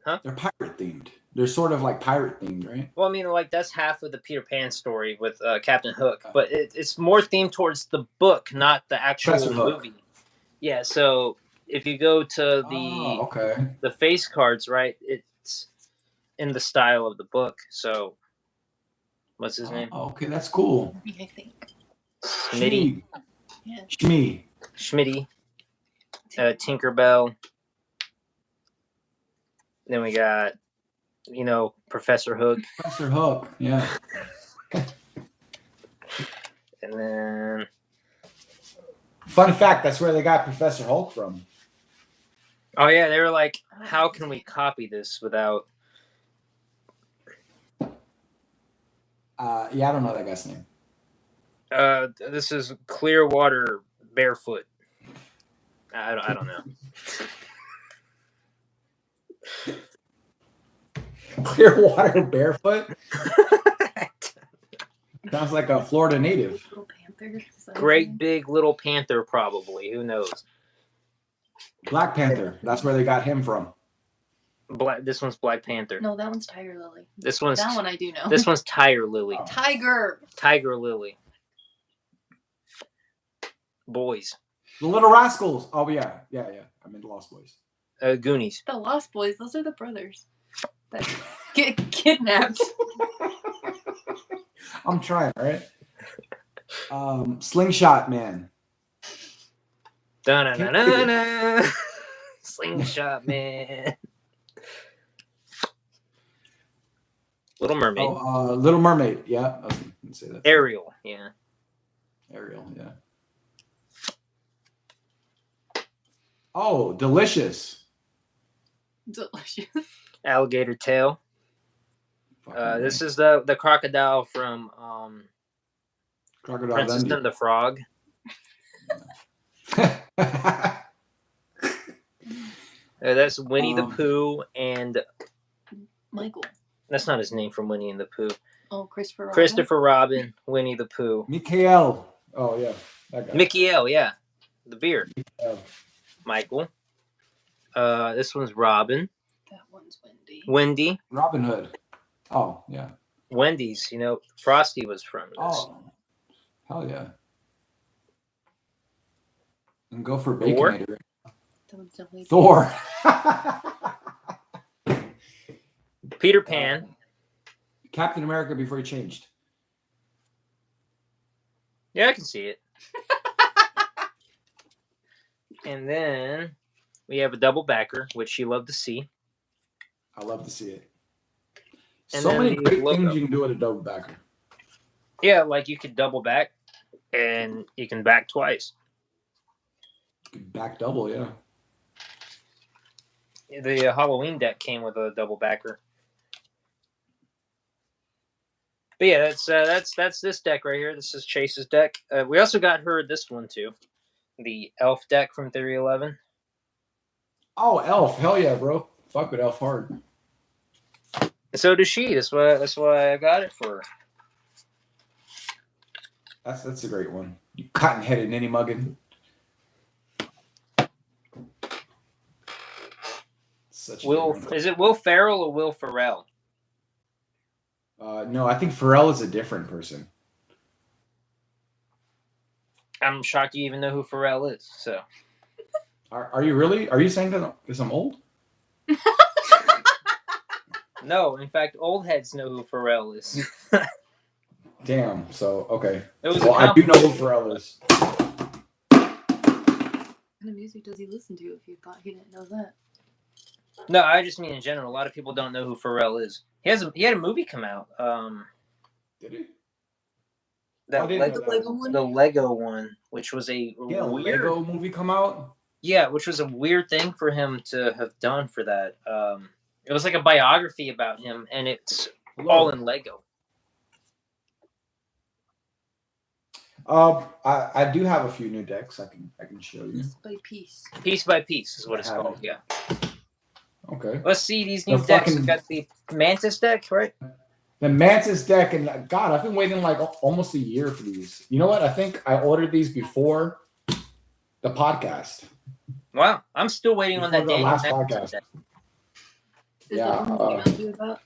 Huh? they're pirate themed. They're sort of like pirate themed, right? Well, I mean, like that's half of the Peter Pan story with Captain Hook, but it's more themed towards the book, not the actual Professor Hook. movie. Yeah. So if you go to the okay. the face cards, right, it's in the style of the book. So what's his name? Oh, okay, that's cool. I think. Schmitty, Yeah. Shmee. Schmitty, Tinkerbell. Then we got, you know, Professor Hook, Professor Hook. Yeah. and then Fun fact, that's where they got Professor Hulk from. oh yeah, they were like, how can we copy this without? Yeah, I don't know that guy's name. This is Clearwater Barefoot. I don't know. Clearwater Barefoot? Sounds like a Florida native. Little Panther. Is that Great his name? big little panther, probably. Who knows? Black Panther. That's where they got him from. This one's Black Panther. No, that one's Tiger Lily. This one's That one I do know. this one's Tiger Lily. Oh. Tiger. Tiger Lily. Boys. The Little Rascals. Oh, yeah. Yeah. I mean, the Lost Boys. Goonies. The Lost Boys. Those are the brothers that get kidnapped. I'm trying, all right? Slingshot Man. Da-na-na-na-na. Slingshot Man. Little Mermaid. Oh, Little Mermaid. Yeah. I was gonna say that. Ariel. Yeah. Ariel. Yeah. Oh, Delicious. Delicious. Alligator Tail. Fucking This is the crocodile from Crocodile Princess Dundee. and the Frog. That's Winnie the Pooh, and Michael. that's not his name from Winnie and the Pooh. Oh, Christopher Robin. Christopher Robin, Winnie the Pooh. Mikael. Oh, yeah. That guy. Mickey L, yeah. The beard. Yeah. Michael. This one's Robin. That one's Wendy. Wendy. Robin Hood. Oh, yeah. Wendy's, you know, Frosty was from this. Oh, hell yeah. And go for Thor? Baconator. That one's definitely Thor. Peter Pan. Captain America before he changed. Yeah, I can see it. And then we have a double backer, which you love to see. I love to see it. And So then many the great logo. things you can do with a double backer. Yeah, like you could double back and you can back twice. Back double, yeah. The Halloween deck came with a double backer. But yeah, that's this deck right here. This is Chase's deck. We also got her this one too, the Elf deck from Theory 11. Oh, Elf. Hell yeah, bro. Fuck with Elf hard. And so does she. That's why I got it for her. That's a great one. You cotton-headed ninny muggin. Such a good Will one. is it Will Ferrell or Will Ferrell? No, I think Pharrell is a different person. I'm shocked you even know who Pharrell is. So Are you really? Are you saying that because I'm old? no, in fact, old heads know who Pharrell is. Damn. So okay. It was Well, a I do know who Pharrell is. What kind of music does he listen to if you thought he didn't know that? No, I just mean in general. A lot of people don't know who Pharrell is. He had a movie come out. Did he? That I didn't Lego, know that. the Lego one, which was a Yeah, weird, Lego movie come out. yeah, which was a weird thing for him to have done for that. It was like a biography about him, and it's all in Lego. I do have a few new decks. I can show you. Piece by piece. Piece by piece is what it's I have called. it. Yeah. Okay. Let's see these new The decks. fucking- We got the Mantis deck, right? The Mantis deck, and God, I've been waiting like almost a year for these. You know what? I think I ordered these before the podcast. Wow, I'm still waiting on that Before the Daniel last Mantis podcast. deck. Is Yeah, that the one I emailed you about?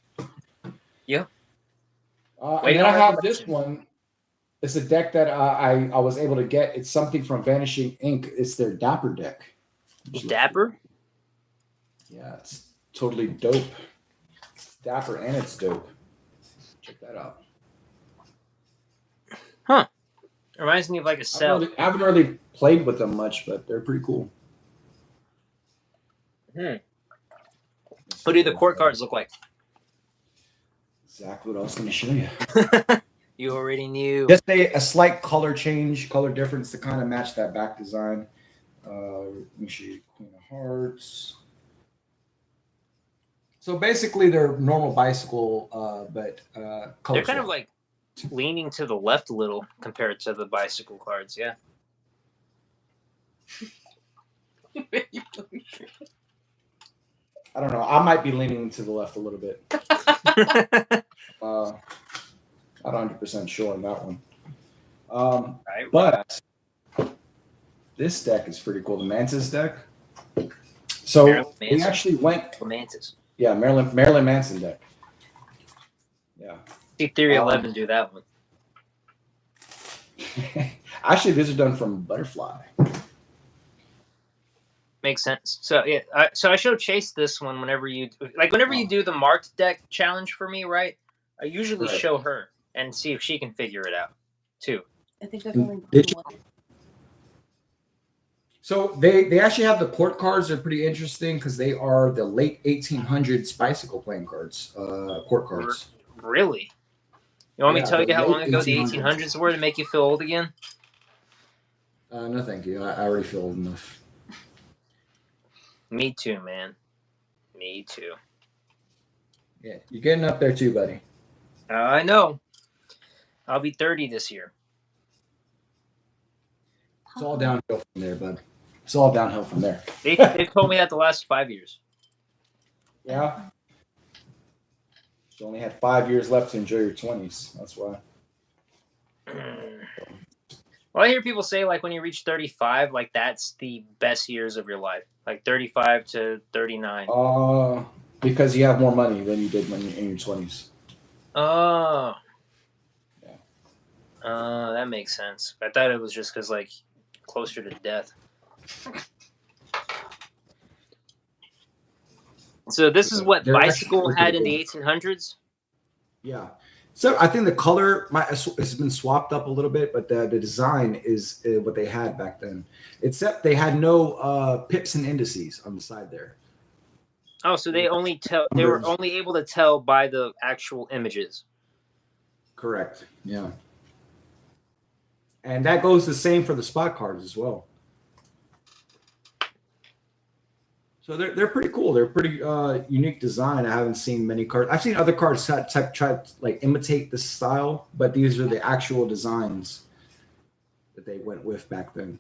And Waiting then I on have recommendation. this one. It's a deck that I was able to get. It's something from Vanishing Ink. It's their Dapper deck. Dapper? Yeah, it's totally dope. It's Dapper and it's dope. Check that out. Reminds me of like a I cell. haven't really played with them much, but they're pretty cool. What do the court cards look like? Exactly what I was going to show you. You already knew. Just a slight color change, color difference to kind of match that back design. Let me show you Queen of Hearts. So basically, they're normal bicycle, but color. They're kind of swap. like leaning to the left a little compared to the bicycle cards. Yeah. I don't know. I might be leaning to the left a little bit. Not 100% sure on that one. Right. But this deck is pretty cool. The Mantis deck. So Marilyn we Manson. actually went. Mantis. Yeah, Marilyn Manson deck. Yeah. See Theory 11 do that one. Actually, these are done from Butterfly. Makes sense. So yeah, so I show Chase this one whenever you do the marked deck challenge for me, right? I usually Right. show her and see if she can figure it out too. I think I've only Did done one. So they actually have the court cards. They're pretty interesting because they are the late 1800s bicycle playing cards, court cards. Really? You want me to Yeah, tell you the how long late ago the 1800s. 1800s were to make you feel old again? No, thank you. I already feel old enough. Me too, man. Me too. Yeah, you're getting up there too, buddy. I know. I'll be 30 this year. It's all downhill from there, bud. It's all downhill from there. They've told me that the last 5 years. Yeah. You only had 5 years left to enjoy your 20s. That's why. Well, I hear people say like when you reach 35, like that's the best years of your life, like 35 to 39. Because you have more money than you did when you're in your 20s. Oh. Yeah. That makes sense. I thought it was just because like closer to death. So this is what They're bicycle actually had in pretty the 1800s. Yeah. So I think the color has been swapped up a little bit, but the design is what they had back then. Except they had no pips and indices on the side there. Oh, so they were only able to tell by the actual images. Correct. Yeah. And that goes the same for the spot cards as well. So they're pretty cool. They're pretty unique design. I haven't seen many cards. I've seen other cards try to like imitate the style, but these are the actual designs that they went with back then.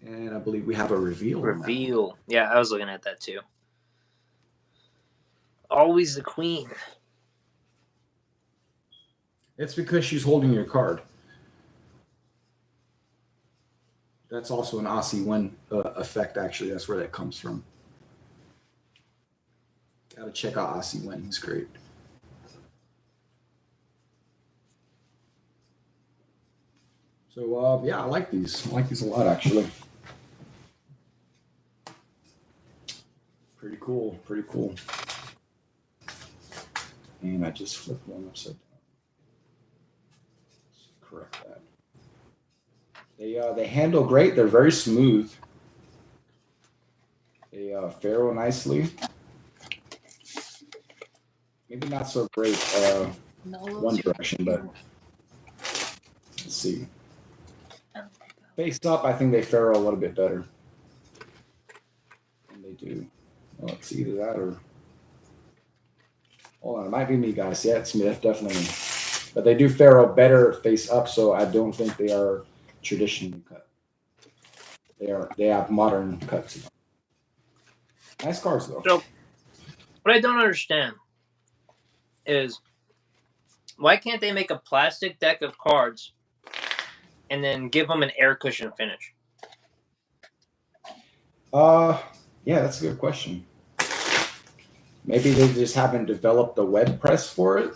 And I believe we have a reveal. on that. Reveal. Yeah, I was looking at that too. Always the queen. It's because she's holding your card. That's also an Aussie win effect, actually. That's where that comes from. Got to check out Aussie win. He's great. So, yeah, I like these. I like these a lot, actually. Pretty cool. Pretty cool. And I just flipped one upside down. Let's correct that. They handle great. They're very smooth. They ferrule nicely. Maybe not so great one direction, but let's see. Face up, I think they ferrule a little bit better. And they do. Well, it's either that or... Hold on, it might be me, guys. Yeah, it's me. That's definitely me. But they do ferrule better face up, so I don't think they are traditionally cut. They have modern cuts. Nice cards though. So, what I don't understand is why can't they make a plastic deck of cards and then give them an air cushion finish? Yeah, that's a good question. Maybe they just haven't developed the web press for it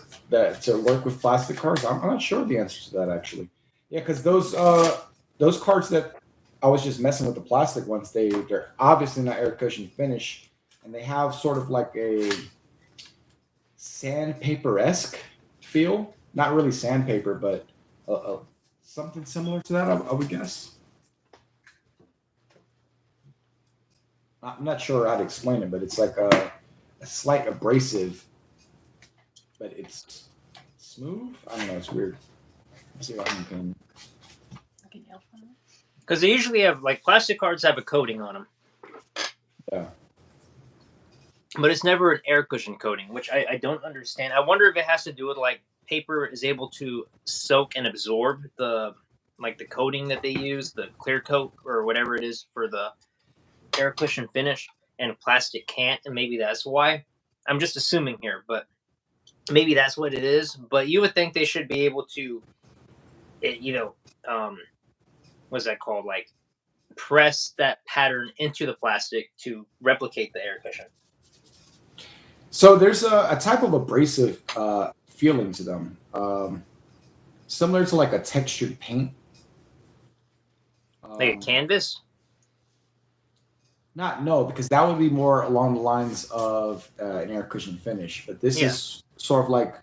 to work with plastic cards. I'm not sure the answer to that actually. Yeah, because those cards that I was just messing with the plastic ones, they're obviously not air cushion finish, and they have sort of like a sandpaper-esque feel. Not really sandpaper, but something similar to that, I would guess. I'm not sure how to explain it, but it's like a slight abrasive, but it's smooth. I don't know. It's weird. Let's see if I can. Because they usually have, like, plastic cards have a coating on them. Yeah. But it's never an air cushion coating, which I don't understand. I wonder if it has to do with, like, paper is able to soak and absorb the coating that they use, the clear coat or whatever it is for the air cushion finish, and plastic can't, and maybe that's why. I'm just assuming here, but maybe that's what it is. But you would think they should be able to, what's that called? Like, press that pattern into the plastic to replicate the air cushion. So there's a type of abrasive feeling to them, similar to like a textured paint. Like a canvas? No, because that would be more along the lines of an air cushion finish. But this is sort of like,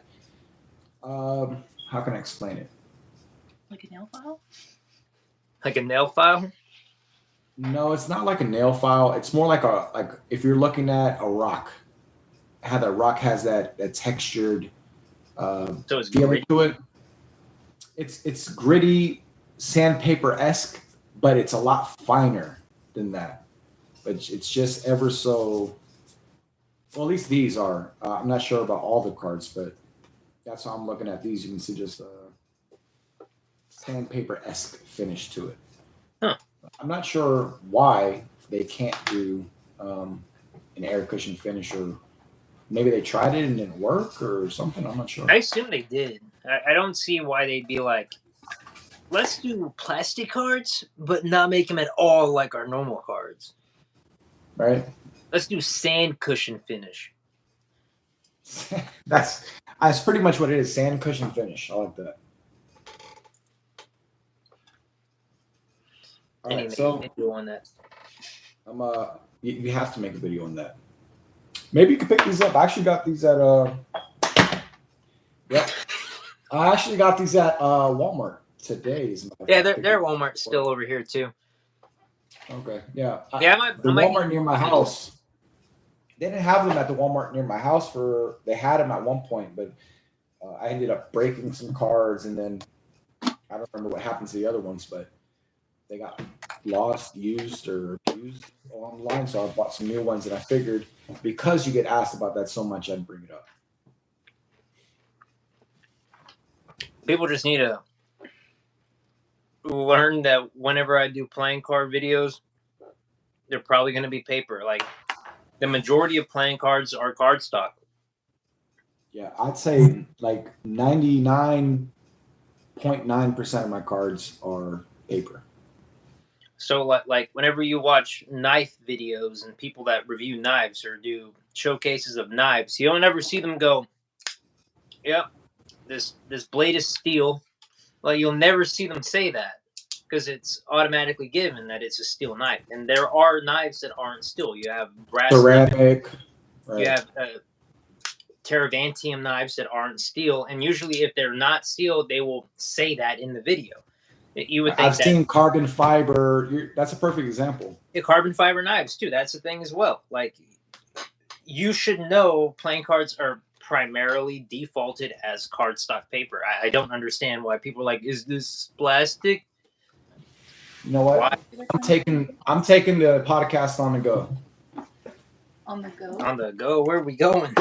how can I explain it? Like a nail file? Like a nail file? No, it's not like a nail file. It's more like if you're looking at a rock, how that rock has that textured So it's feeling to it. It's gritty, sandpaper-esque, but it's a lot finer than that. But it's just ever so. Well, at least these are. I'm not sure about all the cards, but that's how I'm looking at these. You can see just sandpaper-esque finish to it. Huh. I'm not sure why they can't do an air cushion finish, or maybe they tried it and didn't work or something. I'm not sure. I assume they did. I don't see why they'd be like, let's do plastic cards, but not make them at all like our normal cards. Right? Let's do sand cushion finish. That's pretty much what it is. Sand cushion finish. I like that. All right, so video on that. I'm you have to make a video on that. Maybe you could pick these up. I actually got these at yeah. I actually got these at Walmart today. Yeah, they're at Walmart still over here too. Okay, yeah. The Walmart near my house. They didn't have them at the Walmart near my house they had them at one point, but I ended up breaking some cards, and then I don't remember what happened to the other ones, but they got lost, used, or abused along the line. So I bought some new ones, and I figured because you get asked about that so much, I'd bring it up. People just need to learn that whenever I do playing card videos, they're probably going to be paper. Like, the majority of playing cards are cardstock. Yeah, I'd say like 99 0.9% of my cards are paper. So like whenever you watch knife videos and people that review knives or do showcases of knives, you don't ever see them go, "Yep, this blade is steel." Like you'll never see them say that because it's automatically given that it's a steel knife. And there are knives that aren't steel. You have brass knives, Ceramic. Right. you have Teravantium knives that aren't steel, and usually if they're not steel, they will say that in the video. You would think I've seen carbon fiber. That's a perfect example. carbon fiber knives too. That's the thing as well. Like you should know playing cards are primarily defaulted as cardstock paper. I don't understand why people are like, is this plastic? You know what? Why? I'm taking the podcast on the go. On the go. On the go, where are we going?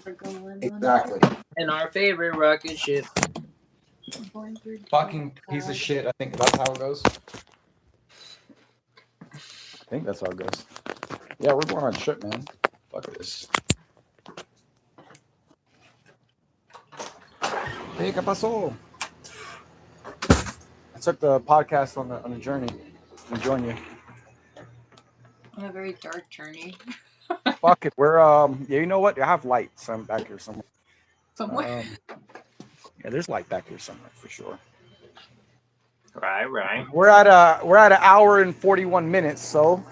We're going on Exactly. In our favorite rocket ship. going through Fucking piece of shit. I think that's how it goes. I think that's how it goes. Yeah, we're going on a trip, man. Fuck this. Hey, ¿qué pasó? I took the podcast on the journey. I'm join you. on a very dark journey. Fuck it. We're yeah, you know what? I have lights. I'm back here somewhere. Somewhere. Yeah, there's light back here somewhere for sure. Right. We're at an hour and 41 minutes, so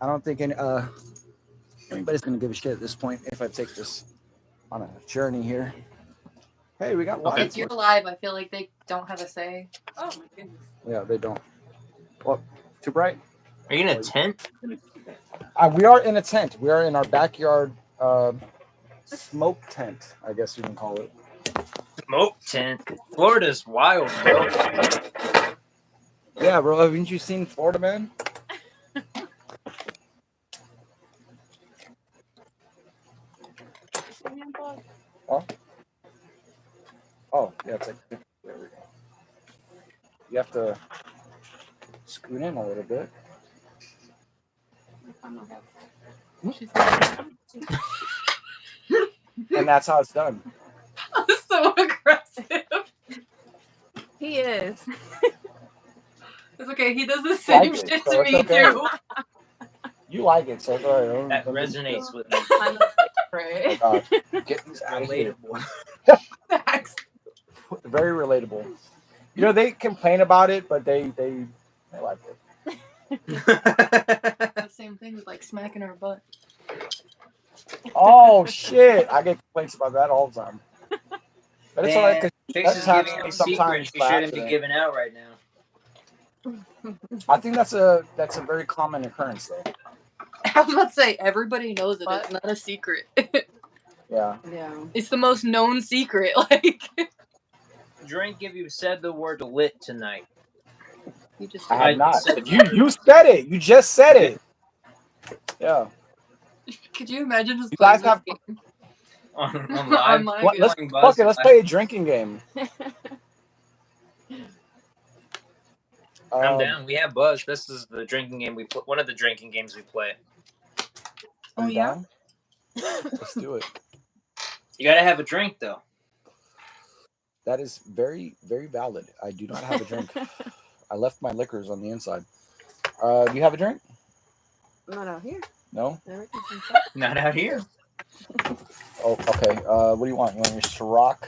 I don't think anybody's gonna give a shit at this point if I take this on a journey here. Hey, we got lights. If you're live, I feel like they don't have a say. Oh my goodness. Yeah, they don't. What? Too bright? Are you in a tent? We are in a tent. We are in our backyard smoke tent, I guess you can call it. Smoke tent. Florida's wild, bro. Yeah, bro. Haven't you seen Florida, man? Huh? Oh, yeah, it's like there we go. You have to scoot in a little bit. She's like, And that's how it's done. so aggressive. He is. It's okay. He does the same Like it, shit so to it's me okay. too. You like it, so go ahead. That resonates with me. I'm afraid. Get these out of here. Relatable. Facts. Very relatable. You know, they complain about it, but they like it. The same thing with like smacking her butt. Oh shit! I get complaints about that all the time. But it's alright because Chase is That giving taps out me sometimes secrets she by shouldn't be accident. giving out right now. I think that's a very common occurrence though. I was about to say everybody knows it. What? It's not a secret. Yeah. Yeah. It's the most known secret. Like Drink if you said the word lit tonight. you just. I have not. said- You said it. You just said it. Yeah. Could you imagine just You playing guys have- this game? on live. Online, What, yeah. let's Playing fuck it. Let's Buzz. play a drinking game. I'm down. We have Buzz. This is the drinking game we play. One of the drinking games we play. Oh, I'm yeah? down. Let's do it. You gotta have a drink though. That is very, very valid. I do not have a drink. I left my liquors on the inside. Do you have a drink? Not out here. No? Everything's inside. Not out here. Oh, okay. What do you want? You want your Ciroc?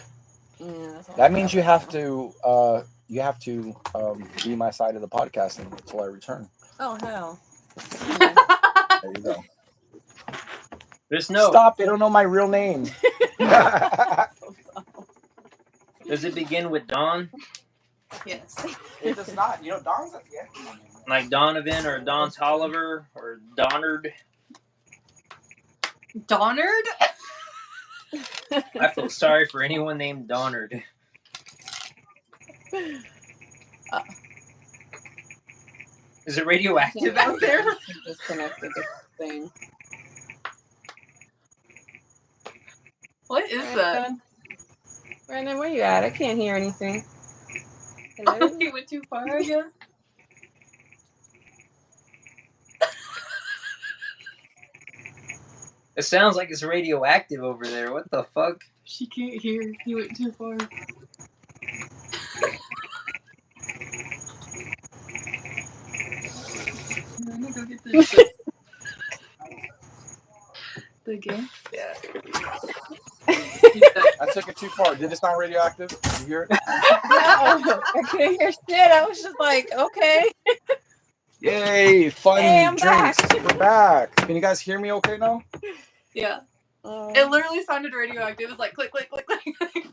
Yeah, that's all That I means got. you have to be my side of the podcast until I return. Oh hell. There you go. There's no. Stop! They don't know my real name. Does it begin with Don? Yes. It does not. You know, Don's at the end. Like Donovan or Don Tolliver or Donard? Donard? I feel sorry for anyone named Donard. Is it radioactive out there? Disconnected the thing. What is that? Brandon, where you at? I can't hear anything. Hello? He went too far, I guess. It sounds like it's radioactive over there. What the fuck? She can't hear. He went too far. Get this shit. The game. Yeah. Yeah. I took it too far. Did it sound radioactive? Did you hear it? No, I couldn't hear shit. I was just like, okay. Yay! Fun Hey, I'm drinks. back. We're back. Can you guys hear me okay now? Yeah. It literally sounded radioactive. It was like click, click, click, click.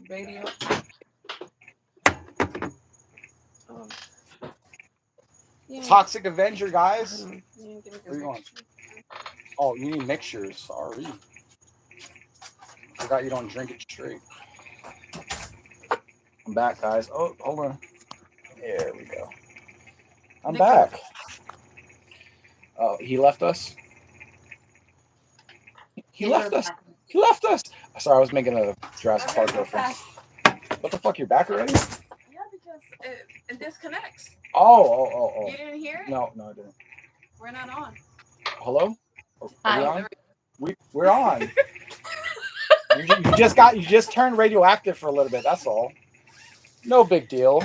Radio. Yeah. Toxic Avenger, guys. Hold on. Yeah, give me Where you the- going? Oh, you need mixtures. Sorry. Forgot you don't drink it straight. I'm back, guys. Oh, hold on. There we go. I'm back. Oh, he left us? He left us. He left us. Sorry, I was making a Jurassic Okay, Park go reference. fast. What the fuck? You're back already? Yeah, because it disconnects. Oh. You didn't hear it? No, I didn't. We're not on. Hello? Are we Hi. on? We're on. you just turned radioactive for a little bit. That's all. No big deal.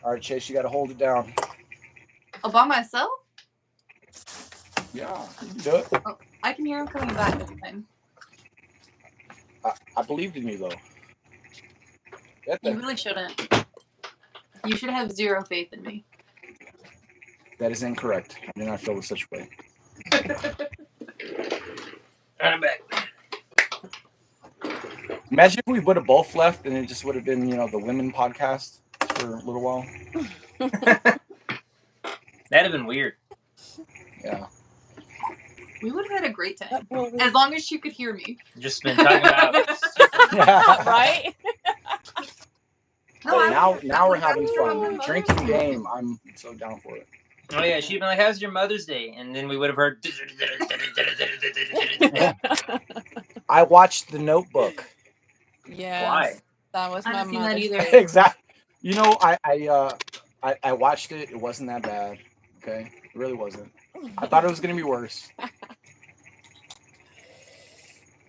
All right, Chase, you got to hold it down. Oh, by myself? Yeah, you can do it. I can hear him coming back this time. I believed in you though. Get You that. really shouldn't. You should have zero faith in me. That is incorrect. I do not feel such a way. I'm back. Imagine if we would have both left and it just would have been, the women podcast for a little while. That'd have been weird. Yeah. We would have had a great time. Well, As long as she could hear me. Just been talking about. right? No, I now would- now we're like, I having would fun. remember. Drinking game. I'm so down for it. Oh yeah, she'd been like, "How's your Mother's Day?" And then we would have heard. I watched The Notebook. Yeah. Why? That was I my haven't seen that mother's either. day. Exactly. I watched it. It wasn't that bad. Okay, it really wasn't. I thought it was gonna be worse.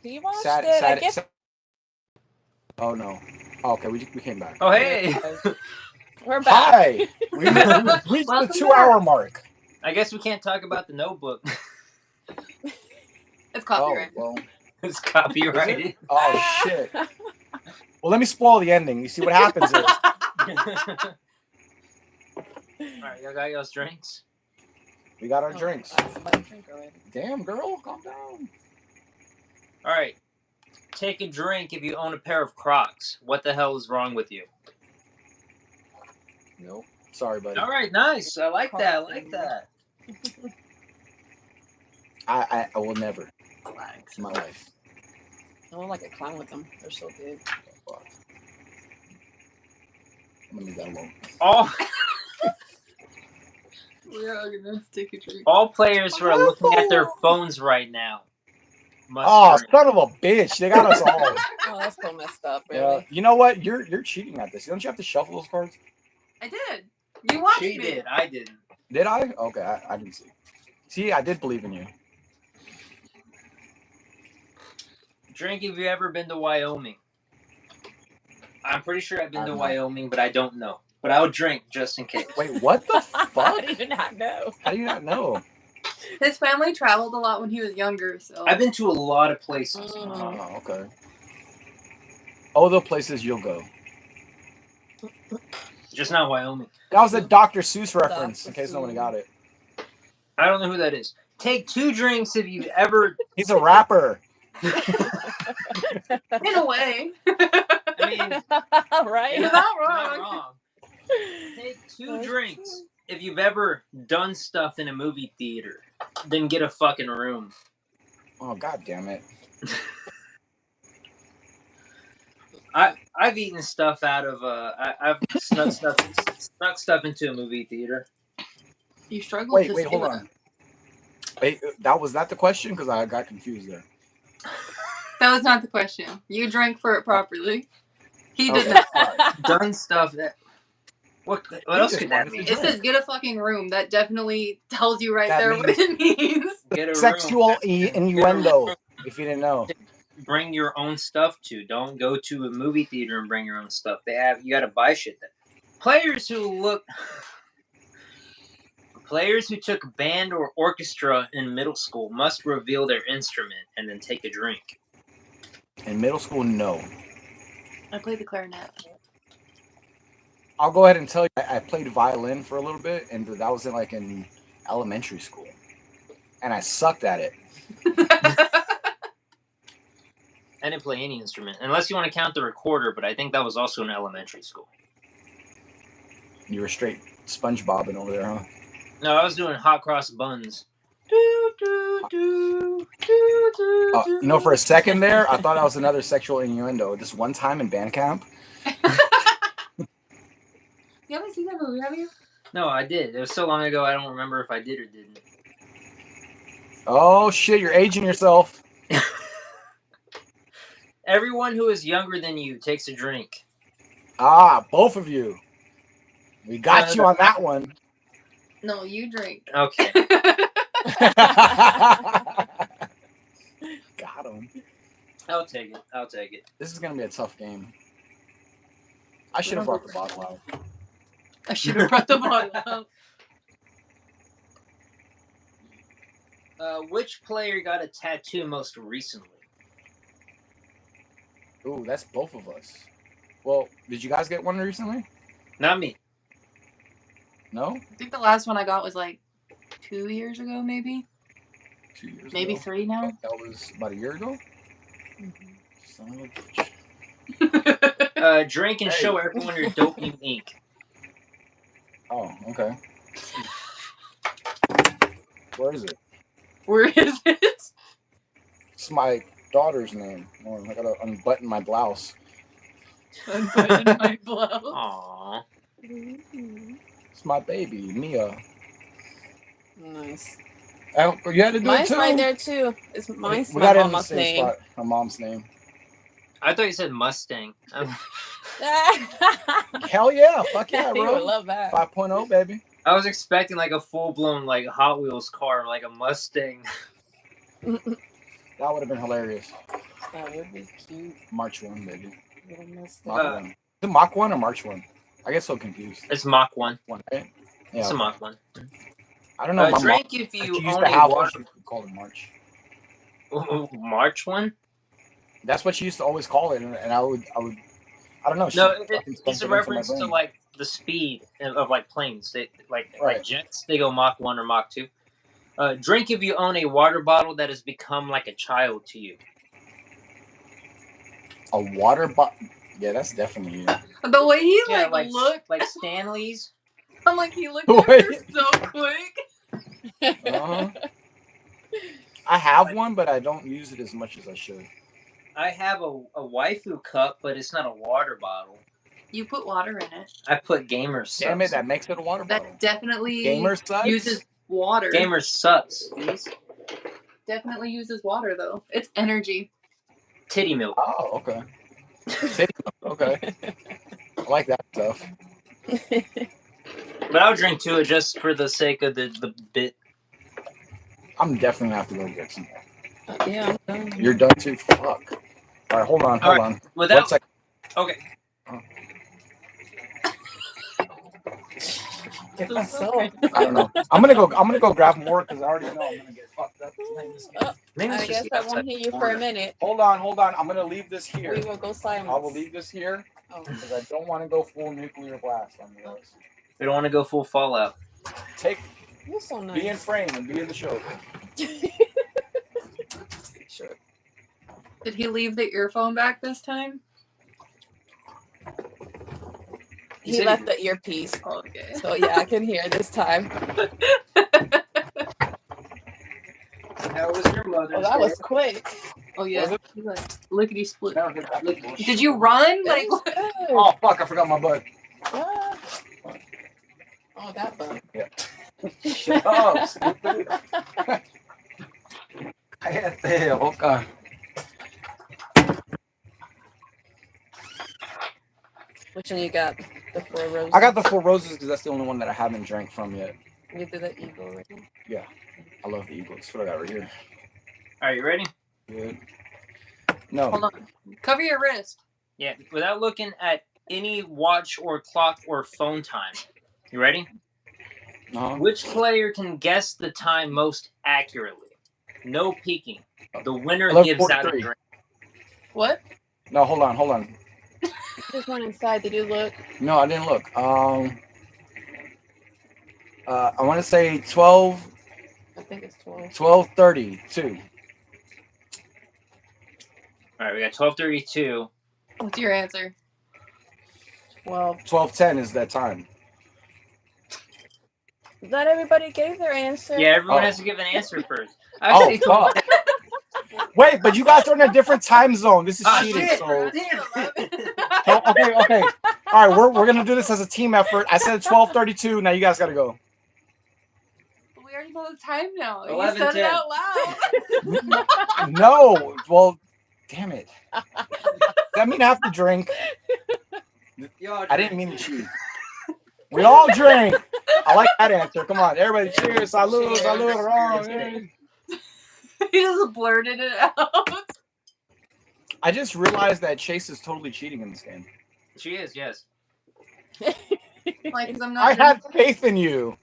You watched Sad. it? I Sad. guess. sad. Oh no. Oh, okay, we came back. Oh hey, We're back. Hi. We reached the Welcome 2-hour mark. I guess we can't talk about the Notebook. It's Oh copyright. well. It's copyrighted. Oh shit. Well, let me spoil the ending. You see what happens is All right, y'all got y'all's drinks. we got our drinks. Somebody drink already. Damn, girl, calm down. All right, take a drink if you own a pair of Crocs. What the hell is wrong with you? Nope. Sorry, buddy. All right, nice. I like that. I like that. I will never in my life. I look like a clown with them. They're so big. Fuck. I'm gonna leave that alone. We're all gonna take a drink. All players who are looking at their phones right now must Oh, drink. son of a bitch! They got us all. Oh, that's so messed up, Yeah. really. You know what? You're cheating at this. Don't you have to shuffle those cards? I did. You watched She me. did. I didn't. Did I? Okay, I didn't see. See, I did believe in you. Drink if you've ever been to Wyoming. I'm pretty sure I've been I've to not. Wyoming, but I don't know. But I'll drink just in case. Wait, what the I fuck? did not know. How do you not know? His family traveled a lot when he was younger, so I've been to a lot of places. Oh, okay. Oh, the places you'll go. Just not Wyoming. That was a Dr. Seuss reference, in case nobody got it. I don't know who that is. Take 2 drinks if you've ever. He's a rapper. in a way. I mean, Right? You're you're not not wrong. wrong. Take 2 That's drinks if you've ever done stuff in a movie theater. Then get a fucking room. Oh, god damn it. I've eaten stuff out of I've snuck stuff into a movie theater. You struggled Wait, to wait, say hold that. on. Wait, was that the question? Because I got confused there. That was not the question. You drank for it properly. He did Okay, not. all right. Done stuff that. What else could that mean? It says get a fucking room. That definitely tells you right That there what it means. Get a Sexual room. innuendo, if you didn't know. bring your own stuff to. Don't go to a movie theater and bring your own stuff. You got to buy shit there. Players who took band or orchestra in middle school must reveal their instrument and then take a drink. In middle school, no. I played the clarinet. I'll go ahead and tell you, I played violin for a little bit, and that was in elementary school, and I sucked at it. I didn't play any instrument, unless you want to count the recorder, but I think that was also in elementary school. You were straight SpongeBobbing over there, huh? No, I was doing hot cross buns. Do, do, do, do, do, For a second there, I thought that was another sexual innuendo. This one time in band camp. You haven't seen that movie, have you? No, I did. It was so long ago, I don't remember if I did or didn't. Oh, shit, you're aging yourself. Everyone who is younger than you takes a drink. Both of you. We got you on that one. No, you drink. Okay. Got him. I'll take it. This is going to be a tough game. I should have brought the bottle out. I should have brought the bottle out. Which player got a tattoo most recently? Ooh, that's both of us. Well, did you guys get one recently? Not me. No? I think the last one I got was like 2 years ago, maybe. 2 years Maybe ago. 3 now. That was about a year ago? Son of a bitch. Drink and show everyone your doping ink. Oh, okay. Where is it? Where is it? It's my daughter's name. Oh, I gotta unbutton my blouse. Unbutton my blouse. Aww. It's my baby, Mia. Nice. You had to do Mine's it too. right there too. It's mine's We my got it in the mama's same name. spot. Her mom's name. I thought you said Mustang. Hell yeah! Fuck yeah, You would bro. love that. 5.0, baby. I was expecting like a full-blown like Hot Wheels car, like a Mustang. That would have been hilarious. That would be cute. March 1, baby. Little Mustang. Mach 1. Is it Mach 1 or March 1? I get so confused. It's Mach 1. One, right? Yeah. It's a Mach 1. I don't know. My Drink mom, if she you used own to a have one. water. She called it March. March 1? That's what she used to always call it, and I don't know. she No, fucking it's stuck a it into my reference to brain. like the speed of like planes. They like Right. jets. They go Mach 1 or Mach 2. Drink if you own a water bottle that has become like a child to you. A water bottle. Yeah, that's definitely it. The way he Yeah, looked, like Stanley's. I'm like, he looked at her so quick. Uh-huh. I have one, but I don't use it as much as I should. I have a waifu cup, but it's not a water bottle. You put water in it. I put Gamer Sucks. Damn it, that makes it a water bottle. That definitely Gamer sucks. uses water. Gamer Sucks. Please. Definitely uses water though. It's energy. Titty milk. Oh, okay. Okay. I like that stuff. But I'll drink to it just for the sake of the bit. I'm definitely gonna have to go get some more. Yeah, I'm done. You're done too. Fuck. All right, hold on. All right. Without. 1 second. Okay. Get myself. I don't know. I'm gonna go grab more because I already know I'm gonna get fucked up. Maybe it's I just guess the I outside won't hear you for a corner. minute. Hold on. I'm gonna leave this here. We will go silent. I will leave this here Oh. because I don't want to go full nuclear blast on you guys. We don't want to go full Fallout. You're so nice. Be in frame and be in the show. Sure. Did he leave the earphone back this time? He left the earpiece. Okay. So yeah, I can hear this time. How was your mother's Well, that was quick. Oh yeah. Was it? He like lickety split. Never get that bullshit. Did you run? Like what? Oh fuck! I forgot my butt. What? Oh, that bug. Shut up, stupid. Cállate, boca. Which one you got? The Four Roses. I got the Four Roses because that's the only one that I haven't drank from yet. You did the Eagle already. I love the Eagles. What I got right here. Are you ready? Good. No. Hold on. Cover your wrist. Yeah, without looking at any watch or clock or phone time. You ready? Uh-huh. Which player can guess the time most accurately? No peeking. The winner gives out a 11:43. drink. What? No, hold on. Just went inside. Did you look? No, I didn't look. I want to say 12, I think it's 12. 12:32. All right, we got 12:32. What's your answer? 12. 12:10 is that time. Not everybody gave their answer. Yeah, everyone Oh. has to give an answer first. Oh, Actually, fuck. Wait, but you guys are in a different time zone. This is Ah, cheating. shit. So Damn. okay. All right, we're gonna do this as a team effort. I said 12:32. Now you guys gotta go. We already know the time now. You 11:10. said it out loud. No, well, damn it. That mean I have to drink. I didn't mean to cheat. We all drink. I like that answer. Come on, everybody, cheers! Salud, Cheers. salud, wrong. Cheers. He just blurted it out. I just realized that Chase is totally cheating in this game. She is, yes. Like, because I'm I not. had faith in you.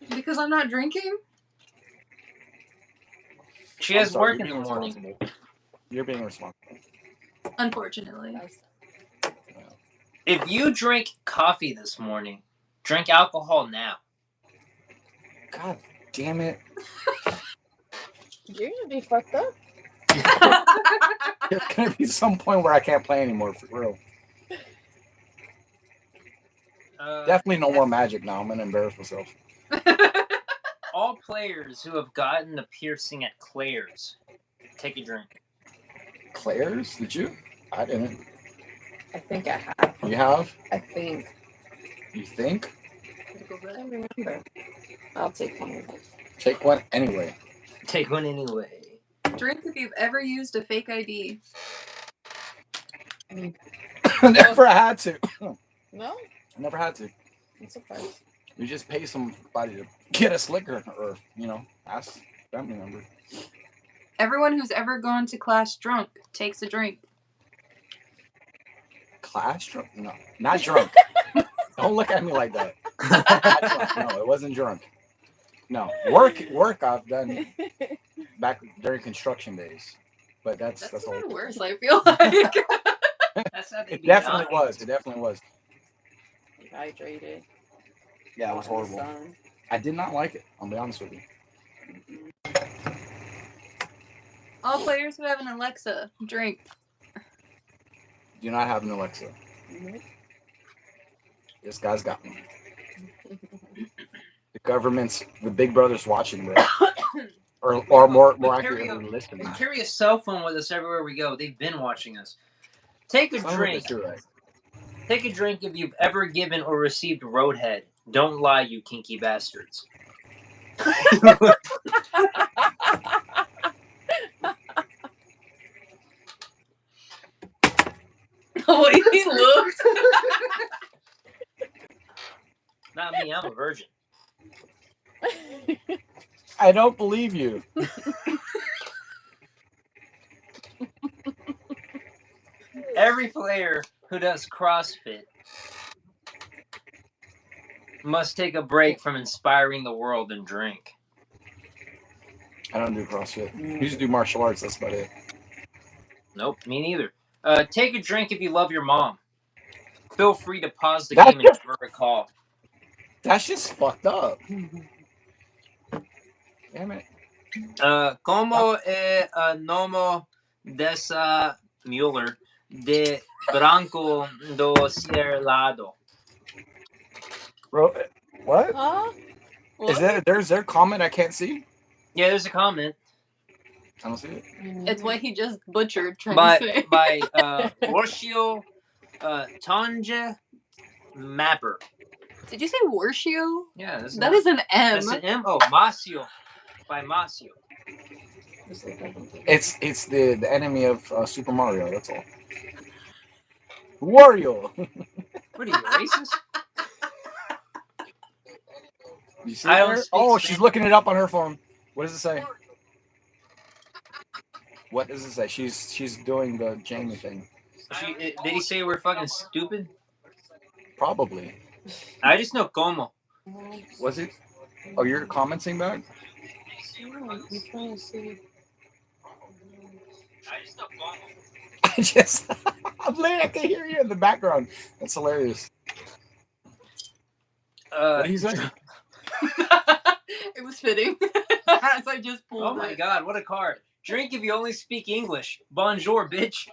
Because I'm not drinking. She has I'm sorry, work in you're the being morning. responsible. You're being responsible. Unfortunately. If you drink coffee this morning, drink alcohol now. God damn it. You're gonna be fucked up. There's gonna be some point where I can't play anymore for real. Definitely no more Magic now. I'm gonna embarrass myself. All players who have gotten the piercing at Claire's, take a drink. Claire's? Did you? I didn't. I think I have. You have? I think. You think? I don't remember. I'll take one of those. Take one anyway. Take one anyway. Drink if you've ever used a fake ID. Never had to. No? Never had to. I'm surprised. You just pay somebody to get a slicker or, ask family member. Everyone who's ever gone to class drunk takes a drink. Class drunk? No, not drunk. Don't look at me like that. Not drunk. No, it wasn't drunk. No, work I've done back during construction days, but that's That's all. even worse, I feel like. That's how they It be definitely dying. was. It definitely was. Dehydrated. Yeah, it was horrible. Sun. I did not like it. I'll be honest with you. All players who have an Alexa drink. Do not have an Alexa. Nope. This guy's got one. The government's, the big brother's watching, bro. or more accurately, listening. We carry a cell phone with us everywhere we go. They've been watching us. Take a Some of drink. it, you're right. Take a drink if you've ever given or received roadhead. Don't lie, you kinky bastards. Oh, he looked. Not me, I'm a virgin. I don't believe you. Every player who does CrossFit must take a break from inspiring the world and drink. I don't do CrossFit. You just do martial arts. That's about it. Nope, me neither. Take a drink if you love your mom. Feel free to pause the That's game and give her a call. That's just fucked up. Damn it. Como el nombre de esa Mueller de Branco do Cerrado? Bro, what? Huh? Is that there's their comment I can't see? Yeah, there's a comment I don't see it. It's what he just butchered trying by to say. Warshio Tonje Mapper. Did you say Warshio? Yeah, that's That is an M. That's an M. Oh, Masio. By Masio. It's the enemy of Super Mario. That's all. Wario. What are you, racist? You see I don't her? speak Oh, Spanish. she's looking it up on her phone. What does it say? What does it say? She's doing the Jamie thing. Did he say we're fucking stupid? Probably. I just know como. Was it? Oh, you're commenting back? I'm trying to see. I just know como. I just, I can hear you in the background. That's hilarious. What did he say? It was fitting. As I just pulled Oh my it. god, what a card. Drink if you only speak English. Bonjour, bitch.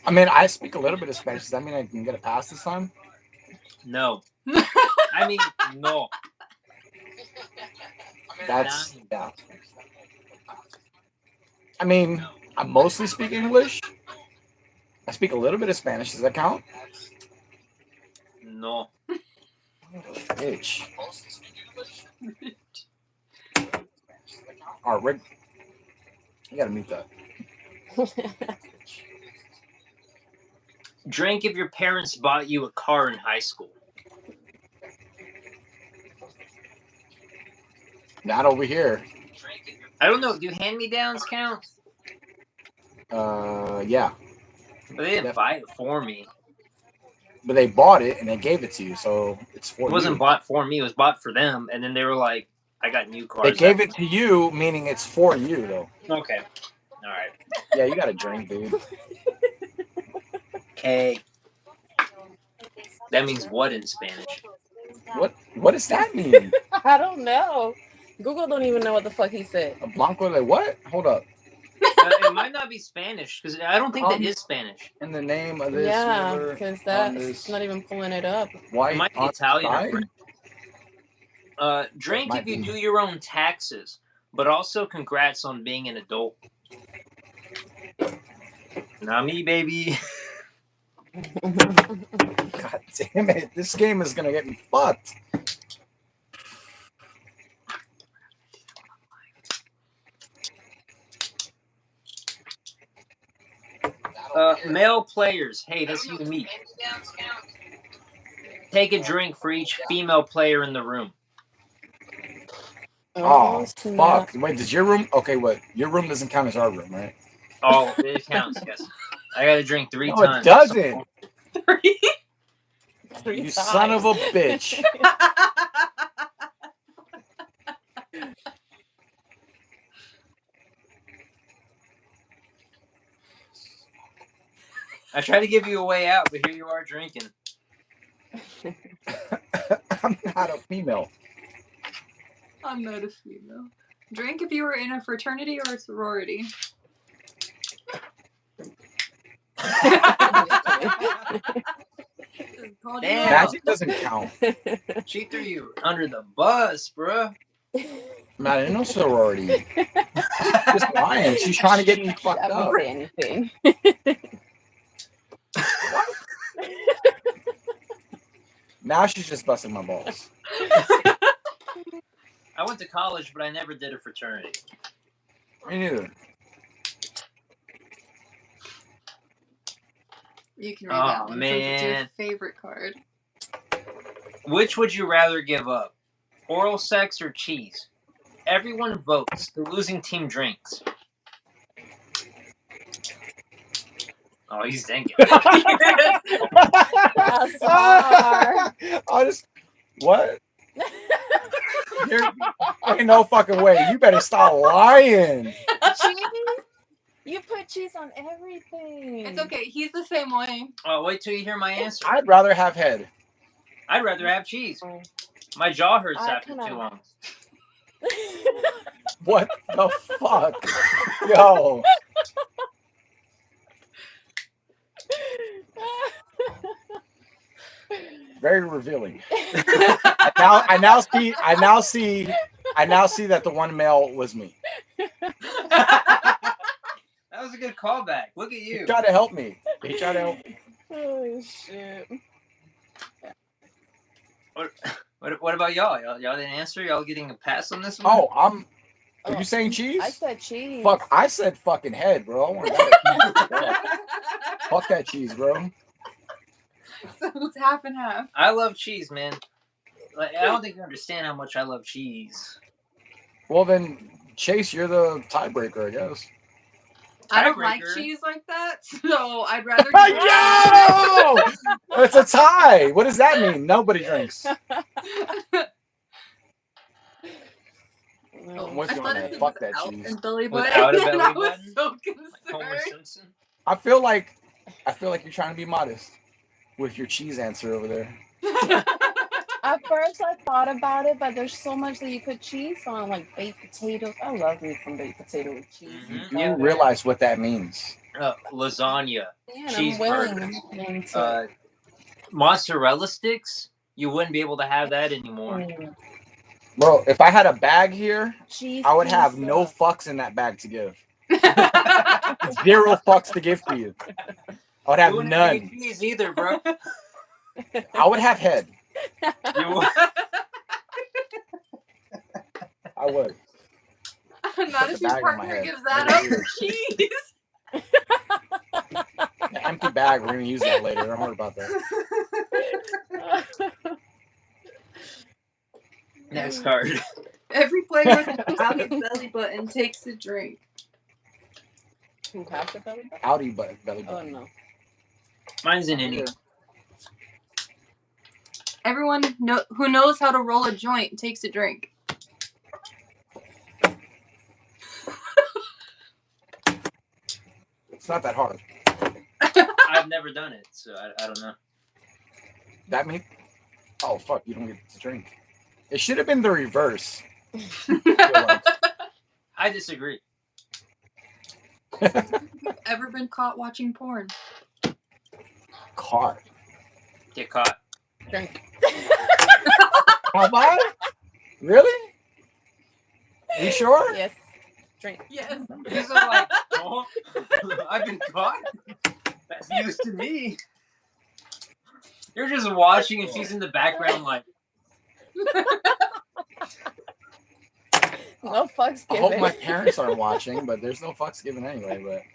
I mean, I speak a little bit of Spanish. Does that mean I can get a pass this time? No. I mean, no. That's, yeah. I mean, I mostly speak English. I speak a little bit of Spanish. Does that count? No. Bitch. All right, Rick. You gotta mute that. Drink if your parents bought you a car in high school. Not over here. I don't know. Do hand-me-downs count? Yeah. But they didn't buy it for me. But they bought it and they gave it to you, so it's for It wasn't you. bought for me. It was bought for them. And then they were like, I got new cars. They gave it to you, meaning it's for you, though. Okay. All right. Yeah, you got to drink, dude. Okay. That means what in Spanish? What does that mean? I don't know. Google don't even know what the fuck he said. A Blanco de what? Hold up. It might not be Spanish because I don't think that is Spanish. In the name of this Yeah, river, because on that's this not even pulling it up. white It might be on Italian or side? French. Drink Might if you be. do your own taxes, but also congrats on being an adult. Not me, baby. God damn it. This game is going to get me fucked. Male players. Hey, that's you and me. Take a drink for each female player in the room. Oh, snap. fuck. Wait, does your room... Okay, what? Your room doesn't count as our room, right? Oh, it counts, yes. I gotta drink 3 No, times. it doesn't. Three You times. son of a bitch. I tried to give you a way out, but here you are drinking. I'm not a female. I'm not a female. Drink if you were in a fraternity or a sorority. Called you Damn. out. Magic doesn't count. She threw you under the bus, bruh. Man, in no sorority. Just lying. She's trying to get me fucked I up. won't say anything. Now she's just busting my balls. I went to college, but I never did a fraternity. Me neither. You can read Oh, that one since it's your man. favorite card. Which would you rather give up? Oral sex or cheese? Everyone votes. The losing team drinks. Oh, he's thinking. That's hard. I just what? Ain't no fucking way. You better stop lying. Cheese? You put cheese on everything. It's okay. He's the same way. Oh, wait till you hear my answer. I'd rather have head. I'd rather have cheese. My jaw hurts I after kinda- too long. What the fuck? Yo. Very revealing. I now see that the one male was me. That was a good callback. Look at He you. tried to help me. He tried to help me. Oh shit. What about y'all? Y'all didn't answer? Y'all getting a pass on this one? Oh, are Oh, you saying cheese? I said cheese. Fuck, I said fucking head, bro. I want that. Fuck that cheese, bro. So it's half and half. I love cheese, man. Like, I don't think you understand how much I love cheese. Well, then Chase, you're the tiebreaker, I guess. I don't like Tiebreaker. cheese like that, so I'd rather. Yo! It's a tie. What does that mean? Nobody drinks. Oh, I'm with I you on thought that. it Fuck was that out cheese. and belly Without a button, and belly I was button? so Like Homer concerned. Simpson. I feel like you're trying to be modest with your cheese answer over there. At first, I thought about it, but there's so much that you put cheese on, like baked potatoes. I love me some baked potato with cheese. Mhm. You Yeah. realize what that means. Lasagna, Yeah, and cheeseburger. I'm willing to. Mozzarella sticks. You wouldn't be able to have that anymore. Mm. Bro, if I had a bag here, Cheese. I would have pizza. no fucks in that bag to give. 0 fucks to give to you. I would have You wouldn't have any none. cheese either, bro. I would have head. You would. I would. Not the if your bag on my partner head. gives that Right up here. for cheese. An empty bag. We're gonna use that later. Don't worry about that. Next card. Every player with out his belly button takes a drink. Who has the belly button? Audi belly Oh button. no. Mine's an innie. Everyone who knows how to roll a joint takes a drink. It's not that hard. I've never done it, so I don't know. That means. Oh fuck! You don't get to drink. It should have been the reverse. I disagree. Ever been caught watching porn? Caught. Get caught. Drink. Have I? Really? You sure? Yes. Drink. Yes. These are like, oh, I've been caught. That's news to me. You're just watching, and she's in the background, like, No fucks I given. hope my parents aren't watching, but there's no fucks given anyway.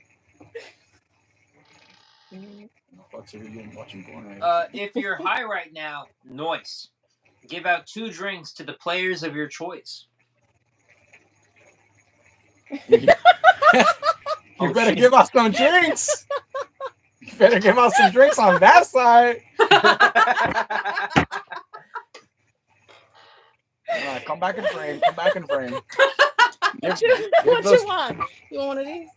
But no fucks are even watching porn right now. if you're high right now, noise. Give out 2 drinks to the players of your choice. You better give us some drinks. You better give us some drinks on that side. All right, come back in frame. Come back in frame. What Give you those- want? You want one of these?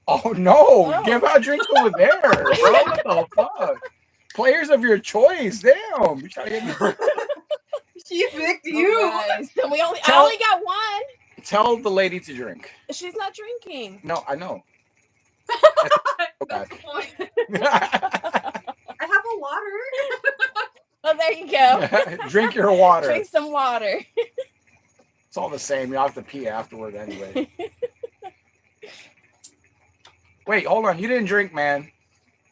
Oh no! Oh. Give out drinks over there, bro. What the fuck? Players of your choice. Damn. You trying to get me? She picked you. Guys, I Tell- only got one. Tell the lady to drink. She's not drinking. No, I know. That's the point. Okay. I have a water. Oh, there you go. Drink your water. Drink some water. It's all the same. You have to pee afterward anyway. Wait, hold on. You didn't drink, man.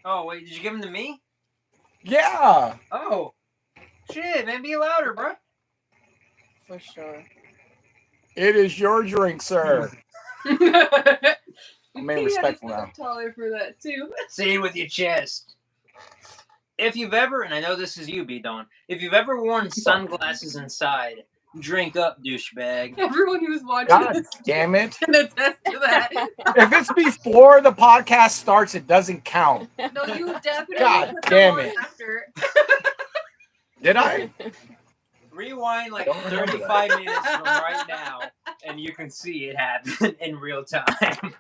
Oh, wait, did you give them to me? Yeah. Oh. Shit, man, be louder, bro. For sure. It is your drink, sir. I'm being You gotta respectful stand now. up taller for that too. Say it with your chest. If you've ever, and I know this is you, B-Don, if you've ever worn sunglasses inside, drink up, douchebag. Everyone who's watching God this damn it. can attest to that. If it's before the podcast starts, it doesn't count. No, you definitely God put damn them on it. after. Did I? Rewind like Don't remember 35 minutes from right now, and you can see it happen in real time.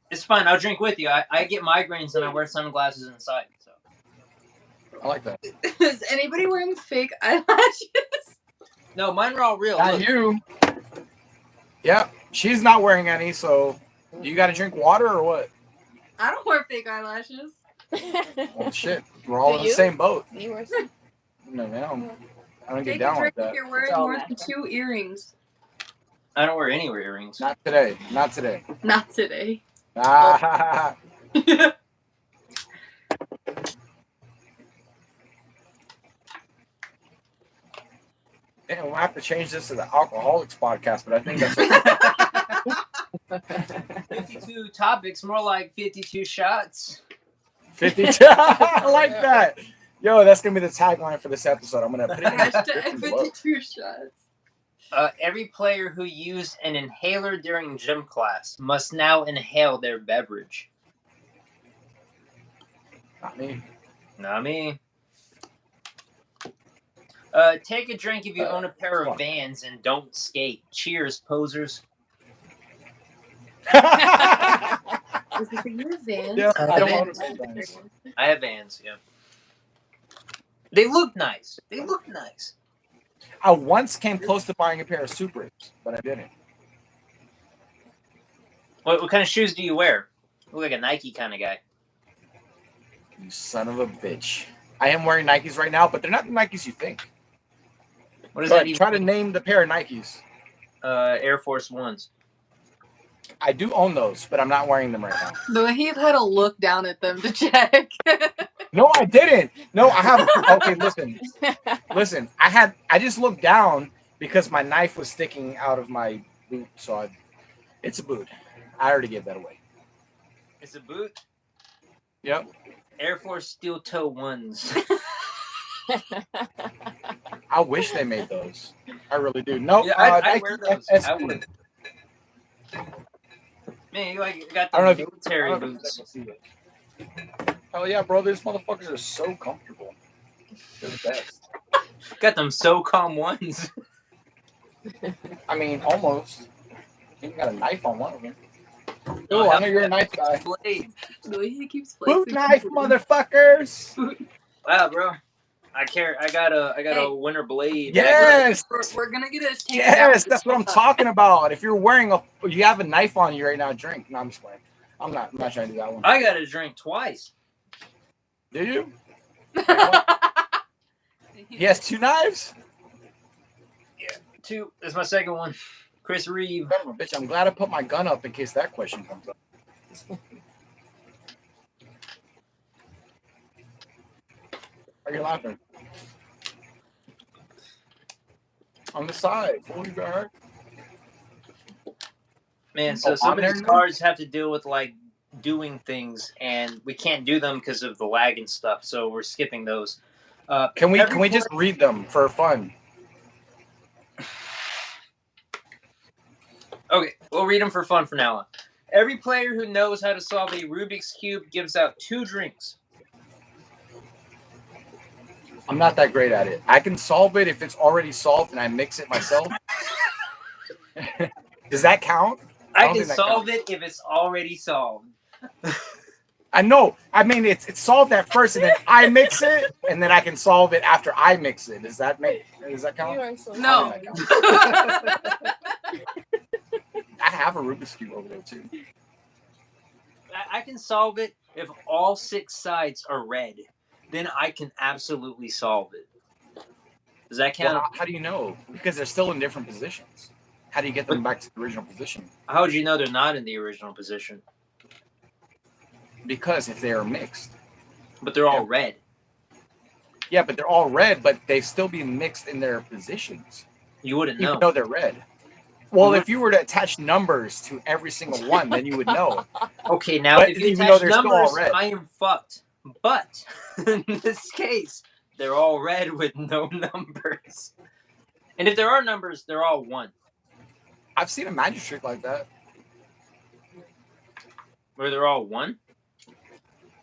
It's fine. I'll drink with you. I get migraines and I wear sunglasses inside. So I like that. Is anybody wearing fake eyelashes? no, mine are all real. Not Look. you. Yep. She's not wearing any, so you got to drink water or what? I don't wear fake eyelashes. Well, shit. We're all Do in the you? same boat. You were some- No, man. I don't get Take a down drink like if that. you're wearing It's all more than 2 earrings. I don't wear any earrings. Not today. Not today. Not today. Ah, damn, we'll have to change this to the Alcoholics podcast, but I think that's 52 topics, more like 52 shots. 52. I like that. Yo, that's going to be the tagline for this episode. I'm going to put it in the Hashtag description below. 52 shots. Every player who used an inhaler during gym class must now inhale their beverage. Not me. Not me. Take a drink if you own a pair of fuck. Vans and don't skate. Cheers, posers. Is this a year Vans? Yeah, I don't Vans. understand. I have Vans, yeah. They look nice. They look nice. I once came close to buying a pair of Supers, but I didn't. What kind of shoes do you wear? Look like a Nike kind of guy. You son of a bitch. I am wearing Nikes right now, but they're not the Nikes you think. What does But that even try to mean? name the pair of Nikes. Air Force Ones. I do own those, but I'm not wearing them right now. The way he had to look down at them to check. No, I didn't. No, I haven't. Okay, listen. I just looked down because my knife was sticking out of my boot. So it's a boot. I already gave that away. It's a boot. Yep. Air Force Steel Toe Ones. I wish they made those. I really do. No, Yeah, I Nike wear those. FS. I would. Man, you like got I don't know the if you- military I don't know if boots. you can see it. Hell yeah, bro! These motherfuckers are so comfortable. They're the best. Got them SOCOM ones. I mean, almost. You got a knife on one of them. Oh, I know you're a knife guy. Blade. The way he keeps Boot placing knife, them. motherfuckers! Wow, bro. I got a Hey. winter blade. Yes, We're gonna get this taken yes, down. that's what I'm talking about. If you're wearing you have a knife on you right now, drink. No, I'm just playing. I'm not trying to do that one. I got to drink twice. Do you? He has two knives? Two. That's my second one. Chris Reeve. Son of a bitch, I'm glad I put my gun up in case that question comes up. Are you laughing? On the side. Fool, you got hurt? Man, so Oh, some on of there these now? cards have to deal with like doing things, and we can't do them because of the lag and stuff. So we're skipping those. Can we every just read them for fun? Okay, we'll read them for fun from now on. Every player who knows how to solve a Rubik's Cube gives out 2 drinks. I'm not that great at it. I can solve it if it's already solved and I mix it myself. Does that count? I don't can think that solve it if it's already solved. I know. I mean, it's solved at first, and then I mix it, and then I can solve it after I mix it. Does that count? You are so No. I silly. think that counts. I have a Rubik's Cube over there too. I can solve it if all 6 sides are red. Then I can absolutely solve it. Does that count? Well, how do you know? Because they're still in different positions. How do you get them back to the original position? How would you know they're not in the original position? Because if they are mixed, But they're all red. yeah, but they're all red, but they still be mixed in their positions, You wouldn't even know. though they're red. Well, if you were to attach numbers to every single one, then you would know. Okay, now But if you even though attach they're still all numbers, red. I am fucked. But in this case, they're all red with no numbers. And if there are numbers, they're all 1. I've seen a magic trick like that. Where they're all 1?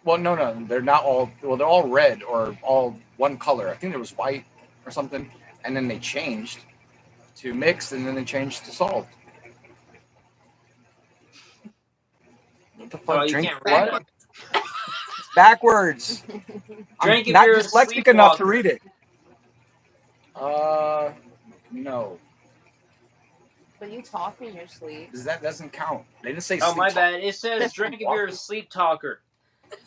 Well, no, they're not all. Well, they're all red or all one color. I think there was white or something, and then they changed to mixed, and then they changed to solved. What the fuck? Oh, you Drink can't what? read It's backwards. Drink I'm if not you're a dyslexic enough to sleepwalker. read it. No. But you talk in your sleep. That doesn't count. They didn't say. Oh, sleep my talk. bad. It says drink if you're a sleep talker.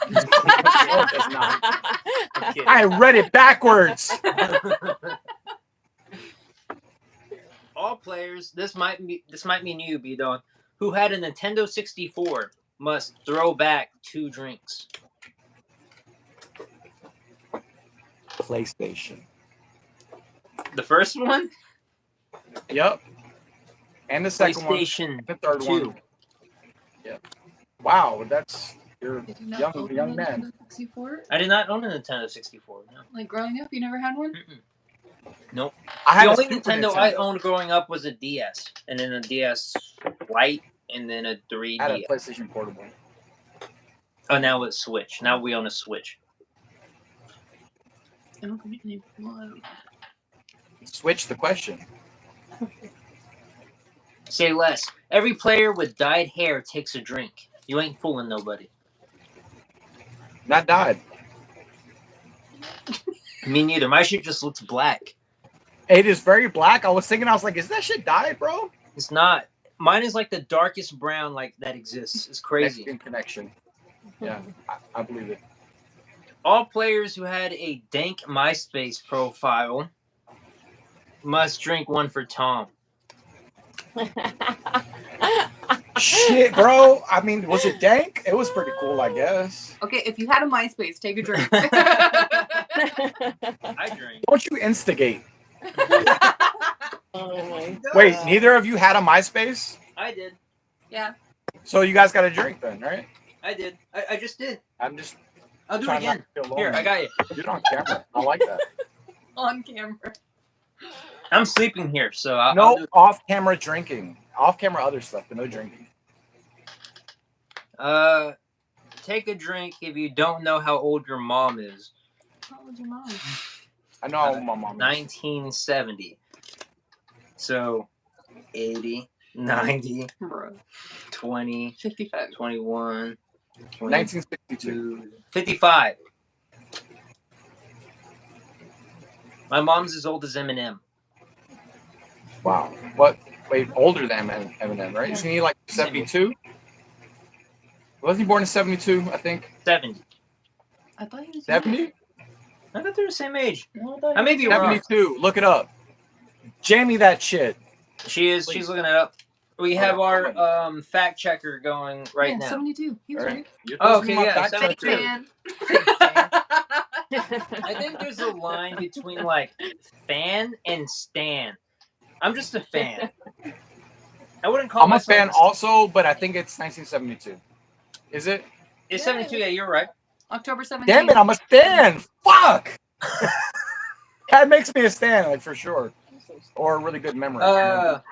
No, it does not. I'm kidding. I read it backwards. All players, this might mean you, B-Dog, who had a Nintendo 64 must throw back 2 drinks. PlayStation. The first one? Yep. And the second one. PlayStation The third 2. one. Yep. Wow, you're Did you not young, open young a man. Nintendo 64? I did not own a Nintendo 64. No. Like growing up, you never had one? Mm-mm. Nope. I had The a only Super Nintendo I owned growing up was a DS, and then a DS Lite, and then a I had a 3DS. PlayStation Portable. Oh, now it's Switch. Now we own a Switch. Switch the question. Say less. Every player with dyed hair takes a drink. You ain't fooling nobody. Not died. Me neither. My shit just looks black. It is very black. I was thinking, I was like, is that shit dyed, bro? It's not. Mine is like the darkest brown like that exists. It's crazy. Mexican connection. Yeah, I believe it. All players who had a dank MySpace profile must drink one for Tom. Shit, bro. I mean, was it dank? It was pretty cool, I guess. Okay, if you had a MySpace, take a drink. I drink. Don't you instigate. Oh my God. Wait, neither of you had a MySpace? I did. Yeah. So you guys got a drink then, right? I did. I just did. I'm just I'll do it trying not again. to feel Here, lonely. I got you. You're on camera. I like that. On camera. I'm sleeping here, so I'll No do off-camera drinking. Off-camera other stuff, but no drinking. take a drink if you don't know how old your mom is. How old your mom? I know how my mom is. 1970. So 80, 90, Bro. 20, 55. 21, 1962. 55. My mom's as old as Eminem. Wow. What? Wait, older than Eminem, right? Isn't he like 72? Wasn't he born in 72, I think? 70. I thought he was 70? I thought they're the same age. No, I may be wrong. 72. Look it up. Jamie that shit. She's looking it up. We have our fact checker going right now. 72. He was All right. right. You're Oh, supposed to be okay, my yeah, fact Thanks, checker. man. I think there's a line between like fan and stan. I'm just a fan. I wouldn't call I'm a myself fan also, but I think it's 1972. Is it? It's 72. Yeah, you're right. October 17th. Damn it, I'm a stan. Fuck. That makes me a stan, like for sure. Or a really good memory.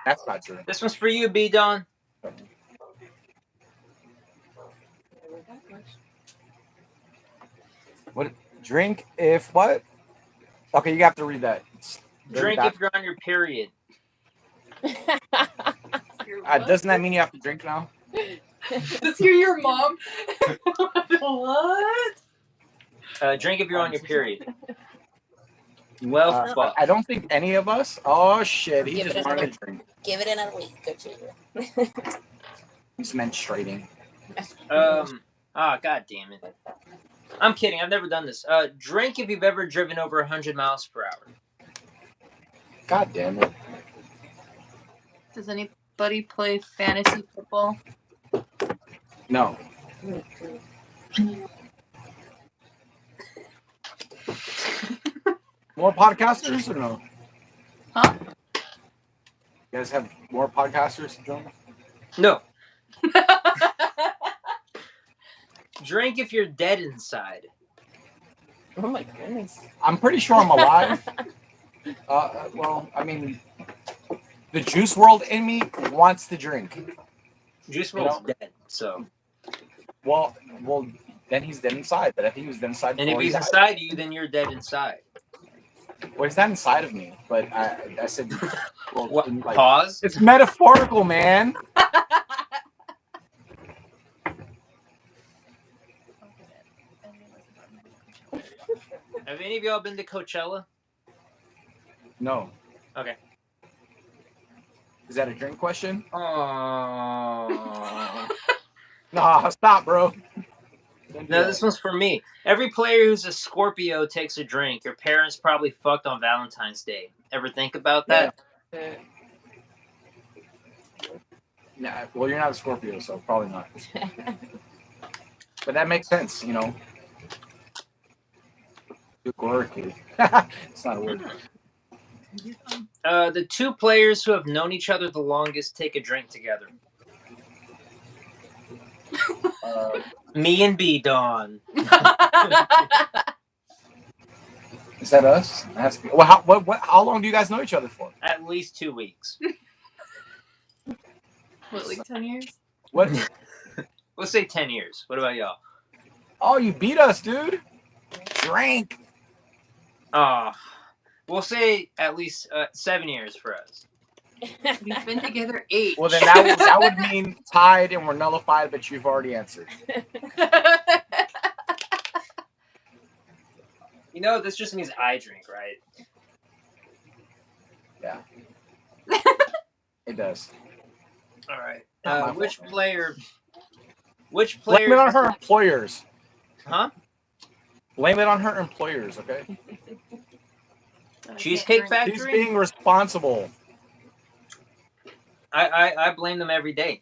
That's not true. This one's for you, B Don. What? Drink if what? Okay, you have to read that. It's very Drink bad. if you're on your period. Doesn't that mean you have to drink now? Let's hear your mom. What? Drink if you're on your period. Well, fuck. I don't think any of us. Oh shit, he Give just it wanted another- to drink. Give it another week or two. He's menstruating. God damn it. I'm kidding. I've never done this. Drink if you've ever driven over 100 miles per hour. God damn it. Does anybody play fantasy football? No. More podcasters or no? Huh? You guys have more podcasters, John? No. Drink if you're dead inside. Oh my goodness. I'm pretty sure I'm alive. Well, I mean, the juice world in me wants to drink. Juice You WRLD's know? dead, so. Well, then he's dead inside. But I think he was dead inside. And if before he he's died. inside you, then you're dead inside. Well, he's not inside of me. But I said, well, What? like, Pause. it's metaphorical, man. Have any of y'all been to Coachella? No. Okay. Is that a drink question? Oh. Nah, stop, bro. Don't do No, that. this one's for me. Every player who's a Scorpio takes a drink. Your parents probably fucked on Valentine's Day. Ever think about that? Nah, well, you're not a Scorpio, so probably not. But that makes sense, you know. Categorically. It's not a word. The two players who have known each other the longest take a drink together. Me and B Dawn. Is that us? It has to be. Well, how long do you guys know each other for? At least 2 weeks. What, like 10 years? What? We'll say 10 years. What about y'all? Oh, you beat us, dude. Drink. We'll say at least 7 years for us. We've been together 8. Well, then that would mean tied and we're nullified, but you've already answered. You know, this just means I drink, right? Yeah. It does. All right. Not my Which fault, man. player? Blame it on her employers. Huh? Blame it on her employers, okay? Cheesecake She's Factory? being responsible. I blame them every day.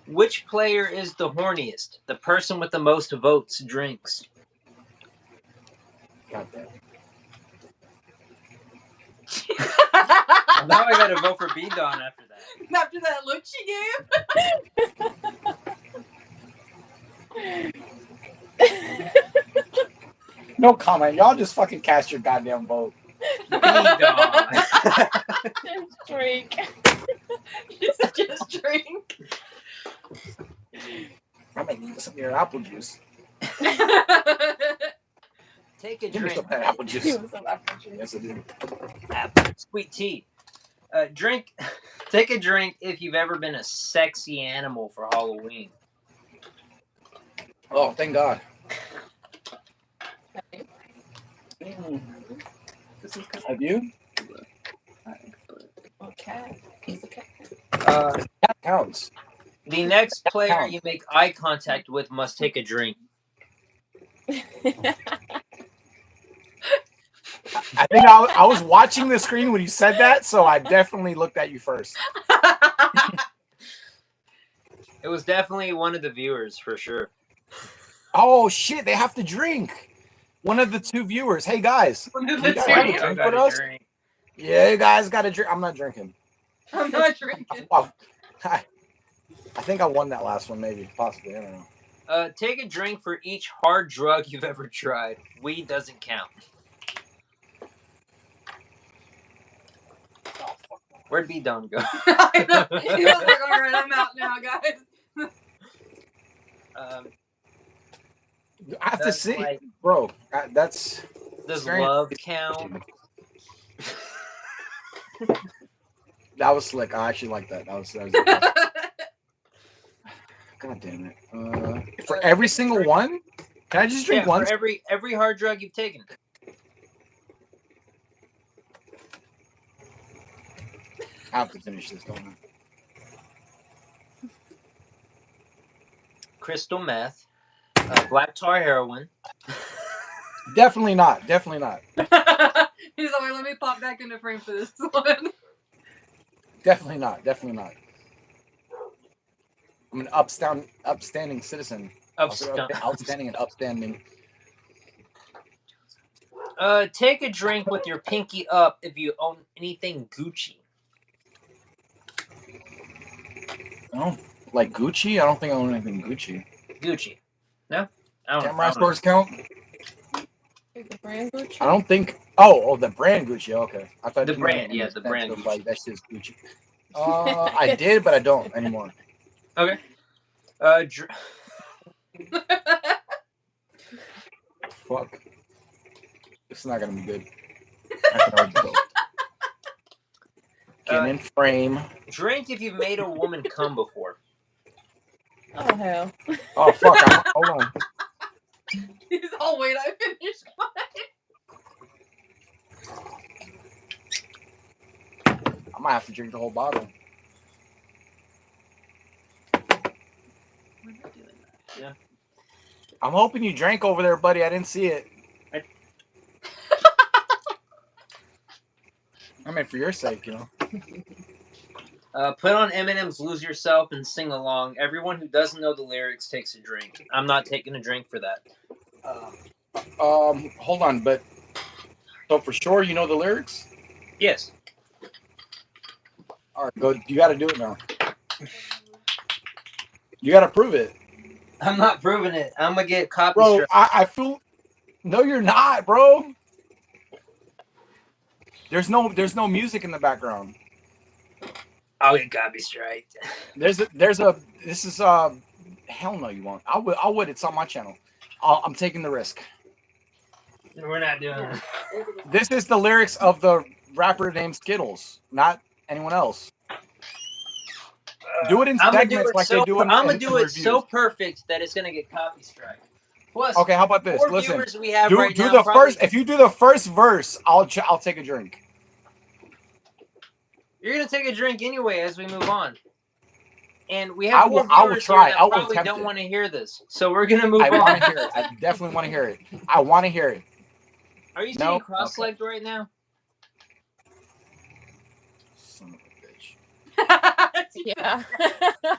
Which player is the horniest? The person with the most votes drinks. God damn. Now I gotta vote for B Dawn after that. After that look she gave. No comment. Y'all just fucking cast your goddamn vote. B Dawn. Just drink. Just drink. I might need some of your apple juice. Take a Give me drink. some of that apple juice. Give us some apple juice. Yes, I do. Sweet tea. Drink. Take a drink if you've ever been a sexy animal for Halloween. Oh, thank God. Have you? Okay. Okay. That counts. The next player you make eye contact with must take a drink. I think I was watching the screen when you said that, so I definitely looked at you first. It was definitely one of the viewers for sure. Oh shit! They have to drink. One of the 2 viewers. Hey guys, One of You the guys two. have a Y'all drink gotta with us? drink. yeah, you guys got to drink. I'm not drinking. I'm not drinking. Oh, I think I won that last one, maybe, possibly. I don't know. Take a drink for each hard drug you've ever tried. Weed doesn't count. Where'd B Dawn go? I know. He was like, all right, I'm out now, guys. I have to That's see, like- bro. That's Does very- love count? that was slick. I actually like that. That was God damn it. For every single one, can I just drink Yeah, one? for every hard drug you've taken. I have to finish this, don't I? Crystal meth, black tar heroin. Definitely not. Definitely not. He's like, let me pop back into frame for this one. Definitely not. Definitely not. I'm an upstanding citizen. Outstanding and upstanding. Take a drink with your pinky up if you own anything Gucci. Oh, like Gucci? I don't think I own anything Gucci. Gucci. No? I don't Samurai know. stores count? The brand Gucci? I don't think. Oh, the brand Gucci. Okay, I thought The you brand, meant yeah, the brand of, Gucci. Like that's just Gucci. I did, but I don't anymore. Okay. Fuck. This is not gonna be good. I can already tell. Get in frame. Drink if you've made a woman come before. Oh hell. Oh fuck! Hold on. He's all, wait, I finished mine. I might have to drink the whole bottle. We're not doing that. I'm hoping you drank over there, buddy. I didn't see it. I mean, for your sake, you know. Put on Eminem's "Lose Yourself" and sing along. Everyone who doesn't know the lyrics takes a drink. I'm not taking a drink for that. Hold on, but so for sure you know the lyrics? Yes. All right, go. You got to do it now. You got to prove it, I'm not proving it. I'm gonna get copy bro. strike. I feel. No, you're not, bro. There's no music in the background. I'll get copy strike. This is hell no you won't. I would. It's on my channel. I'm taking the risk. We're not doing it. This is the lyrics of the rapper named Skittles, not anyone else. Do it in segments like they do in I'm gonna do it reviews. so perfect that it's gonna get copy strike. Plus, Okay, how about this? more Listen, viewers we have do right now, the probably- first. If you do the first verse, I'll take a drink. You're gonna take a drink anyway as we move on. And we I have will- more I will viewers try. here that I will probably attempt don't it. want to hear this. So we're gonna move I on. want to hear it. I definitely want to hear it. I want to hear it. Are you No? sitting cross-legged right now? Son of a bitch. Yeah.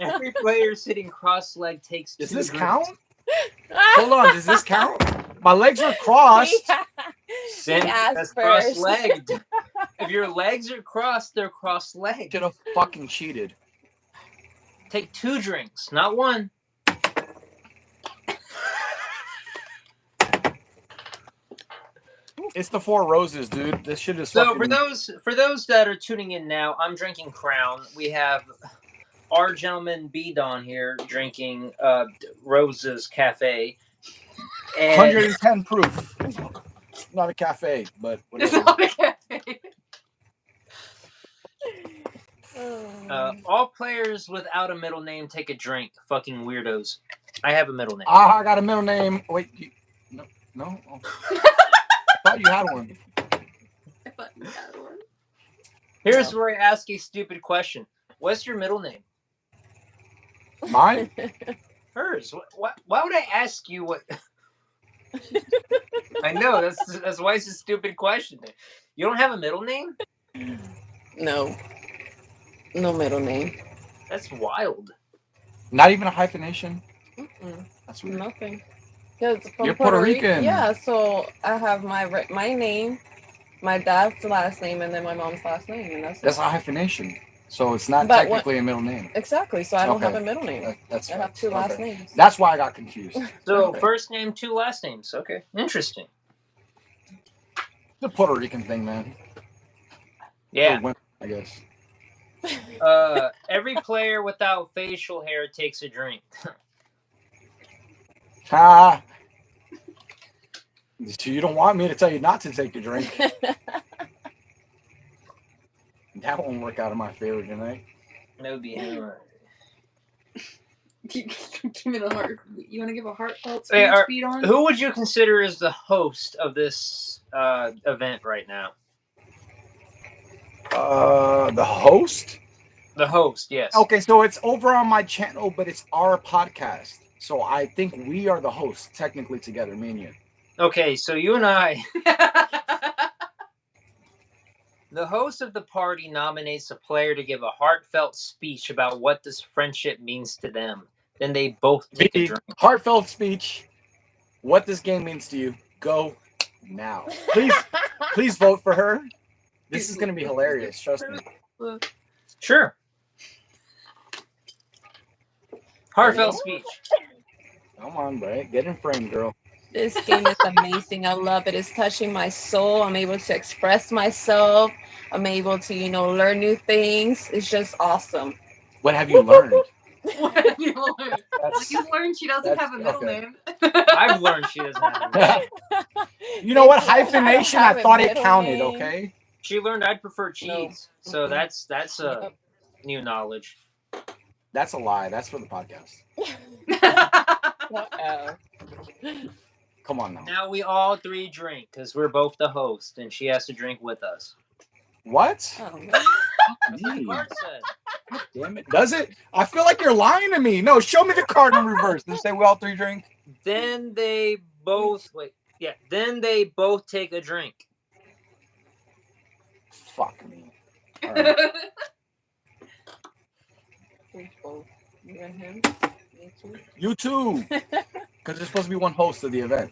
Every player sitting cross-legged takes Does 2 this drinks. count? Hold on. Does this count? My legs are crossed. Then He asked that's first. cross-legged. If your legs are crossed, they're cross-legged. Should have fucking cheated. Take 2 drinks, not 1. It's the Four Roses, dude. This shit is So fucking... for those that are tuning in now, I'm drinking Crown. We have our gentleman B Don here drinking Rose's Cafe. And 110 proof. Not a cafe, but It's whatever. not a cafe. all players without a middle name take a drink. Fucking weirdos. I have a middle name. I got a middle name. Wait, no. Oh. I thought you had one. I thought you had one. Here's where I ask a stupid question. What's your middle name? Mine? Hers. Why would I ask you what? I know that's why it's a stupid question. You don't have a middle name? No. No middle name. That's wild. Not even a hyphenation. Mm-mm. That's weird. Nothing. Because You're Puerto Rican. Yeah, so I have my name, my dad's last name, and then my mom's last name, and That's a hyphenation. So it's not But technically a middle name. exactly. So I don't have Okay. a middle name. That's I have right. 2 last Okay. names. That's why I got confused. So Okay. first name, 2 last names. Okay, interesting. The Puerto Rican thing, man. Yeah. For women, I guess. Every player without facial hair takes a drink. Ah. So you don't want me to tell you not to take a drink. That won't work out in my favor tonight. No be anyway. Give me the heart. You want to give a heartfelt Hey, speech, beat on? Who would you consider as the host of this event right now? The host? The host, yes. Okay, so it's over on my channel, but it's our podcast. So I think we are the hosts, technically together, me and you. Okay, so you and I, the host of the party nominates a player to give a heartfelt speech about what this friendship means to them. Then they both take a The drink. heartfelt speech. What this game means to you. Go now. Please vote for her. This is going to be hilarious. Trust me. Sure. Heartfelt speech. Come on, Brett. Get in frame, girl. This game is amazing. I love it. It's touching my soul. I'm able to express myself. I'm able to, learn new things. It's just awesome. What have you learned? What have you learned? That's, You learned she doesn't have a middle okay. name. I've learned she doesn't have a name. you know what? Hyphenation, I don't I have a thought it middle counted, name. okay? She learned I'd prefer cheese. So Mm-mm. that's new knowledge. That's a lie. That's for the podcast. Come on now. Now we all 3 drink because we're both the host and she has to drink with us. What? Oh, man. That's what the Me. card said. Damn it. Does it? I feel like you're lying to me. No, show me the card in reverse. Does it say we all 3 drink? Then they both Then they both take a drink. Fuck me. All right. You and him? Me too. You too. Because there's supposed to be one host of the event.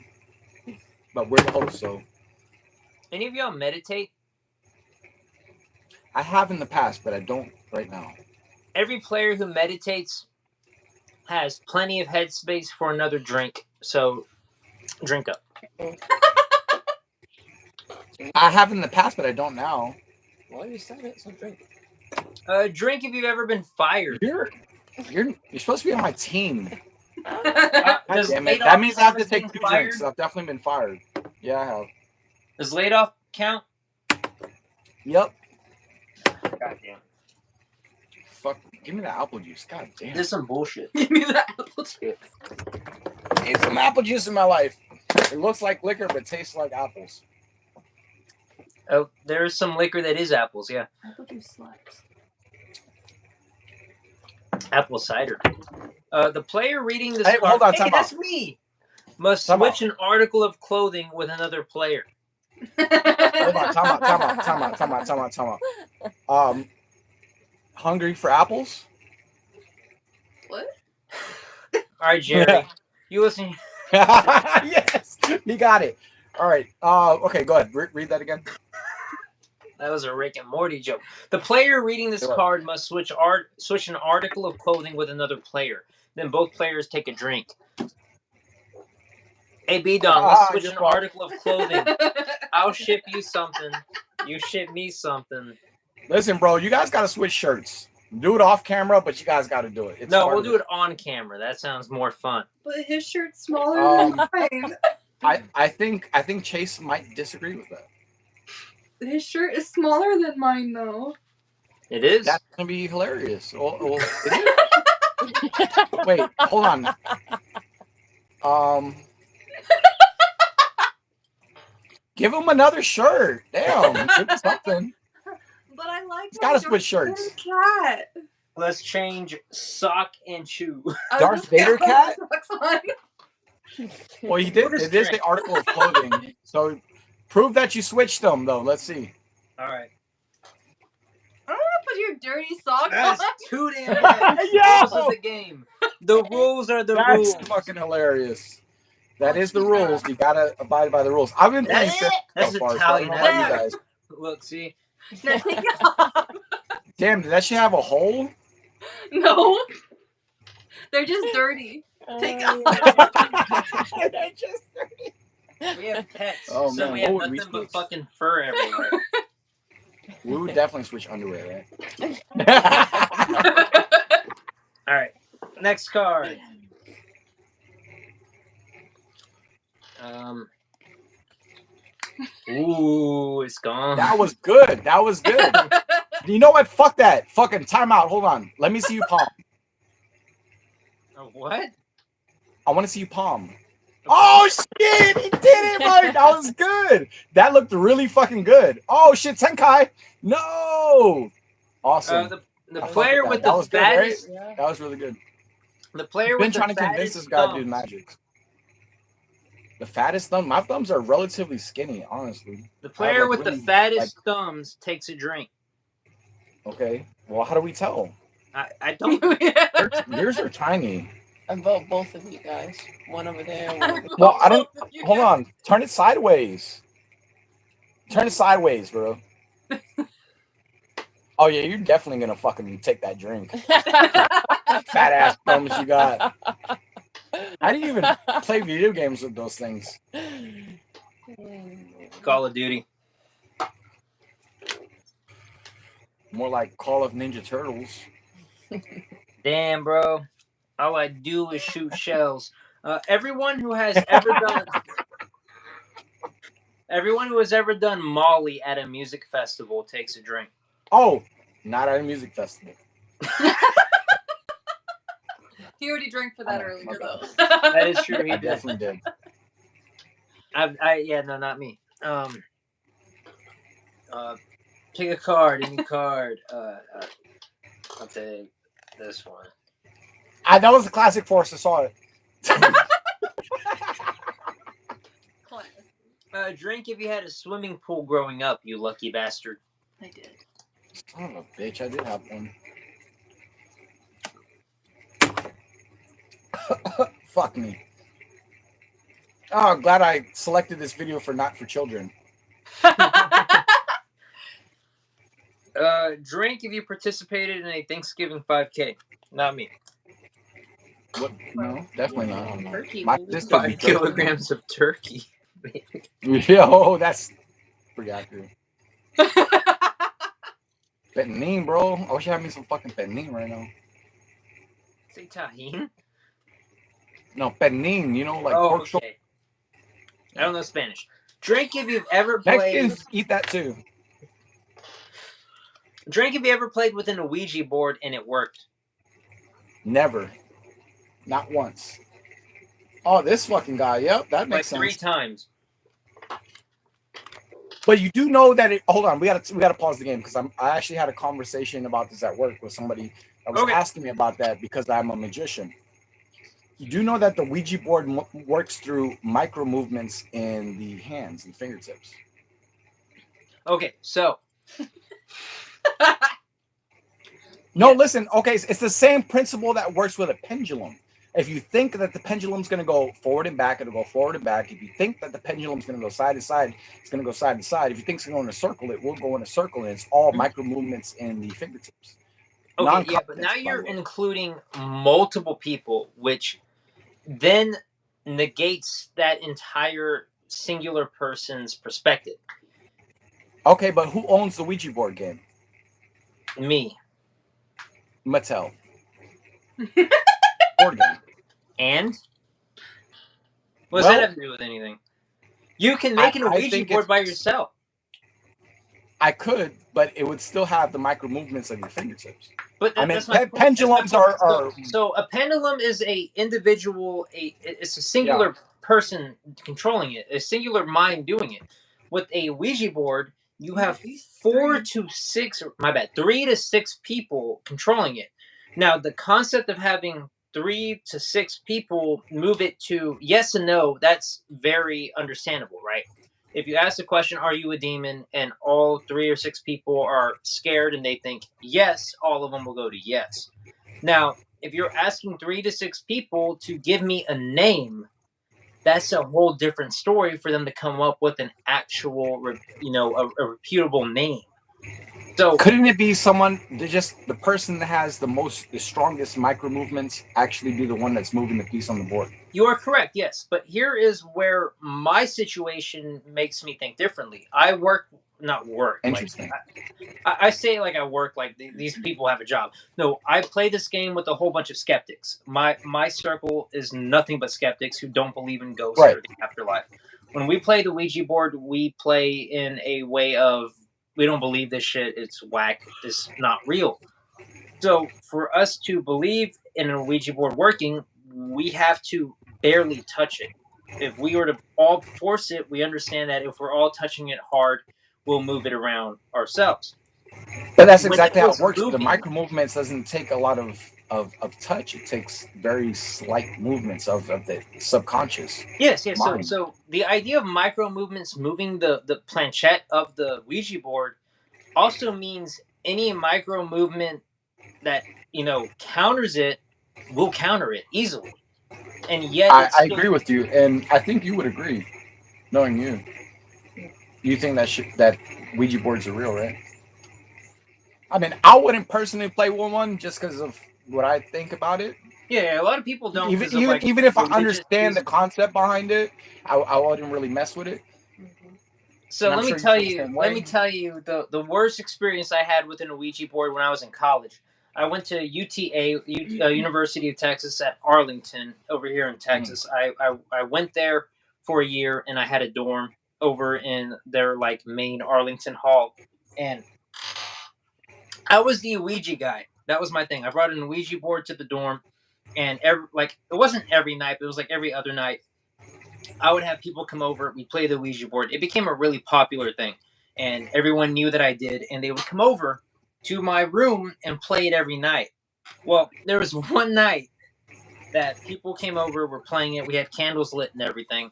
But we're the host, so. Any of y'all meditate? I have in the past, but I don't right now. Every player who meditates has plenty of headspace for another drink. So drink up. I have in the past, but I don't now. Well, you said it, so drink. Drink if you've ever been fired. You're supposed to be on my team. Does Damn it. Ladoff That means I have to count as take being 2 fired? drinks. I've definitely been fired. Yeah, I have. Does Ladoff count? Yep. Goddamn. Fuck. Give me the apple juice. God damn. This is some bullshit. Give me that apple juice. Need some apple juice in my life. It looks like liquor, but tastes like apples. Oh, there's some liquor that is apples. Yeah, Apple juice slaps. apple cider. The player reading this Hey, card. hold on, Hey, time that's out. me. Must Time switch an article of clothing with another player. Hold on. Time out. Hungry for apples? What? All right, Jerry. You listen. Yes. He got it. All right. Okay, go ahead. Read that again. That was a Rick and Morty joke. The player reading this Sure. card must switch an article of clothing with another player. Then both players take a drink. Hey, B-Dong, let's switch you're an fucked. article of clothing. I'll ship you something. You ship me something. Listen, bro, you guys got to switch shirts. Do it off camera, but you guys got to do it. It's No, part we'll of do it on camera. That sounds more fun. But his shirt's smaller Um, than mine. I think Chase might disagree with that. His shirt is smaller than mine, though. It is? That's gonna be hilarious. Is it? Wait, hold on. Give him another shirt. Damn, give him something. But I like. He's gotta switch shirts. Cat. Let's change sock and shoe. Darth Vader cat? On. Well, he did. What is It is the drink? article of clothing. So prove that you switched them, though. Let's see. All right. I don't want to put your dirty socks That's on. too damn bad. Yo! Rules of the game. The rules are the That's rules. fucking hilarious. That is the rules. You gotta abide by the rules. I've been playing That's- Sims that's so far, Italian, so I don't know about you that's- guys. Look, see? No, take it off. Damn, did that shit have a hole? No. They're just dirty. Take Oh, We have pets, Oh, so man, we have what would we nothing but switch? fucking fur everywhere. We would definitely switch underwear, right? All right. Next card. Ooh, it's gone. That was good. That was good. You know what? Fuck that. Fucking timeout. Hold on. Let me see you palm. What? I want to see you palm. Oh shit! He did it right. That was good. That looked really fucking good. Oh shit, Tenkai. No. Awesome. The I fuck player with with that. That the was good, right? fattest. Yeah. That was really good. The player I've been with the trying to convince fattest this guy to do thumbs. magic. The fattest thumb. My thumbs are relatively skinny, honestly. The player like, with the really, fattest thumbs takes a drink. Okay. Well, how do we tell? I don't. Yours are tiny. I vote both of you guys. One over there. One over there. Well, I don't. Hold on. Turn it sideways. Turn it sideways, bro. Oh yeah, you're definitely gonna fucking take that drink. Fat ass thumbs you got. How do you even play video games with those things? Call of Duty. More like Call of Ninja Turtles. Damn, bro. All I do is shoot shells. Everyone who has ever done Molly at a music festival takes a drink. Oh, not at a music festival. He already drank for that Oh, earlier, my though. That is true. He I did. definitely did. Yeah, no, not me. Pick a card, any card. I'll take this one. That was the classic Force. I saw it. Drink if you had a swimming pool growing up, you lucky bastard. I did. Son of a bitch, I did have one. Fuck me. Oh, glad I selected this video for not for children. Drink if you participated in a Thanksgiving 5K. Not me. What? No, definitely not. Turkey. My baby. sister 5 kilograms of turkey. Yo, that's pretty accurate. Benin, bro. I wish I had me some fucking Benin right now. Say tahine. No, Benin. You know, like Oh, pork shoulder. okay. I don't know Spanish. Drink if you've ever played. Mexicans eat that too. Drink if you ever played with an Ouija board and it worked. Never. Not once. Oh, this fucking guy. Yep, that Like makes 3 sense. times. But you do know that it. Hold on, we gotta pause the game because I actually had a conversation about this at work with somebody that was Okay. asking me about that because I'm a magician. You do know that the Ouija board works through micro movements in the hands and fingertips. Okay, so No, Yes. listen. Okay, it's the same principle that works with a pendulum. If you think that the pendulum's going to go forward and back, it'll go forward and back. If you think that the pendulum's going to go side to side, it's going to go side to side. If you think it's going to go in a circle, it will go in a circle, and it's all micro movements in the fingertips. okay, yeah, but now Non-confidence, by you're the way. including multiple people, which then negates that entire singular person's perspective. Okay, but who owns the Ouija board game? Me. Mattel. Board game. And what does Well, that have to do with anything? You can make an I Ouija think board by it's- yourself. I could, but it would still have the micro movements of your fingertips. But I mean, that's my point. pendulums That's my are point. So a pendulum is a individual. It's a singular person controlling it. A singular mind doing it. With a Ouija board, you have 4 to 6. My bad. 3 to 6 people controlling it. Now the concept of having 3 to 6 people move it to yes and no, that's very understandable, right? If you ask the question, are you a demon? And all 3 or 6 people are scared and they think yes, all of them will go to yes. Now, if you're asking 3 to 6 people to give me a name, that's a whole different story for them to come up with an actual, a reputable name. So couldn't it be someone just the person that has the strongest micro movements actually be the one that's moving the piece on the board? you are correct, yes. But here is where my situation makes me think differently. I work, not work. Interesting. I say like I work like these people have a job. No, I play this game with a whole bunch of skeptics. My circle is nothing but skeptics who don't believe in ghosts Right. or the afterlife. When we play the Ouija board, we play in a way of we don't believe this shit. It's whack. It's not real. So for us to believe in a Ouija board working, we have to barely touch it. If we were to all force it, we understand that if we're all touching it hard, we'll move it around ourselves. But that's When exactly it how was it works. The moving- micro movements doesn't take a lot of touch. It takes very slight movements of the subconscious. Yes. Mind. So the idea of micro movements moving the planchette of the Ouija board also means any micro movement that counters it will counter it easily. And yet I it's still- agree with you, and I think you would agree, knowing you. You think that Ouija boards are real, right? I mean, I wouldn't personally play one just because of what I think about it. Yeah, a lot of people don't. Even 'cause of, like, even if I religious understand the reasons. concept behind it, I wouldn't really mess with it. So And I'm let me sure you tell feel the you, same let way. me tell you the worst experience I had with an Ouija board when I was in college. I went to UTA, University of Texas at Arlington, over here in Texas. I went there for a year, and I had a dorm over in their main Arlington hall, and I was the Ouija guy. That was my thing. I brought an Ouija board to the dorm, and it wasn't every night, but it was like every other night. I would have people come over. We play the Ouija board. It became a really popular thing, and everyone knew that I did. And they would come over to my room and play it every night. Well, there was one night that people came over, were playing it. We had candles lit and everything,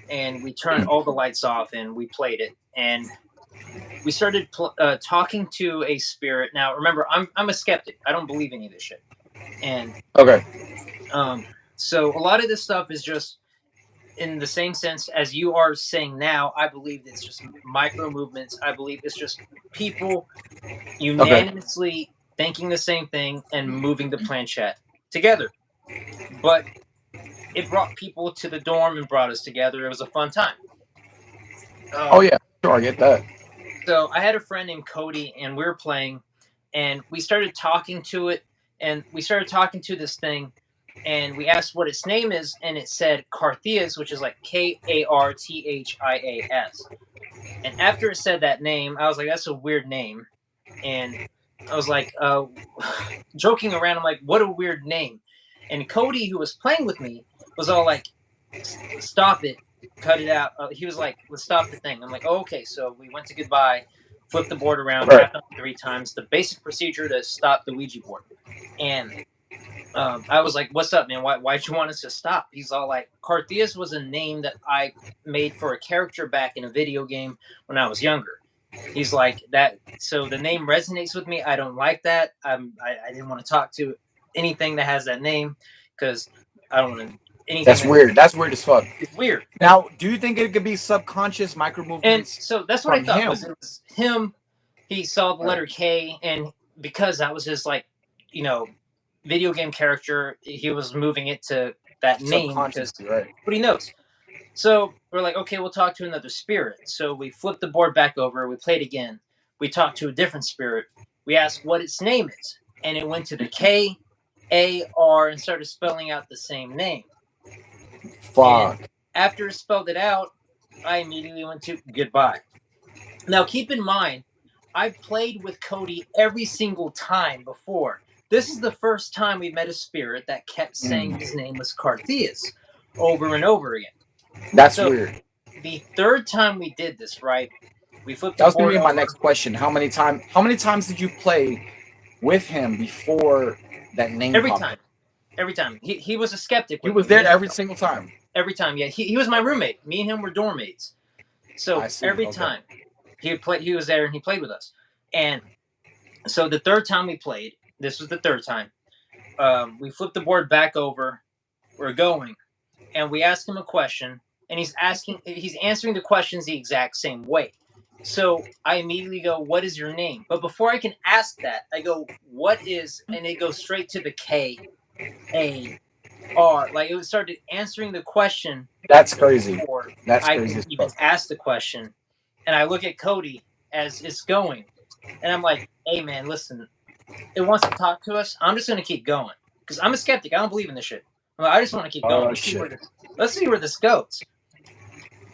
and we turned all the lights off and we played it. And we started talking to a spirit. Now, remember, I'm a skeptic. I don't believe any of this shit. And Okay. so a lot of this stuff is just in the same sense as you are saying now. I believe it's just micro movements. I believe it's just people unanimously thinking the same thing and moving the planchette together. But it brought people to the dorm and brought us together. It was a fun time. Oh yeah. Sure, I get that. So I had a friend named Cody, and we were playing, and we started talking to it, and we started talking to this thing, and we asked what its name is, and it said Carthias, which is like Karthias. And after it said that name, I was like, that's a weird name. And I was like, joking around, I'm like, what a weird name. And Cody, who was playing with me, was all like, stop it, cut it out. He was like, let's stop the thing. I'm like, oh, okay. So we went to goodbye, flipped the board around, Right. tapped on it 3 times, the basic procedure to stop the Ouija board. And I was like, what's up, man? Why'd you want us to stop? He's all like, Carthias was a name that I made for a character back in a video game when I was younger. He's like, that, so the name resonates with me. I don't like that. I didn't want to talk to anything that has that name because I don't want to. Anything That's weird. That's weird as fuck. It's weird. Now, do you think it could be subconscious micro And movements? so that's what I from thought him. was it was him. He saw the letter K, and because that was his like, video game character, he was moving it to that name because Subconsciously, right? what he knows. So we're like, okay, we'll talk to another spirit. So we flipped the board back over. We played again. We talked to a different spirit. We asked what its name is, and it went to the K-A-R and started spelling out the same name. Fuck. And after it spelled it out, I immediately went to goodbye. Now, keep in mind, I've played with Cody every single time before. This is the first time we met a spirit that kept saying his name was Carthias over and over again. That's So- weird. The third time we did this, right? We flipped That was the gonna board be my over. next question. How many times did you play with him before that name? Every popped time. up? Every time. He was a skeptic. He with was me. there every single time. Every time, yeah. He was my roommate. Me and him were dorm mates. So I see, every okay. time he was there and he played with us. And so the third time we played, this was the third time, we flipped the board back over, we're going, and we asked him a question, and he's answering the questions the exact same way. So I immediately go, what is your name? But before I can ask that, I go, what is, and it goes straight to the K-A-R. Like it started answering the question That's crazy. before That's I crazy. can as even fuck. ask the question. And I look at Cody as it's going, and I'm like, hey man, listen, it wants to talk to us. I'm just gonna keep going. Because I'm a skeptic. I don't believe in this shit. I just want to keep going. Oh, Let's see where this goes.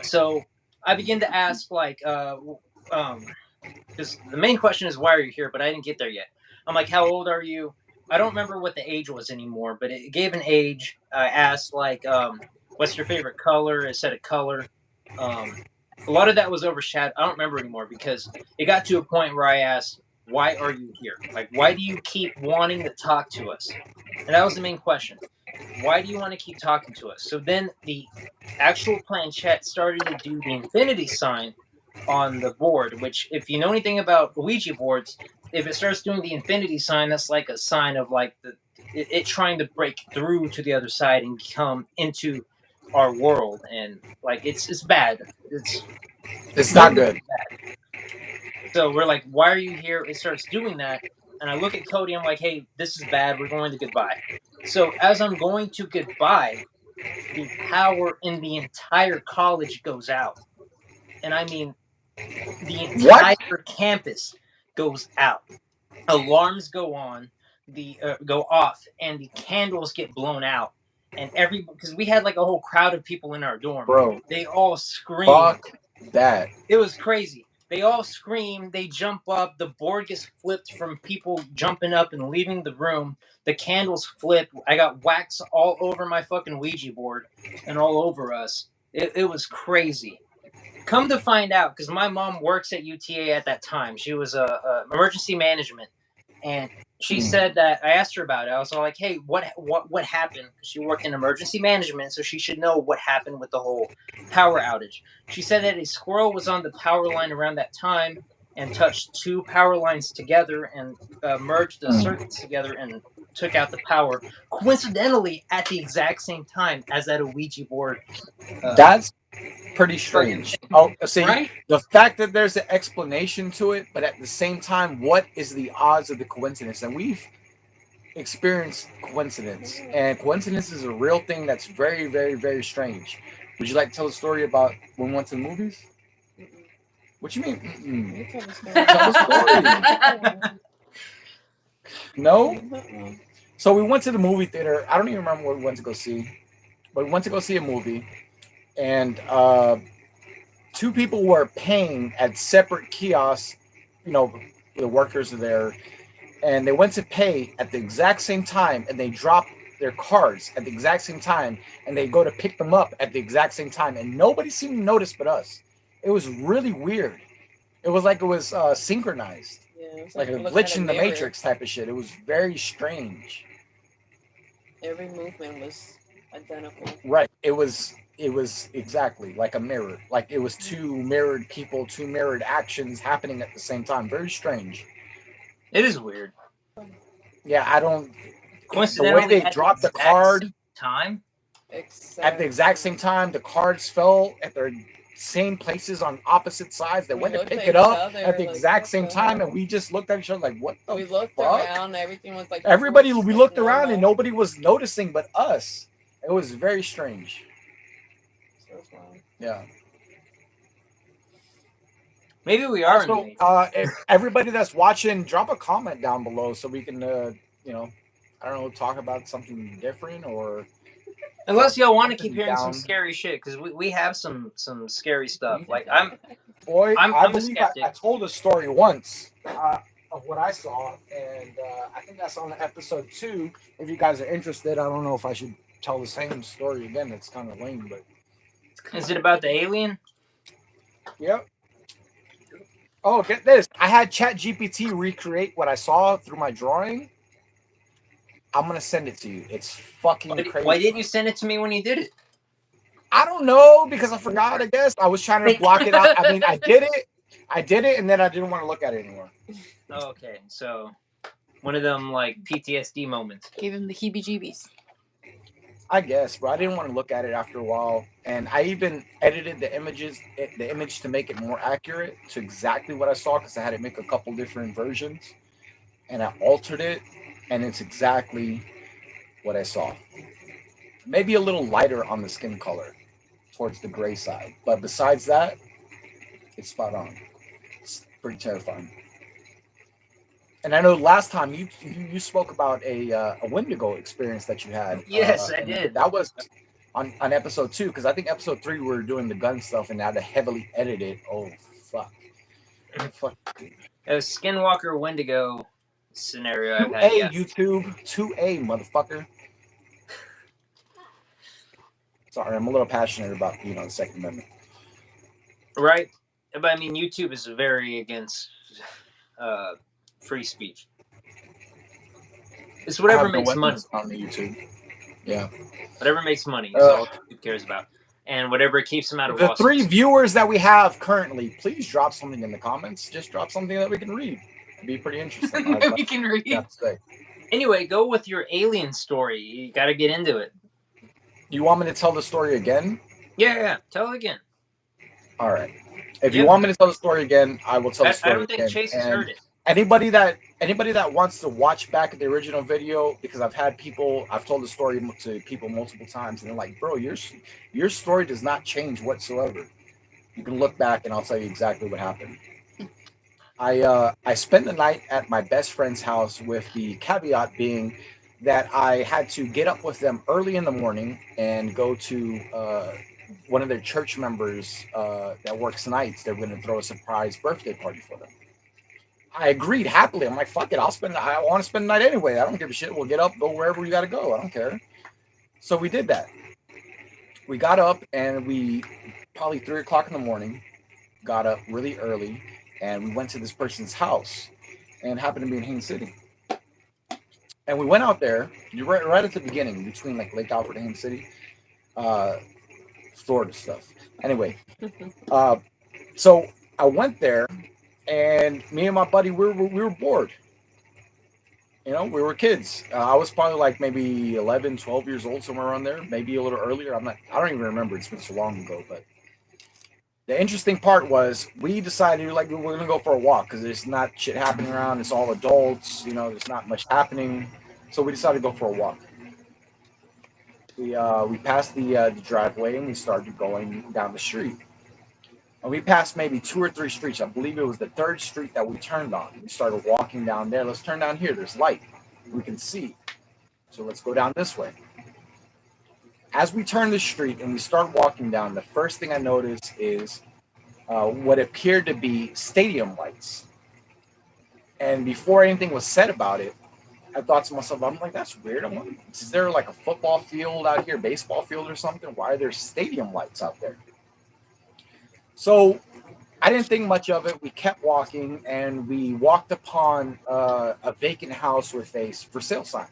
So I begin to ask, like, because the main question is, why are you here? But I didn't get there yet. I'm like, how old are you? I don't remember what the age was anymore, but it gave an age. I asked, like, what's your favorite color? It said a color. A lot of that was overshadowed. I don't remember anymore because it got to a point where I asked, why are you here? Like, why do you keep wanting to talk to us? And that was the main question. Why do you want to keep talking to us? So then the actual planchette started to do the infinity sign on the board, which if you know anything about Ouija boards, if it starts doing the infinity sign, that's like a sign of like it trying to break through to the other side and come into our world. And like it's bad. It's not good. So we're like, why are you here? It starts doing that. And I look at Cody, I'm like, hey, this is bad. We're going to goodbye. So as I'm going to goodbye, the power in the entire college goes out. And I mean, the entire campus goes out. Alarms go on, go off, and the candles get blown out. And because we had like a whole crowd of people in our dorm. Bro, They all screamed. fuck that. It was crazy. They all scream, they jump up, the board gets flipped from people jumping up and leaving the room. The candles flip. I got wax all over my fucking Ouija board and all over us. It was crazy. Come to find out, because my mom works at UTA at that time. She was a emergency management. And she said that, I asked her about it. I was all like, hey, what happened? She worked in emergency management, so she should know what happened with the whole power outage. She said that a squirrel was on the power line around that time and touched 2 power lines together and merged the circuits together and took out the power, coincidentally at the exact same time as that Ouija board. That's pretty strange. Oh, see, Right? the fact that there's an explanation to it, but at the same time, what is the odds of the coincidence? And we've experienced coincidence, and coincidence is a real thing that's very, very, very strange. Would you like to tell a story about when we went to the movies? What you mean? Mm-mm. You tell the story. Tell the story. No. Mm-mm. So we went to the movie theater. I don't even remember what we went to go see, but we went to go see a movie, and two people were paying at separate kiosks. You know, the workers are there, and they went to pay at the exact same time, and they dropped their cards at the exact same time, and they go to pick them up at the exact same time, and nobody seemed to notice but us. It was really weird. It was like it was synchronized, Yeah, it's like a looking glitch at in the mirror. Matrix type of shit. It was very strange. Every movement was identical. Right. It was exactly like a mirror. Like it was two mirrored people, two mirrored actions happening at the same time. Very strange. It is weird. Yeah, I don't the Coincidentally, way they at dropped the exact card same time. at the exact same time, the cards fell at their same places on opposite sides. They We went to looked pick at it up each other, at the like, exact what same the time, hell? and we just looked at each other like, what the We looked fuck? around, everything was like Everybody, we like looked around and normal. nobody was noticing but us. It was very strange. So it's wild. Yeah. Maybe we are. in the Also, Matrix. if everybody that's watching, drop a comment down below so we can, you know, I don't know, talk about something different or Unless y'all want to keep something hearing some down. scary shit, because we have some scary stuff. Like I'm Boy, I'm I a believe skeptic. I told a story once of what I saw, and I think that's on episode 2. If you guys are interested, I don't know if I should tell the same story again. It's kind of lame, but Is it about the alien? yep. Oh, get this! I had ChatGPT recreate what I saw through my drawing. I'm gonna send it to you. It's fucking crazy. Why didn't you send it to me when you did it? I don't know because I forgot. I guess I was trying to block it out. I mean, I did it, and then I didn't want to look at it anymore. Oh, okay, so one of them like PTSD moments. Gave him the heebie-jeebies. I guess, but I didn't want to look at it after a while, and I even edited the image to make it more accurate to exactly what I saw because I had to make a couple different versions, and I altered it, and it's exactly what I saw. Maybe a little lighter on the skin color, towards the gray side, but besides that, it's spot on. It's pretty terrifying. And I know last time you spoke about a Wendigo experience that you had. Yes, I and did. That was on episode 2 because I think episode 3 we were doing the gun stuff and I had to heavily edit it. Oh fuck! Fuck. A Skinwalker Wendigo scenario I've 2A had. Yeah. YouTube 2A motherfucker. Sorry, I'm a little passionate about the Second Amendment. Right, but I mean YouTube is very against free speech. It's I whatever have no makes money. weapons on the YouTube. Yeah. Whatever makes money is all YouTube cares about, and whatever keeps them out of The lawsuits. 3 viewers that we have currently, please drop something in the comments. Just drop something that we can read. It'd be pretty interesting. I'd We can read. have to say. Anyway, go with your alien story. You got to get into it. You want me to tell the story again? Yeah. Tell it again. All right. If you Yeah. want me to tell the story again, I will tell the I story don't think again. Chase has And heard it. Anybody that wants to watch back the original video, because I've told the story to people multiple times, and they're like, "Bro, your story does not change whatsoever." You can look back, and I'll tell you exactly what happened. I spent the night at my best friend's house, with the caveat being that I had to get up with them early in the morning and go to one of their church members that works nights. They're going to throw a surprise birthday party for them. I agreed happily. I'm like, fuck it. I want to spend the night anyway. I don't give a shit. We'll get up, go wherever we got to go. I don't care. So we did that. We got up and we probably 3 o'clock in the morning, got up really early, and we went to this person's house and happened to be in Haines City. And we went out there, you're right at the beginning between like Lake Alfred and Haines City, Florida stuff. Anyway, so I went there, and me and my buddy, we were bored. We were kids. I was probably like maybe 11, 12 years old, somewhere around there, maybe a little earlier. I don't even remember. It's been so long ago. But the interesting part was we decided like we're gonna go for a walk because there's not shit happening around. It's all adults. There's not much happening. So we decided to go for a walk. We passed the driveway and we started going down the street. And we passed maybe 2 or 3 streets. I believe it was the 3rd street that we turned on. We started walking down there. Let's turn down here. There's light. We can see. So let's go down this way. As we turn the street and we start walking down, the first thing I notice is what appeared to be stadium lights. And before anything was said about it, I thought to myself, I'm like, that's weird. I'm like, is there like a football field out here, baseball field or something? Why are there stadium lights out there? So I didn't think much of it. We kept walking and we walked upon a vacant house with a for sale sign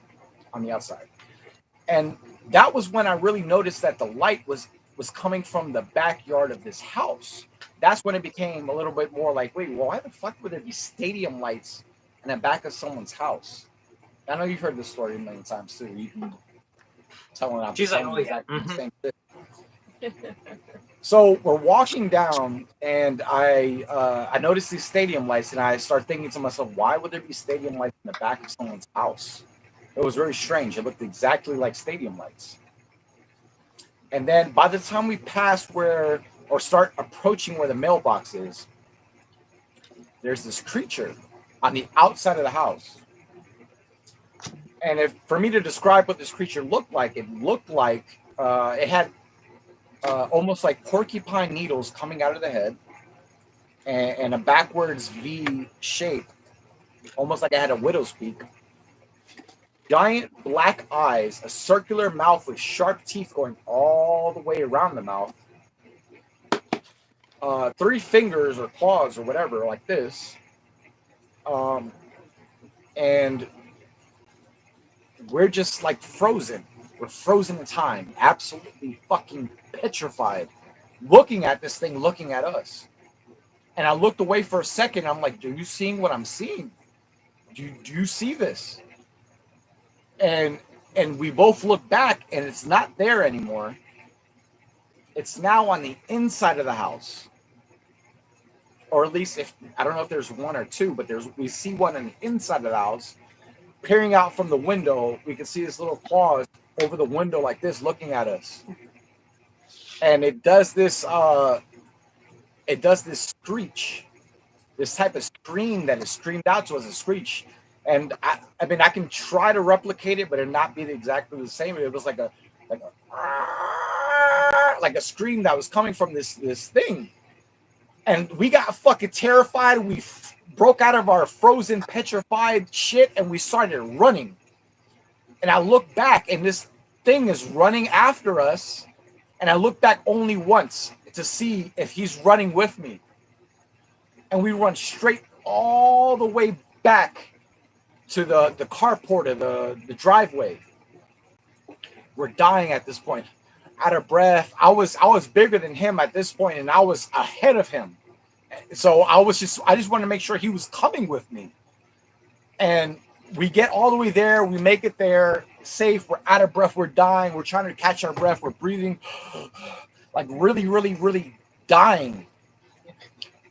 on the outside. And that was when I really noticed that the light was coming from the backyard of this house. That's when it became a little bit more like, wait, well, why the fuck would there be stadium lights in the back of someone's house? I know you've heard this story a million times too. You can tell I'm She's like, telling oh, you yeah. exactly the same thing. So we're walking down, and I noticed these stadium lights, and I start thinking to myself, why would there be stadium lights in the back of someone's house? It was very strange. It looked exactly like stadium lights. And then by the time we pass start approaching where the mailbox is, there's this creature on the outside of the house. And for me to describe what this creature looked like, it looked like it had almost like porcupine needles coming out of the head and a backwards V shape, almost like it had a widow's peak. Giant black eyes, a circular mouth with sharp teeth going all the way around the mouth. 3 fingers or claws or whatever like this. And we're just like frozen. We're frozen in time. Absolutely fucking petrified. Looking at this thing, looking at us. And I looked away for a second. I'm like, are you seeing what I'm seeing? Do you see this? And we both look back, and it's not there anymore. It's now on the inside of the house. Or at least I don't know if there's 1 or 2, but we see one on the inside of the house. Peering out from the window, we can see this little claws over the window like this, looking at us. And it does this screech, this type of scream that is screamed out to us, a screech. And I mean, I can try to replicate it, but it not be exactly the same. It was like a scream that was coming from this thing. And we got fucking terrified. We broke out of our frozen, petrified shit, and we started running. And I look back, and this thing is running after us. And I look back only once to see if he's running with me. And we run straight all the way back to the carport of the driveway. We're dying at this point, out of breath. I was bigger than him at this point, and I was ahead of him. So I just wanted to make sure he was coming with me. And we get all the way there. We make it there safe. We're out of breath. We're dying. We're trying to catch our breath. We're breathing like really, really, really dying.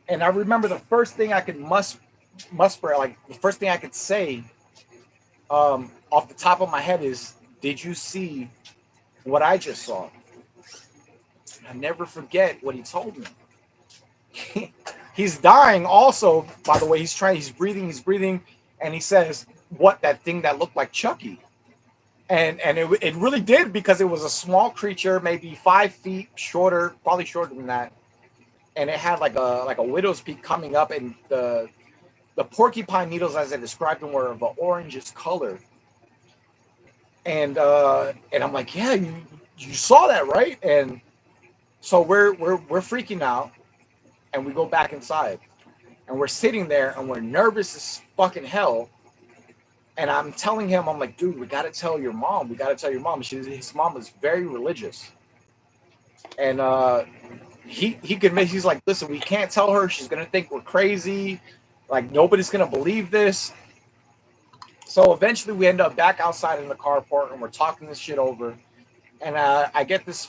And I remember the first thing I could muster, like the first thing I could say off the top of my head is, did you see what I just saw? I never forget what he told me. He's dying also, by the way. He's breathing, and he says, what, that thing that looked like Chucky? And it really did, because it was a small creature, maybe 5 feet shorter, probably shorter than that. And it had like a widow's peak coming up, and the porcupine needles, as I described them, were of an orangish color. And I'm like, yeah, you saw that, right? And so we're freaking out, and we go back inside, and we're sitting there, and we're nervous as fucking hell. And I'm telling him, I'm like, dude, we got to tell your mom. His mom was very religious. And he convinced, he's like, listen, we can't tell her. She's going to think we're crazy. Like, nobody's going to believe this. So eventually we end up back outside in the carport, and we're talking this shit over. And I get this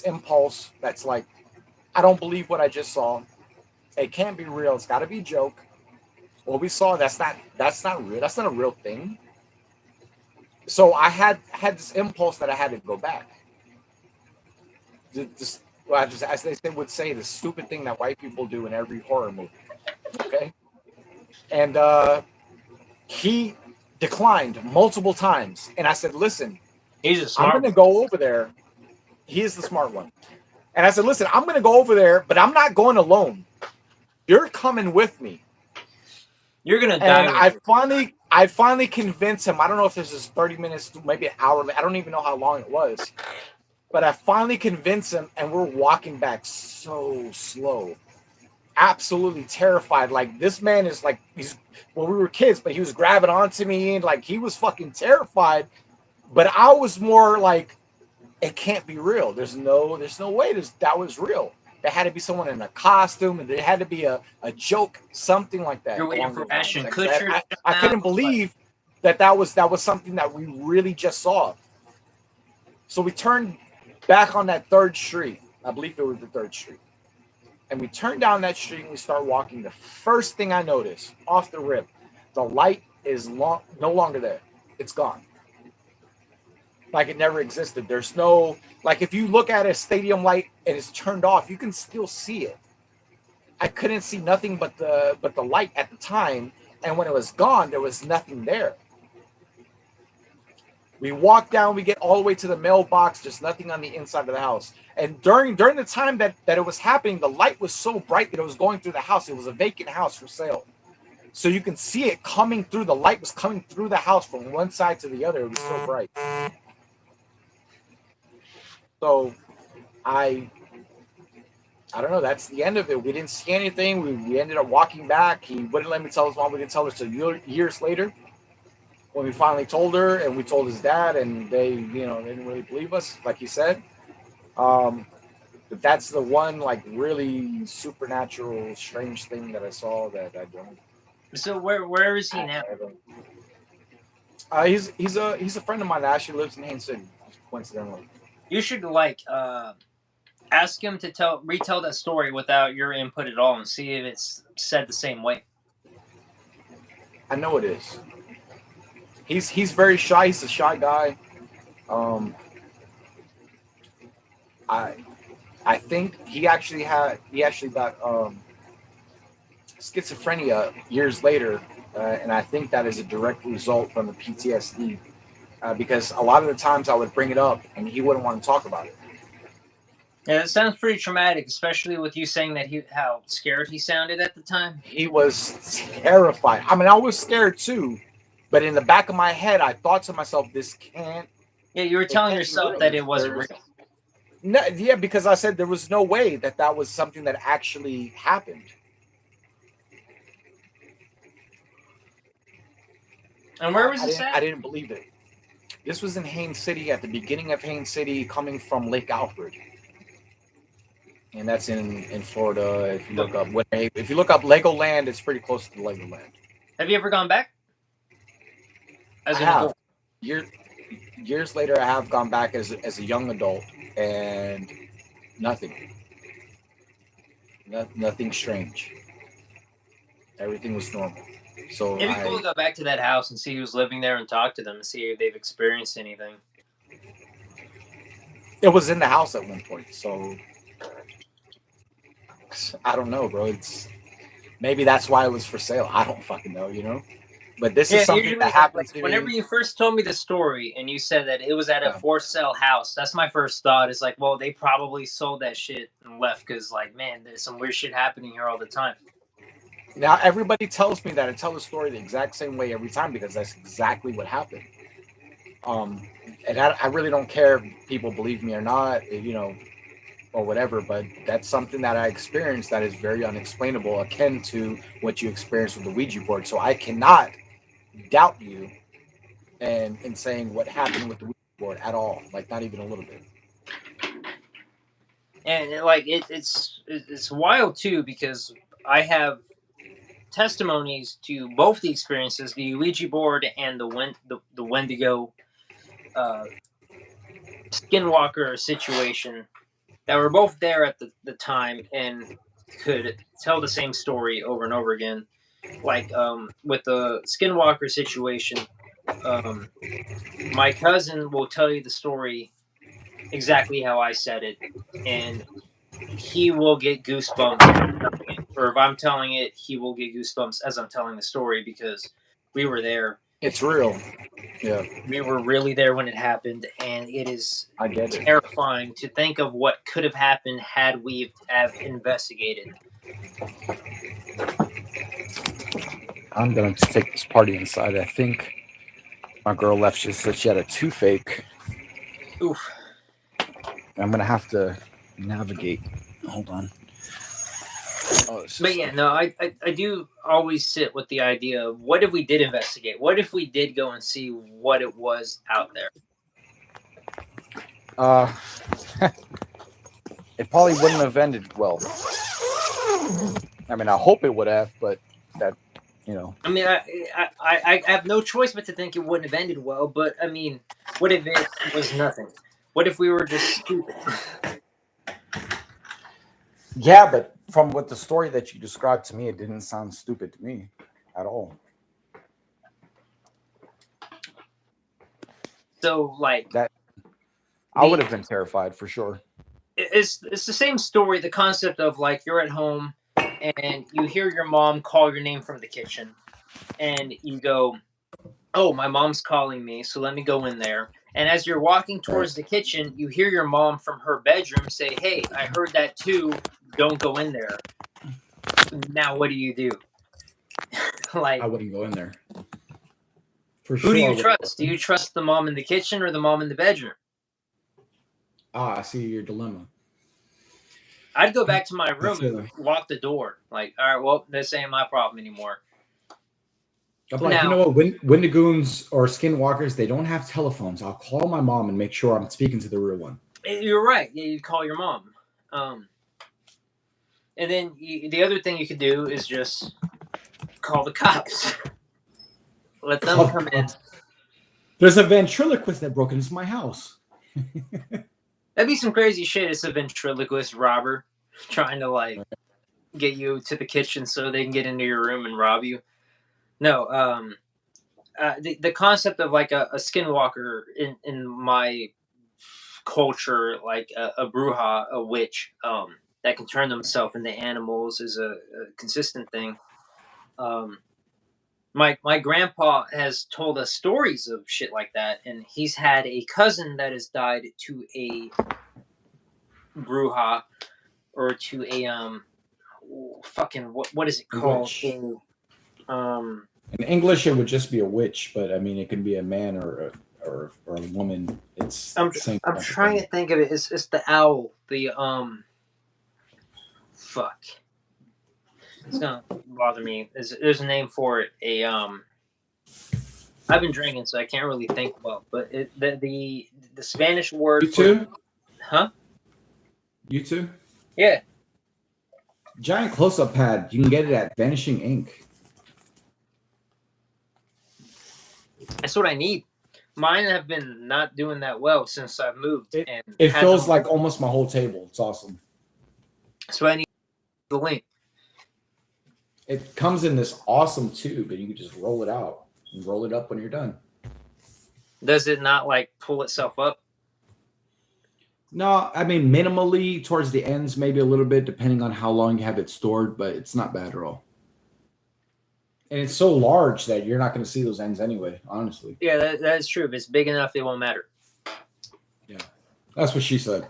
impulse that's like, I don't believe what I just saw. It can't be real. It's got to be a joke. What we saw, that's not real. That's not a real thing. So I had this impulse that I had to go back. well, as they would say, the stupid thing that white people do in every horror movie. Okay, and he declined multiple times, and I said, "Listen, He's a I'm smart going to one. go over there." He is the smart one, and I said, "Listen, I'm going to go over there, but I'm not going alone. You're coming with me." You're gonna die. And I finally convinced him. I don't know if this is 30 minutes, maybe an hour. I don't even know how long it was. But I finally convinced him, and we're walking back so slow. Absolutely terrified. Like, this man is like, we were kids, but he was grabbing onto me, and like, he was fucking terrified. But I was more like, it can't be real. There's no way that was real. There had to be someone in a costume, and there had to be a joke, something like that. You're waiting along for those lines. Ashton Like, Kutcher. I couldn't believe that was something that we really just saw. So we turned back on that 3rd Street. I believe it was the 3rd Street. And we turn down that street and we start walking. The first thing I notice, off the rip, the light is no longer there. It's gone. Like it never existed. There's no, like if you look at a stadium light and it's turned off, you can still see it. I couldn't see nothing but the light at the time. And when it was gone, there was nothing there. We walk down, we get all the way to the mailbox. There's nothing on the inside of the house. And during the time that it was happening, the light was so bright that it was going through the house. It was a vacant house for sale. So you can see it coming through. The light was coming through the house from one side to the other. It was so bright. So I don't know. That's the end of it. We didn't see anything. We ended up walking back. He wouldn't let me tell his mom. We didn't tell her until years later. When we finally told her, and we told his dad, and they didn't really believe us, like he said. But that's the one like really supernatural, strange thing that I saw that I don't. So where is he now? He's a friend of mine that actually lives in Haines City, coincidentally. You should ask him to retell that story without your input at all, and see if it's said the same way. I know it is. He's very shy. He's a shy guy. I think he actually got schizophrenia years later, and I think that is a direct result from the PTSD. Because a lot of the times I would bring it up, and he wouldn't want to talk about it. Yeah, it sounds pretty traumatic, especially with you saying that how scared he sounded at the time. He was terrified. I mean, I was scared too. But in the back of my head, I thought to myself, "This can't." Yeah, you were telling yourself that it wasn't real. No, yeah, because I said there was no way that was something that actually happened. And where was this at? I didn't believe it. This was in Haines City, at the beginning of Haines City, coming from Lake Alfred, and that's in Florida. If you look up Legoland, it's pretty close to Legoland. Have you ever gone back? I have. Years later, I have gone back as a young adult, and nothing strange. Everything was normal. So it'd be cool to go back to that house and see who's living there and talk to them and see if they've experienced anything. It was in the house at one point, so I don't know, bro. Maybe that's why it was for sale. I don't fucking know, But this is something that happens. Whenever you first told me the story and you said that it was at a for sale house, that's my first thought. Is like, well, they probably sold that shit and left because, like, man, there's some weird shit happening here all the time. Now everybody tells me that I tell the story the exact same way every time because that's exactly what happened. And I really don't care if people believe me or not, or whatever. But that's something that I experienced that is very unexplainable, akin to what you experienced with the Ouija board. So I cannot doubt you in saying what happened with the Ouija board at all, like not even a little bit. And like it's wild too, because I have testimonies to both the experiences, the Ouija board and the Wendigo skinwalker situation, that were both there at the time and could tell the same story over and over again. Like with the skinwalker situation, my cousin will tell you the story exactly how I said it, and he will get goosebumps, or if I'm telling it, he will get goosebumps as I'm telling the story because we were there. It's real. Yeah, We were really there when it happened, and it is I get it. terrifying to think of what could have happened had we have investigated. I'm gonna take this party inside. I think my girl left. She said she had a toothache. Oof. I'm gonna have to navigate. Hold on. Oh, But yeah, no, I do always sit with the idea of what if we did investigate? What if we did go and see what it was out there? It probably wouldn't have ended well. I mean, I hope it would have, but that, you know. I mean, I have no choice but to think it wouldn't have ended well. But I mean, what if it was nothing? What if we were just stupid? Yeah, but from what the story that you described to me, it didn't sound stupid to me at all. So like That I would have been terrified for sure. it's the same story. The concept of like you're at home and you hear your mom call your name from the kitchen, and you go, "Oh, my mom's calling me, so let me go in there." And as you're walking towards the kitchen, you hear your mom from her bedroom say, "Hey, I heard that too. Don't go in there." Now, what do you do? Like, I wouldn't go in there. For who do I you would- trust? Do you trust the mom in the kitchen or the mom in the bedroom? I see your dilemma. I'd go back to my room That's and lock the door. Like, all right, well, this ain't my problem anymore. I'm like, Now- you know what? Wendigos or skinwalkers, they don't have telephones. I'll call my mom and make sure I'm speaking to the real one. You're right. Yeah, you'd call your mom. And then the other thing you could do is just call the cops. Let them Call- come in. There's a ventriloquist that broke into my house. That'd be some crazy shit. It's a ventriloquist robber trying to like get you to the kitchen so they can get into your room and rob you. No, the concept of like a skinwalker in my culture, like a bruja, a witch, that can turn themselves into animals is a consistent thing. My grandpa has told us stories of shit like that, and he's had a cousin that has died to a bruja or to a fucking what is it called? Witch. A, In English, it would just be a witch, but I mean, it can be a man or a woman. It's I'm the same I'm type of trying thing. to think of it. It's the owl. The fuck. It's gonna bother me. There's a name for it. I've been drinking, so I can't really think well. But the Spanish word. You too? Huh? You too? Yeah. Giant close-up pad. You can get it at Vanishing Ink. That's what I need. Mine have been not doing that well since I've moved. And It had fills them- like almost my whole table. It's awesome. So I need the link. It comes in this awesome tube, and you can just roll it out and roll it up when you're done. Does it not like pull itself up? No, I mean minimally towards the ends, maybe a little bit, depending on how long you have it stored, but it's not bad at all. And it's so large that you're not going to see those ends anyway, honestly. Yeah, that is true. If it's big enough, it won't matter. That's what she said.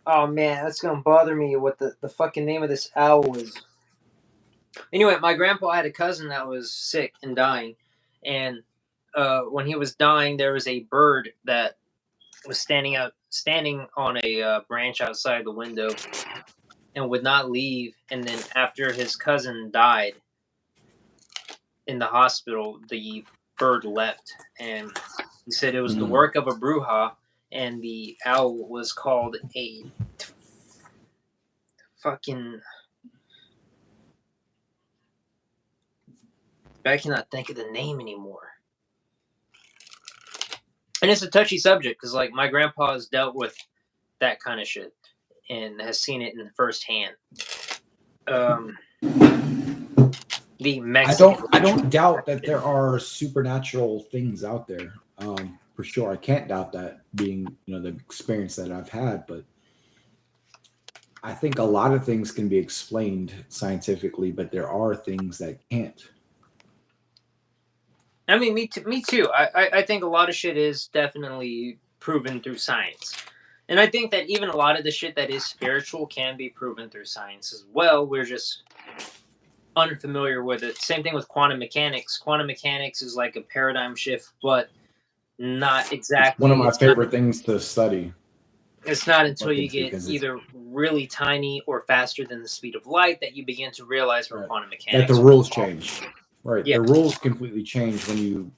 Oh man, that's gonna bother me what the fucking name of this owl is. Anyway, my grandpa had a cousin that was sick and dying, and when he was dying, there was a bird that was standing on a branch outside the window and would not leave. And then after his cousin died in the hospital, the bird left, and he said it was the work of a bruja. And the owl was called a fucking. I cannot think of the name anymore. And it's a touchy subject because, like, my grandpa has dealt with that kind of shit and has seen it in firsthand. The Mexican. I don't doubt that there are supernatural things out there, for for sure. I can't doubt that, being the experience that I've had, but I think a lot of things can be explained scientifically, but there are things that can't. I mean, me too. I think a lot of shit is definitely proven through science. And I think that even a lot of the shit that is spiritual can be proven through science as well. We're just unfamiliar with it. Same thing with quantum mechanics. Quantum mechanics is like a paradigm shift, but not exactly. It's one of my favorite things to study. It's not until you get because either really tiny or faster than the speed of light that you begin to realize where quantum that mechanics the rules change. Right. Yeah. The rules completely change when you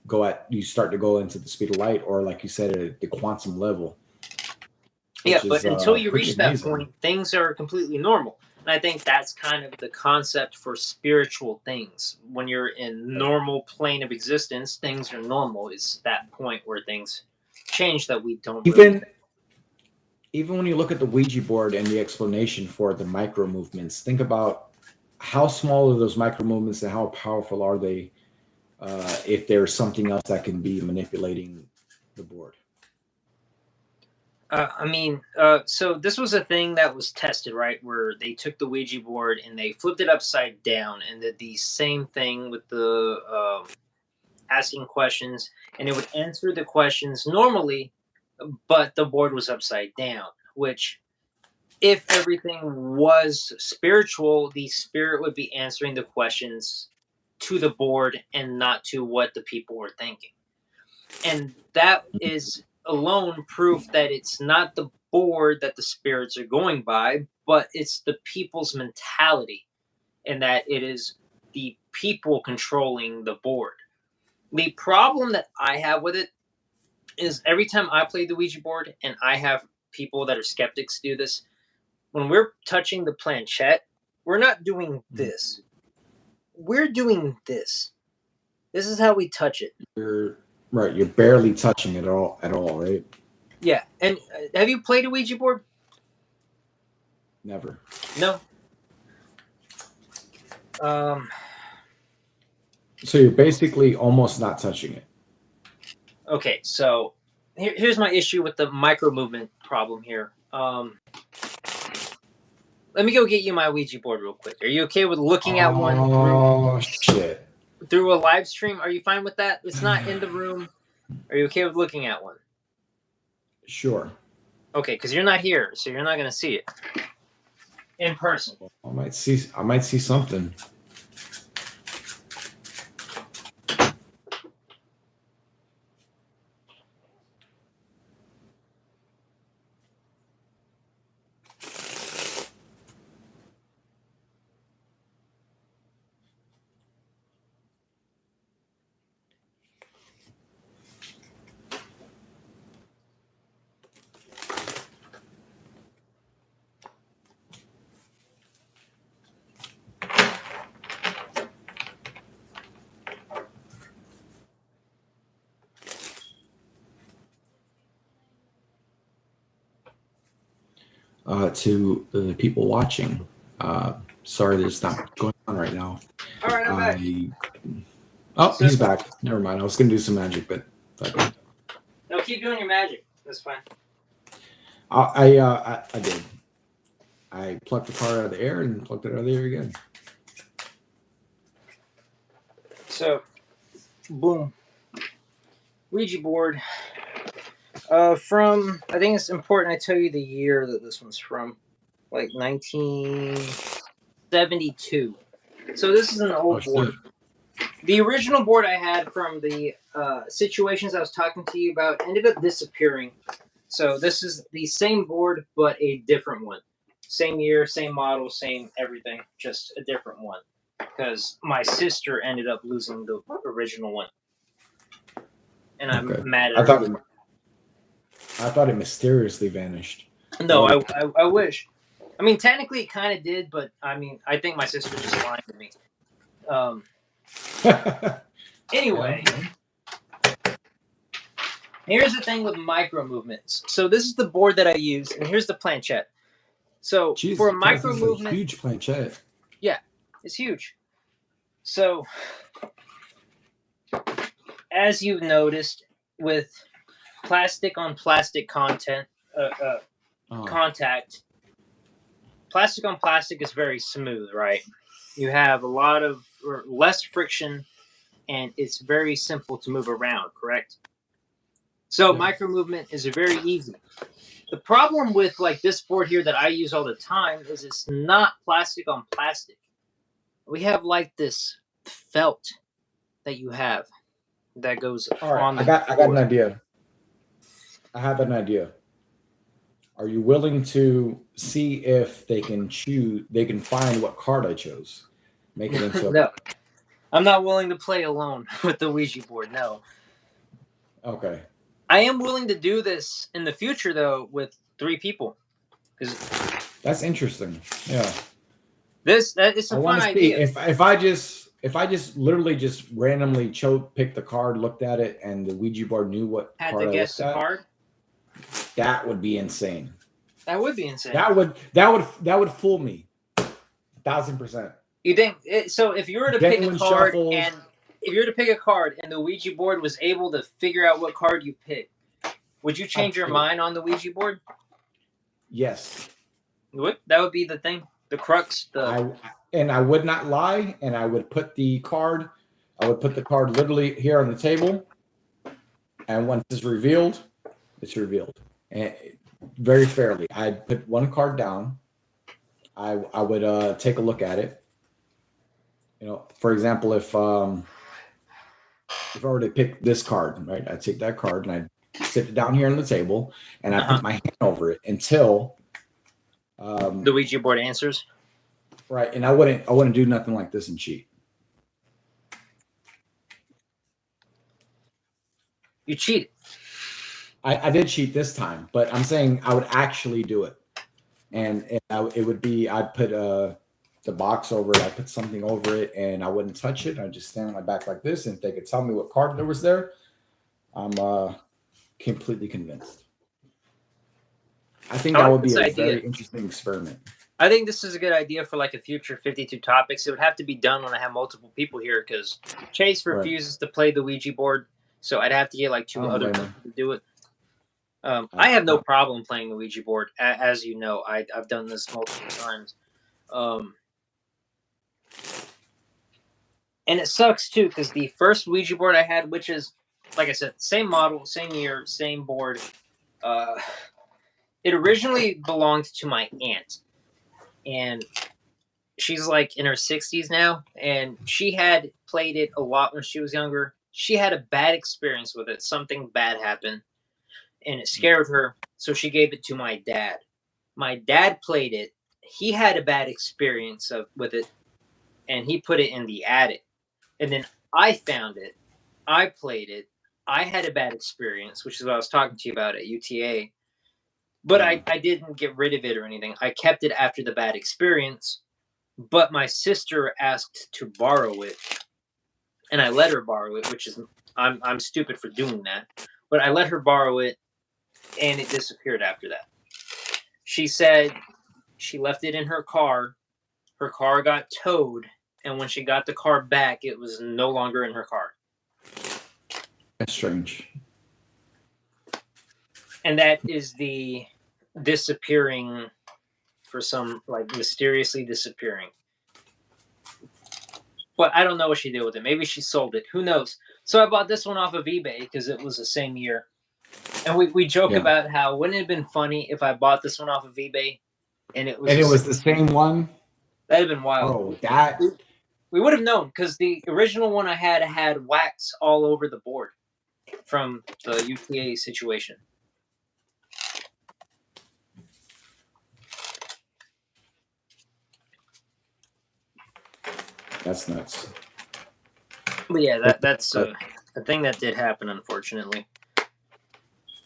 start to go into the speed of light, or like you said, at the quantum level. Yeah, which but is, until you pretty reach that amazing. point, things are completely normal. And I think that's kind of the concept for spiritual things. When you're in normal plane of existence, things are normal. Is that point where things change that we don't Even when you look at the Ouija board and the explanation for the micro movements, think about how small are those micro movements and how powerful are they if there's something else that can be manipulating the board. So this was a thing that was tested, right? Where they took the Ouija board and they flipped it upside down and did the same thing with the asking questions, and it would answer the questions normally, but the board was upside down, which if everything was spiritual, the spirit would be answering the questions to the board and not to what the people were thinking. And that is alone proof that it's not the board that the spirits are going by, but it's the people's mentality, and that it is the people controlling the board. The problem that I have with it is every time I play the Ouija board, and I have people that are skeptics do this, when we're touching the planchette, we're not doing this. We're doing this. This is how we touch it. You're barely touching it at all, right? Yeah. And have you played a Ouija board? Never. No. So you're basically almost not touching it. Okay, so here's my issue with the micro movement problem here. Let me go get you my Ouija board real quick. Are you okay with looking at one through a live stream? Are you fine with that? It's not in the room. Are you okay with looking at one? Sure. Okay, because you're not here, so you're not going to see it in person. I might see something. To the people watching, sorry there's not going on right now. All right, I'm back. He's back. Never mind. I was going to do some magic, but No, keep doing your magic. That's fine. I did. I plucked the card out of the air and plucked it out of the air again. So, boom. Ouija board. From, I think it's important I tell you the year that this one's from, like 1972. So this is an old board. The original board I had from the situations I was talking to you about ended up disappearing. So this is the same board, but a different one. Same year, same model, same everything, just a different one. Because my sister ended up losing the original one. And I'm mad at her. I thought it mysteriously vanished. No, I wish. I mean, technically it kind of did, but I mean, I think my sister was just lying to me. Anyway, here's the thing with micro movements. So this is the board that I use, and here's the planchette. So Jesus, for a micro movement, a huge planchette. Yeah, it's huge. So as you've noticed with plastic on plastic content contact. Plastic on plastic is very smooth, right? You have a lot of or less friction, and it's very simple to move around. Correct. So Yeah. micro movement is very easy. The problem with like this board here that I use all the time is it's not plastic on plastic. We have like this felt that you have that goes All right, on the I got an board. idea. I have an idea. Are you willing to see if they can find what card I chose? Make it into No, I'm not willing to play alone with the Ouija board. No, okay. I am willing to do this in the future though with 3 people because That's interesting. Yeah. that is I a want fun to see idea. if I just literally just randomly picked the card, looked at it, and the Ouija board knew what Had card to I guess looked the at, card. that would be insane. That would be insane. That would fool me 1,000%. You think so? If you were to pick a Genuine card, shuffles. and if you were to pick a card, and the Ouija board was able to figure out what card you picked, would you change your Absolutely. mind on the Ouija board? Yes. That would be the thing, the crux. I would not lie, and I would put the card literally here on the table, and once it's revealed, it's revealed, and very fairly. I'd put one card down. I would take a look at it. You know, for example, if I were to pick this card, right, I'd take that card and I'd sit it down here on the table, and I put my hand over it until the Ouija board answers. right, and I wouldn't do nothing like this and cheat. You cheated. I did cheat this time, but I'm saying I would actually do it, and it would be I'd put the box over it, I'd put something over it, and I wouldn't touch it. I'd just stand on my back like this, and if they could tell me what card there was there, I'm completely convinced. I think that would be a very interesting experiment. I think this is a good idea for like a future 52 topics. It would have to be done when I have multiple people here because Chase refuses to play the Ouija board, so I'd have to get like 2 other people to do it. I have no problem playing the Ouija board. As you know, I've done this multiple times. And it sucks too because the first Ouija board I had, which is, like I said, same model, same year, same board, it originally belonged to my aunt. And she's like in her 60s now, and she had played it a lot when she was younger. She had a bad experience with it. Something bad happened, and it scared her, so she gave it to my dad. My dad played it. He had a bad experience with it, and he put it in the attic. And then I found it. I played it. I had a bad experience, which is what I was talking to you about at UTA. But I didn't get rid of it or anything. I kept it after the bad experience. But my sister asked to borrow it, and I let her borrow it, which is I'm stupid for doing that. But I let her borrow it, and it disappeared after that. She said she left it in her car. Her car got towed, and when she got the car back, it was no longer in her car. That's strange. And that is the disappearing for some, like, mysteriously disappearing. But I don't know what she did with it. Maybe she sold it. Who knows? So I bought this one off of eBay because it was the same year. And we joke about how wouldn't it have been funny if I bought this one off of eBay and it was the same one? That'd have been wild. Oh, that we would have known because the original one I had wax all over the board from the UTA situation. That's nuts. But yeah, that's a thing that did happen, unfortunately.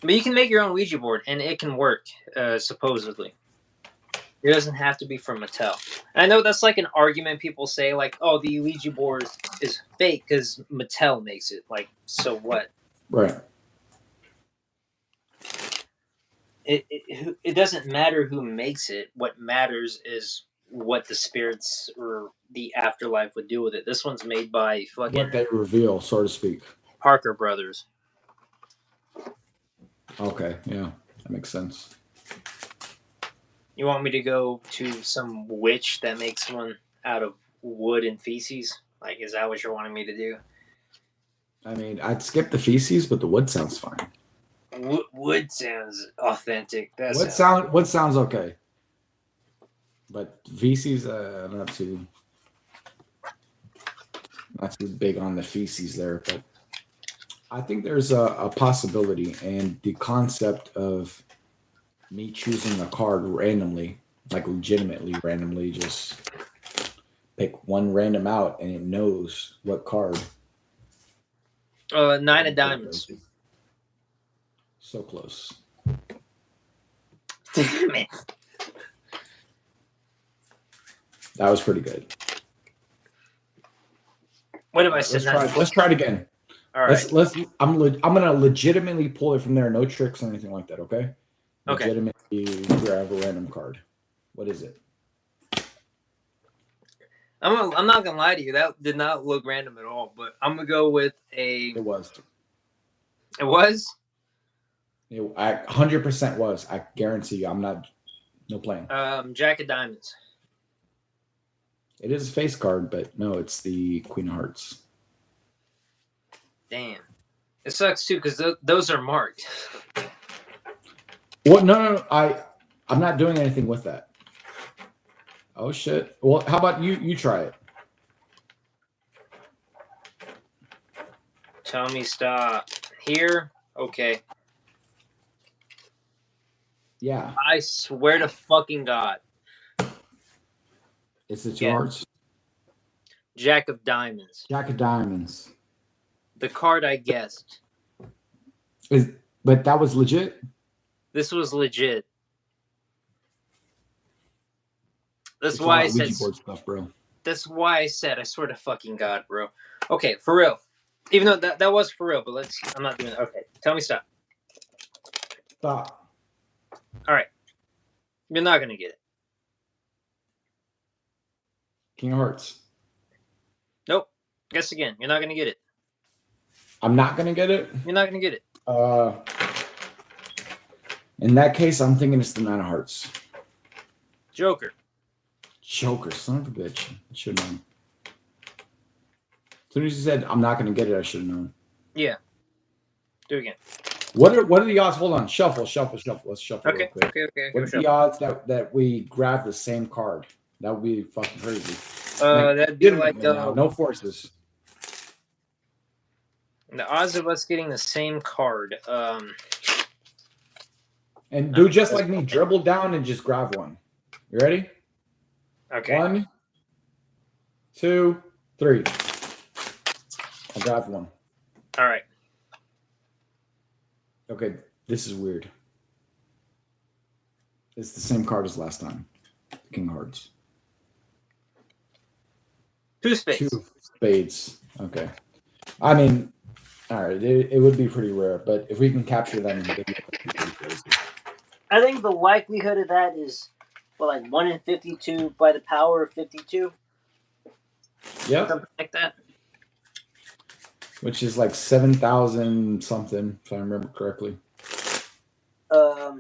But you can make your own Ouija board, and it can work, supposedly. It doesn't have to be from Mattel. And I know that's like an argument people say, like, oh, the Ouija board is fake because Mattel makes it. Like, so what? Right. It doesn't matter who makes it. What matters is what the spirits or the afterlife would do with it. This one's made by fucking What they reveal, so to speak. Parker Brothers. Okay, yeah, that makes sense. You want me to go to some witch that makes one out of wood and feces? Like, is that what you're wanting me to do? I mean, I'd skip the feces, but the wood sounds fine. Wood sounds authentic. What sounds okay, but feces, not too big on the feces there. But I think there's a possibility, and the concept of me choosing a card randomly, like legitimately randomly, just pick one random out, and it knows what card. 9 of diamonds. So close. Damn it. That was pretty good. What if I said Let's try it again. All right. I'm gonna legitimately pull it from there. No tricks or anything like that. Okay. Okay. Legitimately grab a random card. What is it? I'm not gonna lie to you. That did not look random at all. But I'm gonna go with a. It was. It was. I 100% was. I guarantee you. I'm not. No playing. Jack of diamonds. It is a face card, but no, it's the Queen of Hearts. Damn. It sucks too because those are marked. What? No. I'm not doing anything with that. Oh shit. Well, how about you try it? Tell me stop. Here? Okay. Yeah. I swear to fucking God. It's the two Yeah. hearts. Jack of diamonds. Jack of diamonds. The card I guessed. But that was legit? This was legit. That's It's why I not said. Ouija board stuff, bro. That's why I said. I swear to fucking God, bro. Okay, for real. Even though that was for real, but I'm not doing it. Okay, tell me stop. Stop. All right. You're not gonna get it. King of Hearts. Nope. Guess again. You're not gonna get it. I'm not gonna get it. You're not gonna get it. In that case, I'm thinking it's the Nine of Hearts. Joker. Joker, son of a bitch. I should have known. As soon as you said I'm not gonna get it, I should have known. Yeah. Do it again. What are the odds? Hold on. Shuffle. Let's shuffle Okay. real quick. Okay. What are the odds that we grab the same card? That would be fucking crazy. That'd be like now, no forces. the odds of us getting the same card. And do just like me, dribble down and just grab one. You ready? Okay. 1, 2, 3. I grabbed one. All right. Okay, this is weird. It's the same card as last time. King of Hearts. 2 spades. 2 spades. Okay. I mean, all right, it would be pretty rare, but if we can capture them, it'd be pretty crazy. I think the likelihood of that is, like 1 in 52 by the power of 52. Yep. Something like that. Which is like 7,000 something, if I remember correctly. I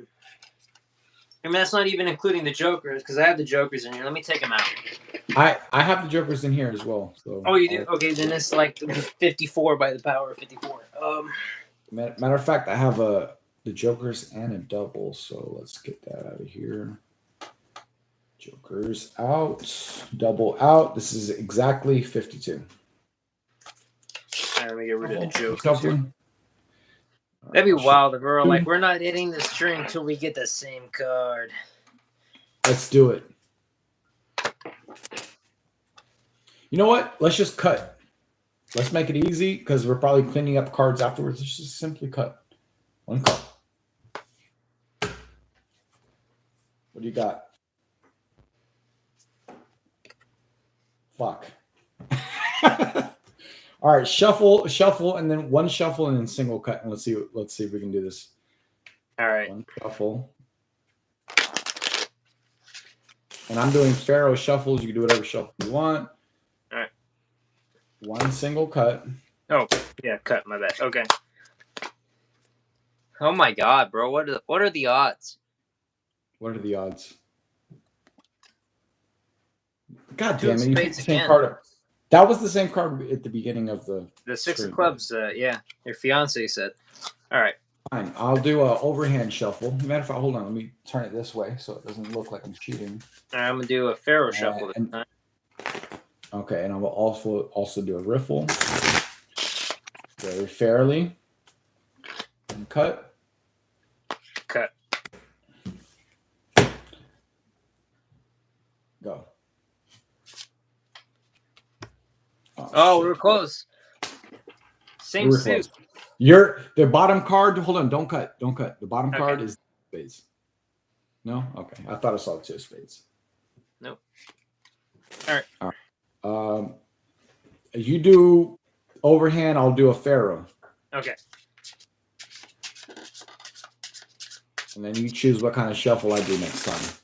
mean, that's not even including the jokers, because I have the jokers in here. Let me take them out. I have the jokers in here as well. So Oh, you do? Okay, then it's like 54 by the power of 54. Matter of fact, I have the jokers and a double. So let's get that out of here. Jokers out, double out. This is exactly 52. Let me get rid of the jokers. Shuffling. That'd be wild if we're like, we're not hitting the string until we get the same card. Let's do it. You know what? Let's just cut. Let's make it easy because we're probably cleaning up cards afterwards. Let's just simply cut. One cut. What do you got? Fuck. All right, shuffle, and then one shuffle, and then single cut, and let's see if we can do this. All right. One shuffle, and I'm doing Pharaoh shuffles. You can do whatever shuffle you want. All right. One single cut. Oh, yeah, cut. My bad. Okay. Oh my god, bro! What are the odds? What are the odds? God Two damn of it! You picked spades the same again. card. That was the same card at the beginning of the. The six stream. of clubs. Yeah, your fiance said. All right. Fine. I'll do a overhand shuffle. Matter of fact, hold on. Let me turn it this way so it doesn't look like I'm cheating. All right, I'm gonna do a pharaoh shuffle this and- time. Okay, and I will also do a riffle. Very fairly. And cut. Cut. Go. Oh, shit. we were close. Same We were suit. close. The bottom card. Hold on. Don't cut. Don't cut. The bottom Okay. card is spades. No. Okay. I thought I saw two spades. Nope. All right. You do overhand. I'll do a pharaoh, Okay. and then you choose what kind of shuffle I do next time.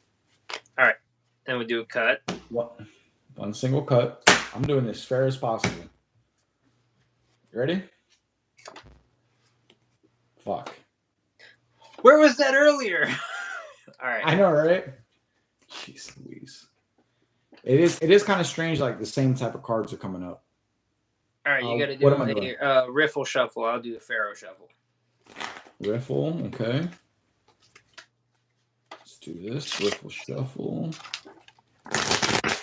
Then we do a cut. One single cut. I'm doing this fair as possible. You ready? Fuck. Where was that earlier? All right. I know, right? Jeez Louise. It is kind of strange. Like the same type of cards are coming up. All right. You got to what am I do doing? a riffle shuffle. I'll do the pharaoh shuffle. Riffle. Okay. Let's do this. Riffle shuffle.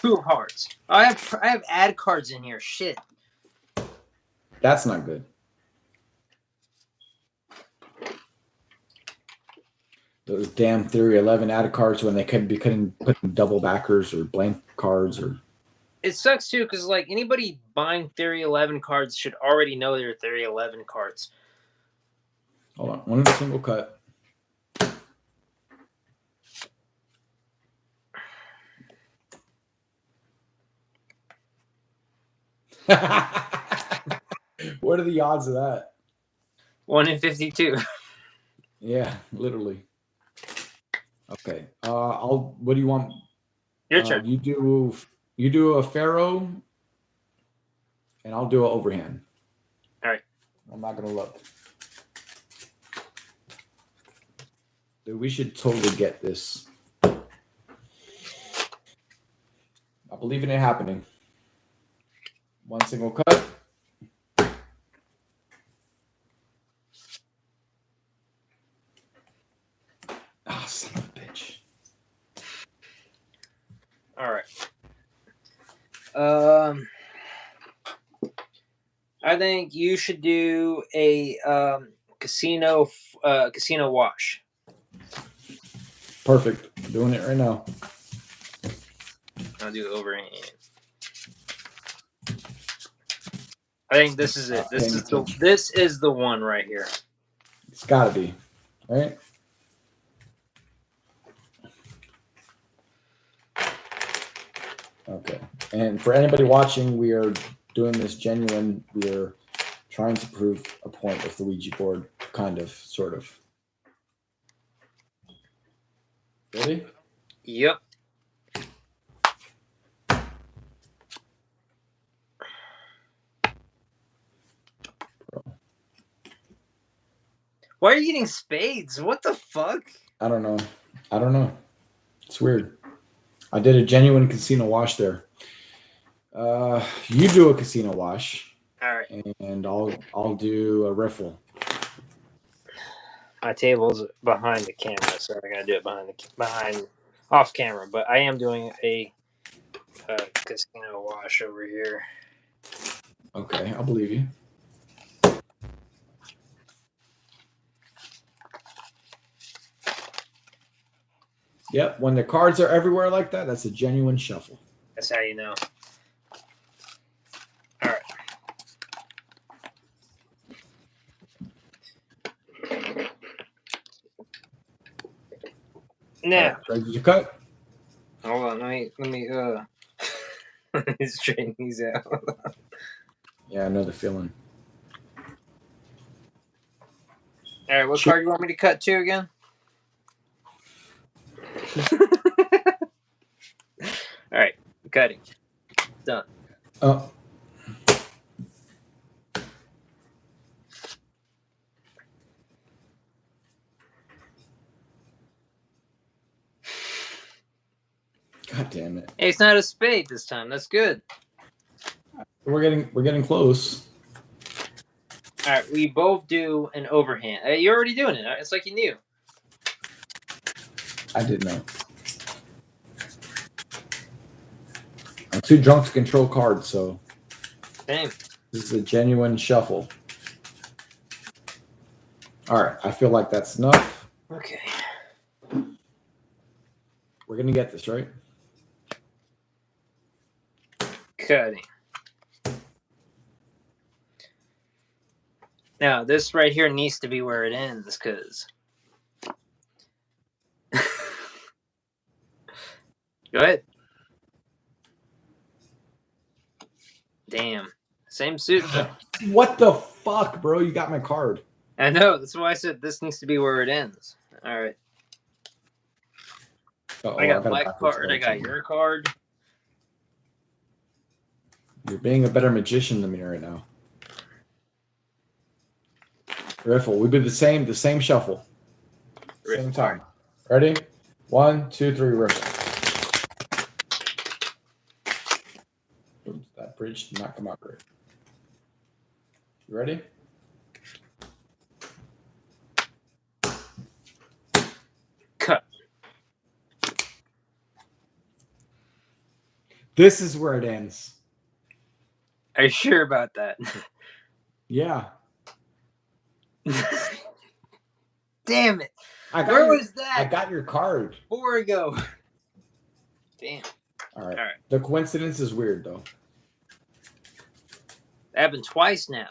Two of hearts. I have ad cards in here. Shit. That's not good. Those damn Theory 11 added cards when they couldn't put in double backers or blank cards or. It sucks too because like anybody buying Theory 11 cards should already know they're Theory 11 cards. Hold on. One single cut. What are the odds of that? 1 in 52. Yeah, literally. Okay. What do you want? Your turn. You do a pharaoh, and I'll do an overhand. All right. I'm not gonna look. Dude, we should totally get this. I believe in it happening. One single cut. Ah, son of a bitch. All right. I think you should do a casino wash. Perfect. I'm doing it right now. I'll do overhand. I think this is it. This is the one right here. It's gotta be, right? Okay. And for anybody watching, we are doing this genuine. We are trying to prove a point with the Ouija board, kind of, sort of. Ready? Yep. Why are you getting spades? What the fuck? I don't know. It's weird. I did a genuine casino wash there. You do a casino wash, All right. and I'll do a riffle. My table's behind the camera, so I gotta do it behind off camera. But I am doing a casino wash over here. Okay, I'll believe you. Yep, when the cards are everywhere like that, that's a genuine shuffle. That's how you know. All right. Now, Ready to cut? hold on. Let me let me straighten these out. Yeah, I know the feeling. All right, what Sure. card do you want me to cut to again? All right, cutting. Done. Oh, God damn it. Hey, it's not a spade this time. That's good. We're getting close. All right, we both do an overhand. You're already doing it. It's like you knew. I did know. I'm too drunk to control cards, so Same. this is a genuine shuffle. All right, I feel like that's enough. Okay. We're gonna get this, right? Cutting. Now, this right here needs to be where it ends, because... Go ahead. Damn. Same suit, though. What the fuck, bro? You got my card. I know. That's why I said this needs to be where it ends. All right. Uh-oh, I got a my backwards card. I got card. your card. You're being a better magician than me right now. Riffle. We did the same shuffle. Same time. Ready? 1, 2, 3, riffle. Oops, that bridge did not come out great. You ready? Cut. This is where it ends. Are you sure about that? Yeah. Damn it. Where was I that? got your card. Before we go. Damn. All right. All right. The coincidence is weird, though. That happened twice now.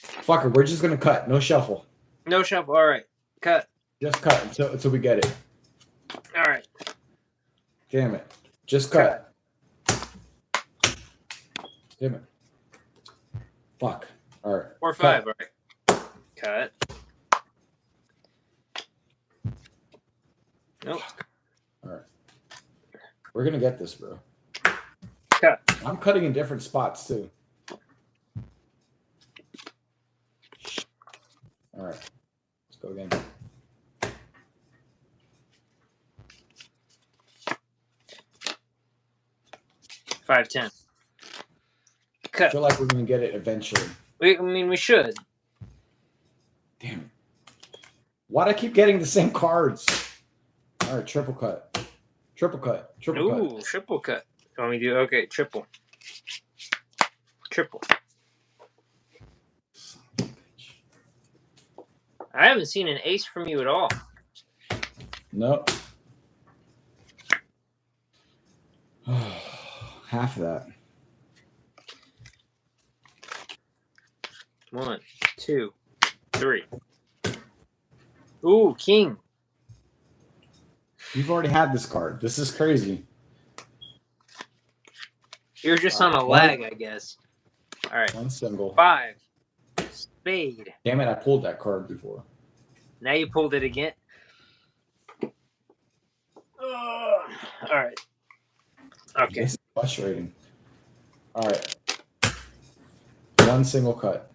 Fucker, we're just going to cut. No shuffle. No shuffle. All right. Cut. Just cut until we get it. All right. Damn it. Just cut. Damn it. Fuck. All right. 4 Cut. 5. All right. Cut. Nope. All right. We're going to get this, bro. Cut. I'm cutting in different spots, too. All right. Let's go again. Five 10. I Cut. feel like we're going to get it eventually. I mean, we should. Damn it. Why'd I keep getting the same cards? All right, triple cut. Triple cut. Triple cut. Ooh, triple cut. You want me to do? Okay, triple. Triple. I haven't seen an ace from you at all. Nope. Half of that. 1, 2, 3. Ooh, king. You've already had this card. This is crazy. You're just on a lag, I guess. All right. One single. 5. Spade. Damn it, I pulled that card before. Now you pulled it again. All right. Okay. This is frustrating. All right. One single cut.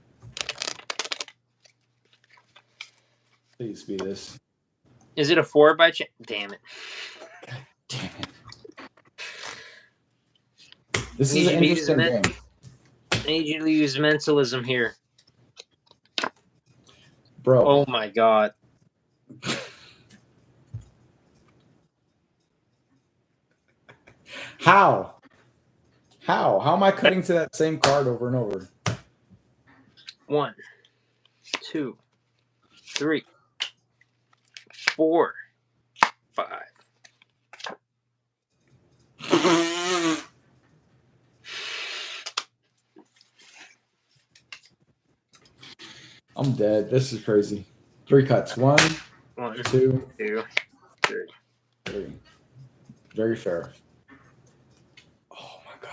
Please be this. Is it a 4 by chance? Damn it. Damn it. This Need is you an to use interesting it. game. I need you to use mentalism here. Bro. Oh my god. How? How am I cutting to that same card over and over? 1, 2, 3, 4, 5. I'm dead. This is crazy. 3 cuts. 1, 1, 2, 2, 3. 3. Very fair. Oh my god.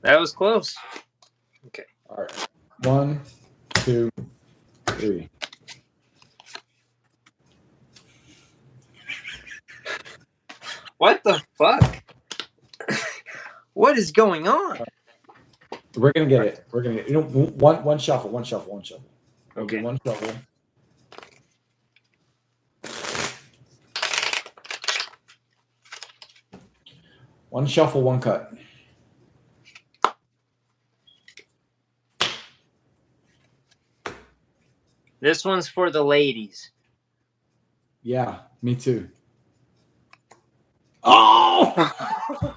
That was close. All right. 1, 2, 3. What the fuck? What is going on? We're gonna get it. We're gonna get one shuffle. We'll Okay. do one shuffle. One shuffle, one cut. This one's for the ladies. Yeah, me too. Oh!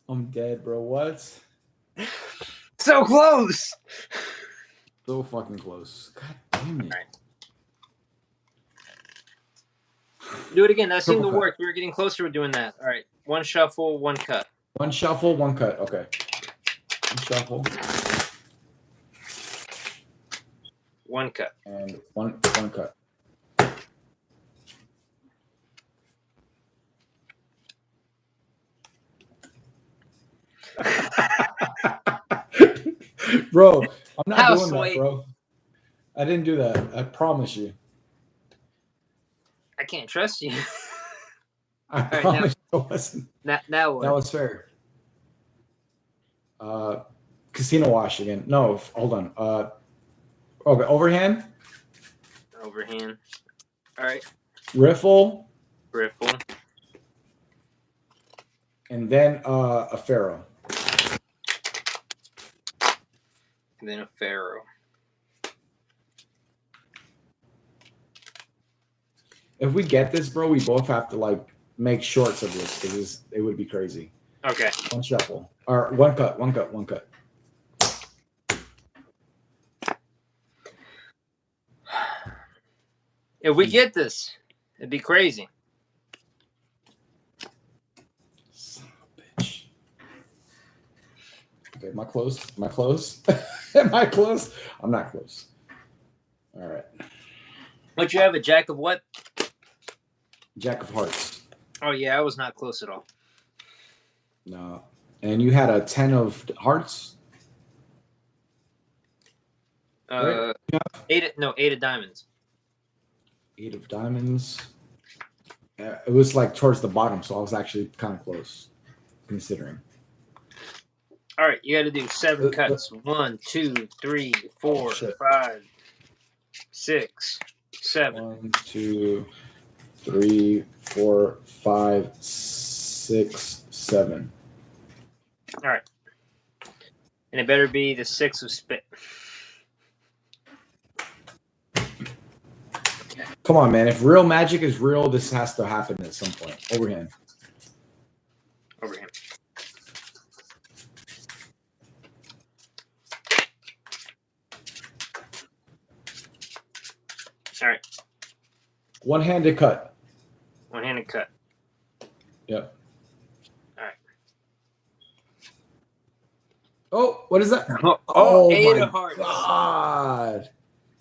I'm dead, bro. What? So close. So fucking close. God damn it. Right. Do it again. That seemed to Triple cut. work. We were getting closer to doing that. All right. One shuffle, one cut. One shuffle, one cut. Okay. One shuffle One cut. and one cut. Bro, I'm not How doing sweet. that, bro. I didn't do that. I promise you. I can't trust you. I right, promise you it wasn't. Now what? That was fair. Casino wash again. No, hold on. Okay, overhand, Overhand. All right. riffle, Riffle. and then a pharaoh. And then a pharaoh. If we get this, bro, we both have to like make shorts of this because it would be crazy. Okay. One shuffle or one cut, one cut, one cut. If we get this, it'd be crazy. Son of a bitch. Okay, am I close? Am I close? Am I close? I'm not close. All right. But you have a jack of what? Jack of hearts. Oh yeah, I was not close at all. No. And you had a 10 of hearts? Eight of diamonds. 8 of diamonds. It was like towards the bottom, so I was actually kind of close, considering. All right, you got to do 7 Uh, cuts. 1, 2, 3, 4, shit. 5, 6, 7. 1, 2, 3, 4, 5, 6, 7. All right, and it better be the 6 of spit. Come on, man. If real magic is real, this has to happen at some point. Overhand. Over him. All right, One-handed cut. one-handed cut. Yep. All right. Oh, what is that? Oh, 8 my of hearts. God.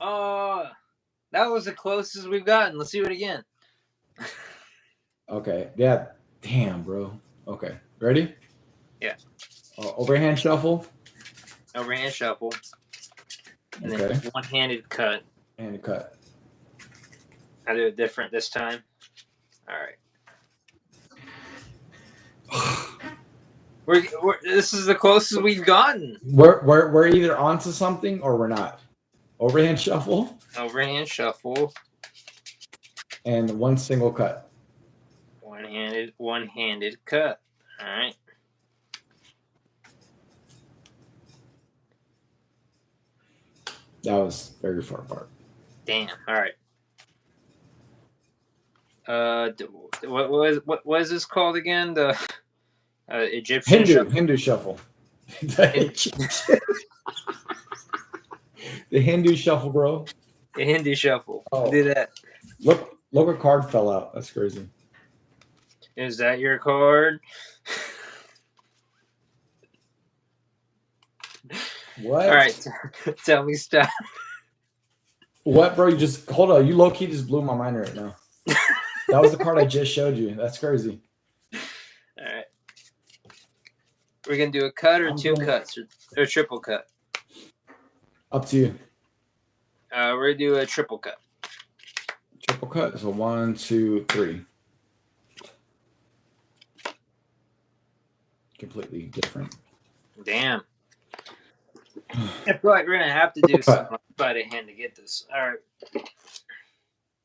Oh, that was the closest we've gotten. Let's do it again. Okay. Yeah. Damn, bro. Okay. Ready? Yeah. Overhand shuffle. Overhand shuffle. And Okay. then one-handed cut. And a cut. I do it different this time. All right. This is the closest we've gotten. We're either onto something or we're not. Overhand shuffle Overhand shuffle. and one single cut. One-handed cut. All right. That was very far apart. Damn. All right. What is this called again? The Egyptian shuffle? Hindu shuffle. The Hindu shuffle, bro. The Hindu shuffle. Oh. Do that. Look, a card fell out. That's crazy. Is that your card? What? All right. Tell me stop. What, bro? You just hold on. You low key just blew my mind right now. That was the card I just showed you. That's crazy. All right. We're gonna do a cut or I'm two going- cuts or triple cut. Up to you. We're gonna do a triple cut. Triple cut. So 1, 2, 3. Completely different. Damn. I feel like we're gonna have to do Triple cut. something by the hand to get this. All right.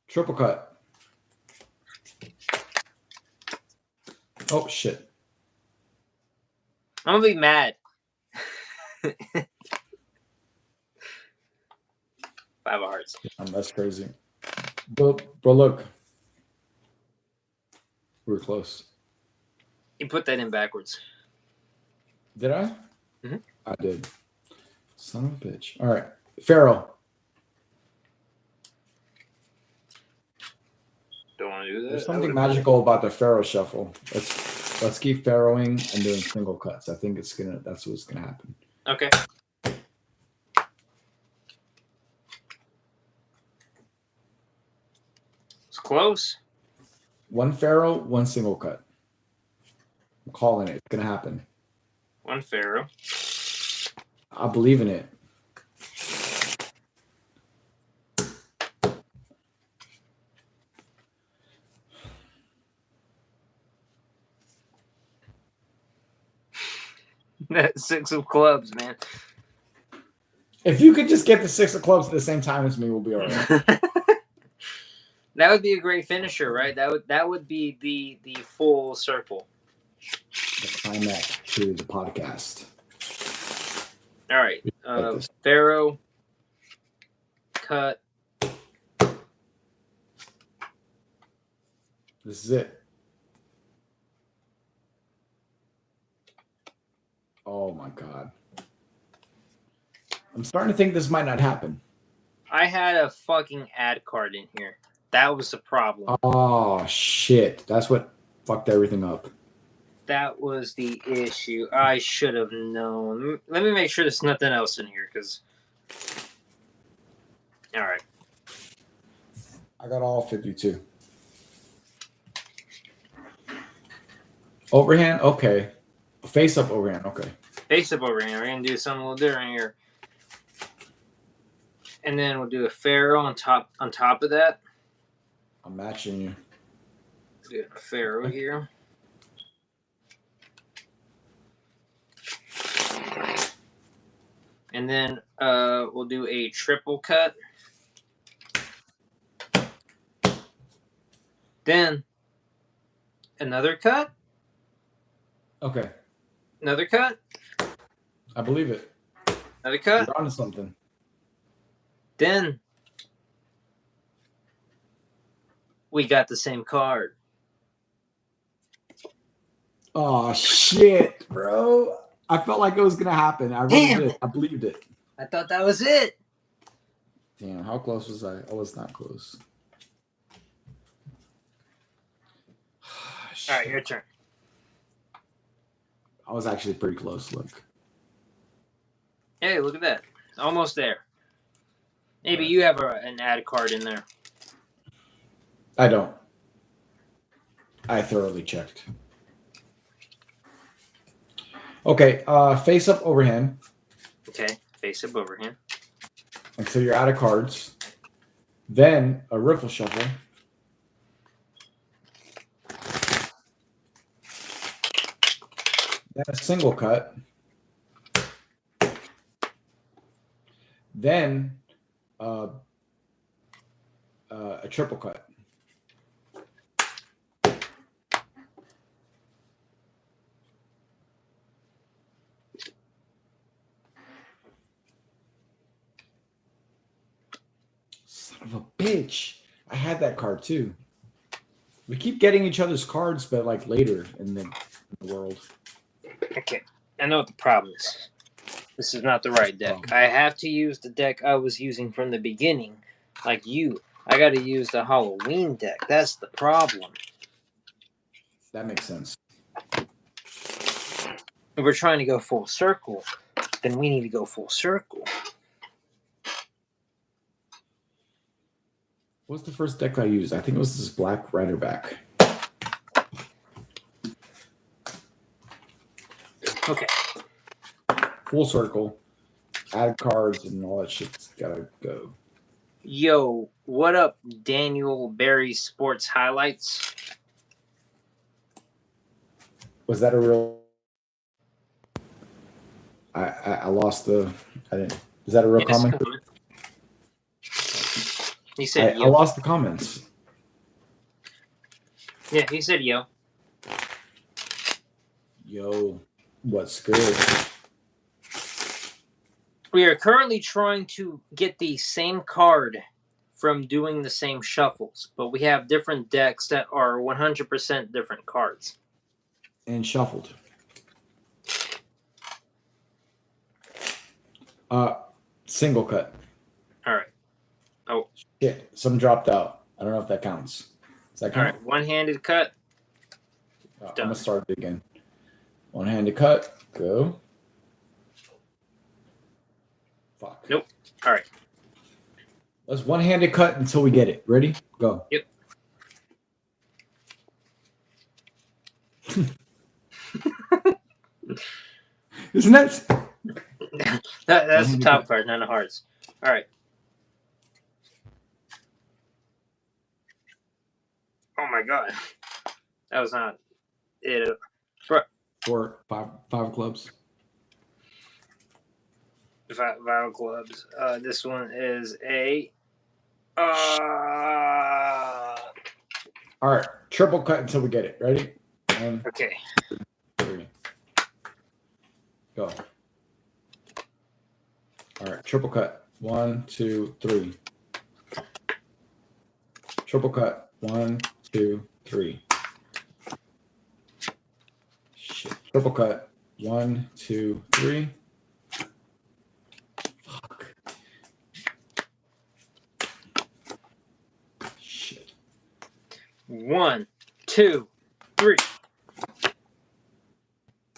Triple cut. Oh shit! I'm gonna be mad. 5 of hearts. That's crazy. But look, we were close. You put that in backwards. Did I? Mhm. I did. Son of a bitch. All right, Pharaoh. Don't want to do that. There's something magical about the Pharaoh shuffle. Let's keep Pharaohing and doing single cuts. I think that's what's gonna happen. Okay. It's close. One Pharaoh, one single cut. I'm calling it. It's gonna happen. 1 Pharaoh. I believe in it. That 6 of clubs, man. If you could just get the 6 of clubs at the same time as me, we'll be all right. That would be a great finisher, right? That would be the full circle. The climax to the podcast. All right. Like this. Pharaoh. Cut. This is it. Oh my god. I'm starting to think this might not happen. I had a fucking ad card in here. That was the problem. Oh shit. That's what fucked everything up. That was the issue. I should have known. Let me make sure there's nothing else in here, because... All right. I got all 52. Overhand? Okay. Face up overhand. Okay. Face up over here. We're going to do something a little different here. And then we'll do a Pharaoh on top of that. I'm matching you. Do a Pharaoh here. And then we'll do a triple cut. Then another cut. Okay. Another cut. I believe it. Another cut. You're onto something. Then we got the same card. Oh shit, bro. I felt like it was gonna happen. I really Damn. did. I believed it. I thought that was it. Damn, how close was I? I was not close. All right, your turn. I was actually pretty close. Look. Hey, look at that. Almost there. Maybe you have an ad card in there. I don't. I thoroughly checked. Okay, face up overhand. Okay, face up overhand. Until you're out of cards. Then a riffle shuffle. Then a single cut. Then a triple cut. Son of a bitch. I had that card too. We keep getting each other's cards, but like later in the world. Okay, I know what the problem is. This is not the right deck. I have to use the deck I was using from the beginning, like you. I got to use the Halloween deck. That's the problem. That makes sense. If we're trying to go full circle, then we need to go full circle. What was the first deck I used? I think it was this Black Riderback. Okay. Full circle, add cards, and all that shit's gotta go. Yo, what up, Daniel Barry Sports Highlights? Was that a real? I lost the. I didn't. Is that a real Yes. comment? He said I yo. lost the comments. Yeah, he said yo. Yo, what's good? We are currently trying to get the same card from doing the same shuffles, but we have different decks that are 100% different cards. And shuffled. Single cut. All right. Oh, Shit, some dropped out. I don't know if that counts. Does that all count? right. One-handed cut. I'm gonna start it again. One-handed cut. Go. Fuck. Nope. All right. Let's one-handed cut until we get it. Ready? Go. Yep. Isn't that? That's the top card, none of hearts. All right. Oh my god, that was not it. Five of clubs. Vital clubs. This one is a. All right, triple cut until we get it. Ready? 1, Okay. 3. Go. All right, triple cut. 1, 2, 3. Triple cut. 1, 2, 3. Shit. Triple cut. 1, 2, 3. Fuck. Shit. 1, 2, 3.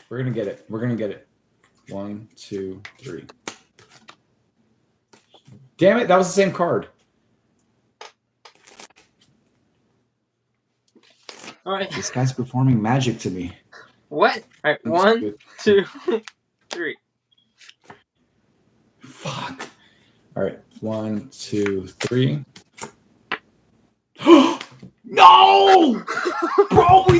We're gonna get it. We're gonna get it. 1, 2, 3. Damn it! That was the same card. All right. This guy's performing magic to me. What? All right. 1, 2, 3. Fuck. All right. 1, 2, 3. No, bro, we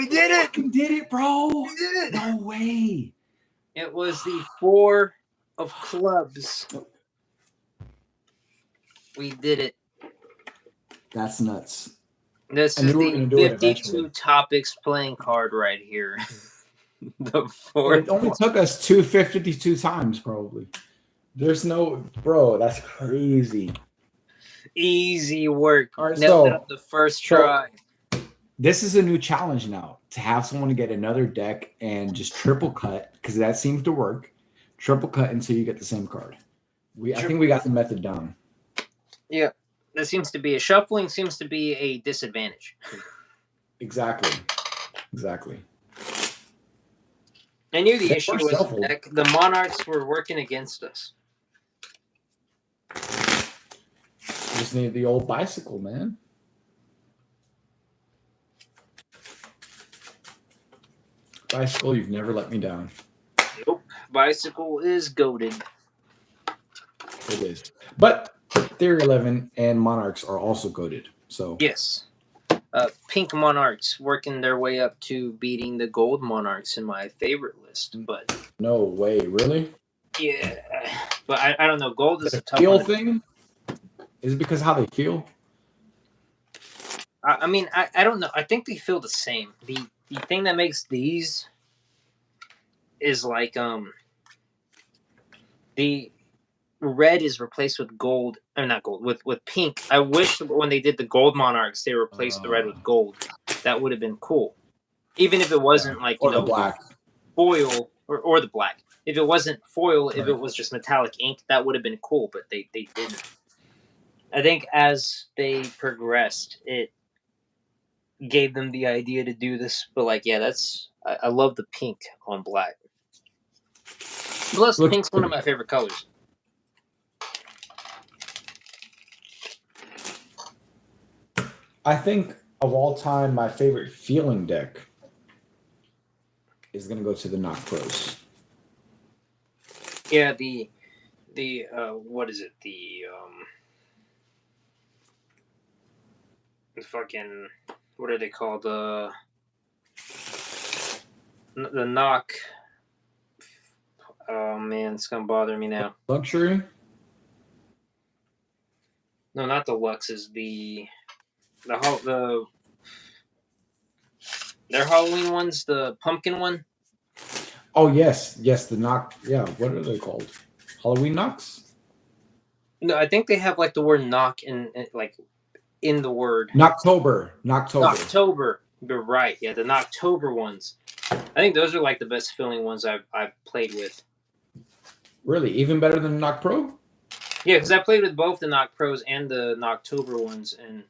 did it. fucking did it, bro. We did it. No way. It was the 4 of clubs. We did it. That's nuts. This I is knew we were the gonna do it 52 eventually. topics playing card right here. The 4. It only took us 52 times, probably. There's no, bro. That's crazy. Easy work. All right, Nailed it so- on the first so- try. This is a new challenge now to have someone get another deck and just triple cut because that seems to work. Triple cut until you get the same card. I think we got the method down. Yeah. That seems to be shuffling seems to be a disadvantage. Exactly. I knew the They issue were was shuffled. the Monarchs were working against us. Just need the old bicycle, man. Bicycle, you've never let me down. Nope. Bicycle is goaded. It is. But Theory 11 and Monarchs are also goaded. So Yes. Pink Monarchs working their way up to beating the Gold Monarchs in my favorite list. But no way, really? yeah. But I don't know. Gold is a The tough feel one. thing? Is it because how they feel? I mean, I don't know. I think they feel the same. The thing that makes these is like the red is replaced with gold, or not gold, with pink. I wish when they did the Gold Monarchs they replaced the red with gold. That would have been cool. Even if it wasn't like Or the black. foil or the black. If it wasn't foil, if Right. it was just metallic ink, that would have been cool, but they didn't. I think as they progressed, it gave them the idea to do this. But like, yeah, I love the pink on black. Plus, Looks pink's one of good. my favorite colors. I think of all time, my favorite feeling deck is gonna go to the Knock Pros. Yeah, the what is it? The fucking what are they called? The knock. Oh man, it's gonna bother me now. Luxury? No, not the Luxes. The their Halloween ones. The pumpkin one. Oh yes, yes. The knock. Yeah. What are they called? Halloween knocks. No, I think they have like the word knock in like in the word. Knocktober. Knocktober. Knocktober. You're right. Yeah, the Knocktober ones. I think those are like the best feeling ones I've played with. Really, even better than Knock Pro. Yeah, because I played with both the Knock Pros and the Knocktober ones, and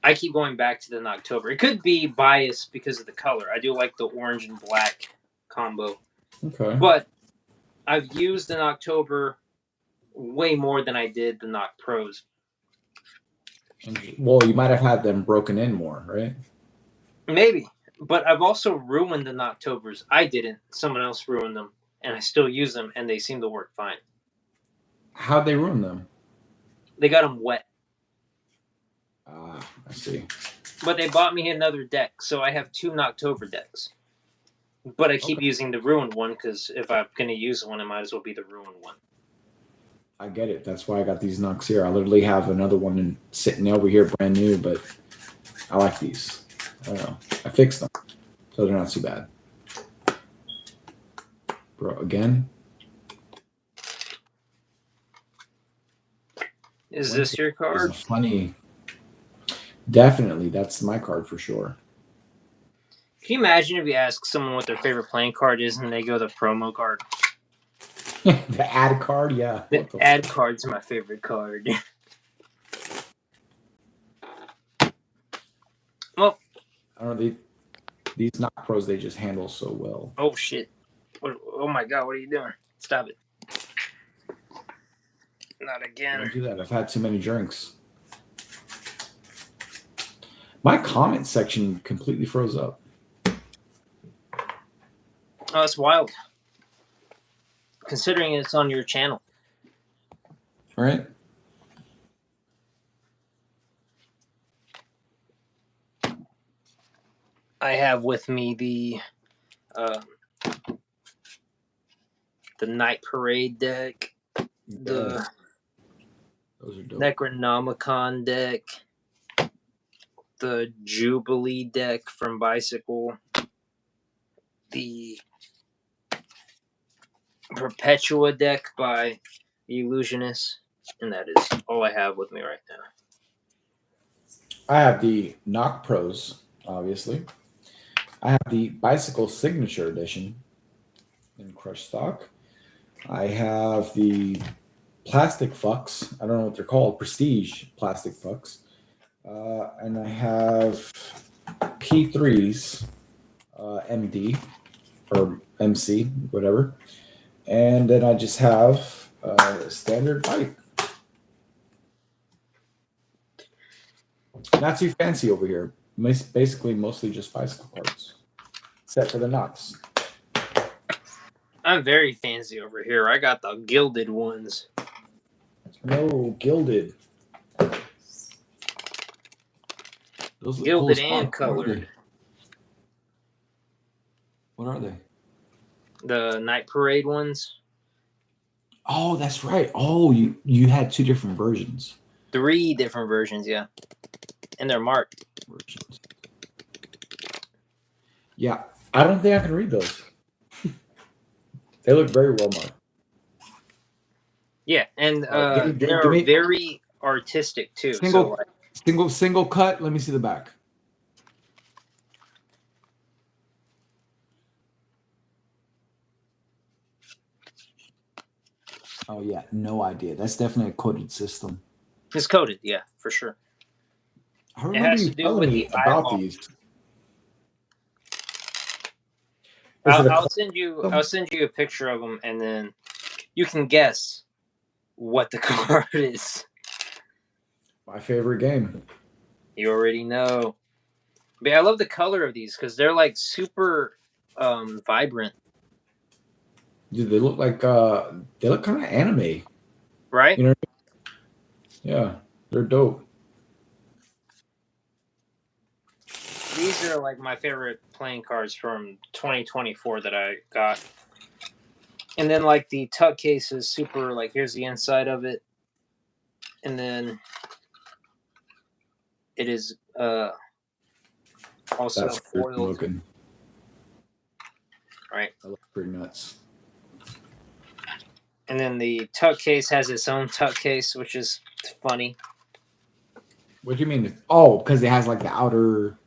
I keep going back to the Knocktober. It could be biased because of the color. I do like the orange and black combo, Okay. but I've used the Knocktober way more than I did the Knock Pros. Well, you might have had them broken in more, right? Maybe, but I've also ruined the Knocktobers. I didn't. Someone else ruined them, and I still use them, and they seem to work fine. How'd they ruin them? They got them wet. Ah, I see. But they bought me another deck, so I have 2 Knocktober decks. But I keep using the ruined one because if I'm going to use one, it might as well be the ruined one. I get it. That's why I got these knocks here. I literally have another one sitting over here, brand new, but I like these. I don't know. I fixed them, so they're not too bad. Bro, again. Is this your card? It's funny. Definitely, that's my card for sure. Can you imagine if you ask someone what their favorite playing card is and they go the promo card? The ad card, yeah. The ad card's my favorite card. Well, I don't know. These Knock Pros, they just handle so well. oh shit. Oh my god, what are you doing? Stop it. Not again. Don't do that. I've had too many drinks. My comment section completely froze up. Oh, that's wild. Considering it's on your channel. All right. I have with me the Night Parade deck, the Those are dope. Necronomicon deck, the Jubilee deck from Bicycle, the Perpetua deck by the Illusionist, and that is all I have with me right now. I have the Knock Pros, obviously. I have the Bicycle Signature Edition in Crush Stock. I have the Plastic Fucks. I don't know what they're called. Prestige Plastic Fucks. And I have P3s, MD, or MC, whatever. And then I just have standard bike. Not too fancy over here. Basically, mostly just bicycle cards, except for the knocks. I'm very fancy over here. I got the gilded ones. No, gilded. Those look Gilded cool as and fuck. What are colored. they? What are they? The Night Parade ones. Oh, that's right. Oh, you had 2 different versions. 3 different versions, yeah. And they're marked. Versions. Yeah, I don't think I can read those. They look very well marked. Yeah, and give they're me- very artistic too. Single- So like, Single cut. Let me see the back. Oh yeah, no idea. That's definitely a coded system. it's coded, yeah, for sure. I remember has you to do telling with me the about eyeball. these. I'll send you a picture of them, and then you can guess what the card is. My favorite game. You already know. But I love the color of these because they're like super vibrant, Dude, they look like they look kind of anime. right? You know? Yeah, they're dope. These are like my favorite playing cards from 2024 that I got. And then like the tuck case is super, like here's the inside of it. And then it is also That's creepy foiled. looking. right? That looks pretty nuts. And then the tuck case has its own tuck case, which is funny. What do you mean? Oh, because it has like the outer.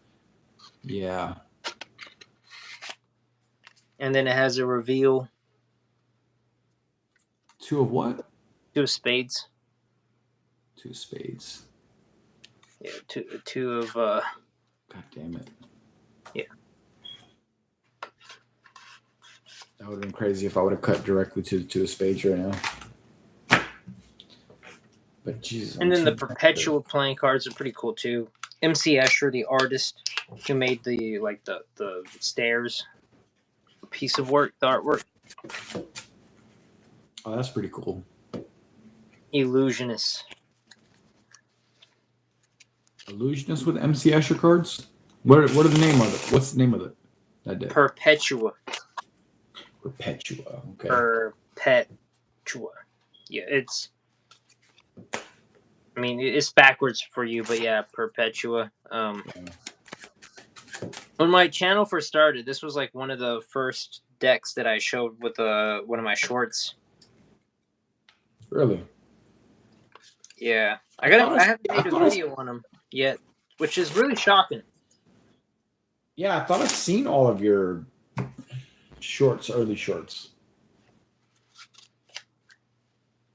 Yeah. And then it has a reveal. Two of what? Two of spades. Two spades. Yeah, two of God damn it. Yeah. That would have been crazy if I would have cut directly to the two of spades right now. But Jesus. and then the perpetual playing cards are pretty cool too. MC Escher, the artist who made the stairs piece of work, the artwork. Oh, that's pretty cool. Illusionist. Illusionist with MC Escher cards. What are the name of it? What's the name of it? That deck. Perpetua. Perpetua. Okay. Perpetua. Yeah, it's. I mean, it's backwards for you, but yeah, Perpetua. When my channel first started, this was like one of the first decks that I showed with one of my shorts. Really? Yeah, I I haven't made a video on them yet, which is really shocking. Yeah, I thought I've seen all of your shorts, early shorts.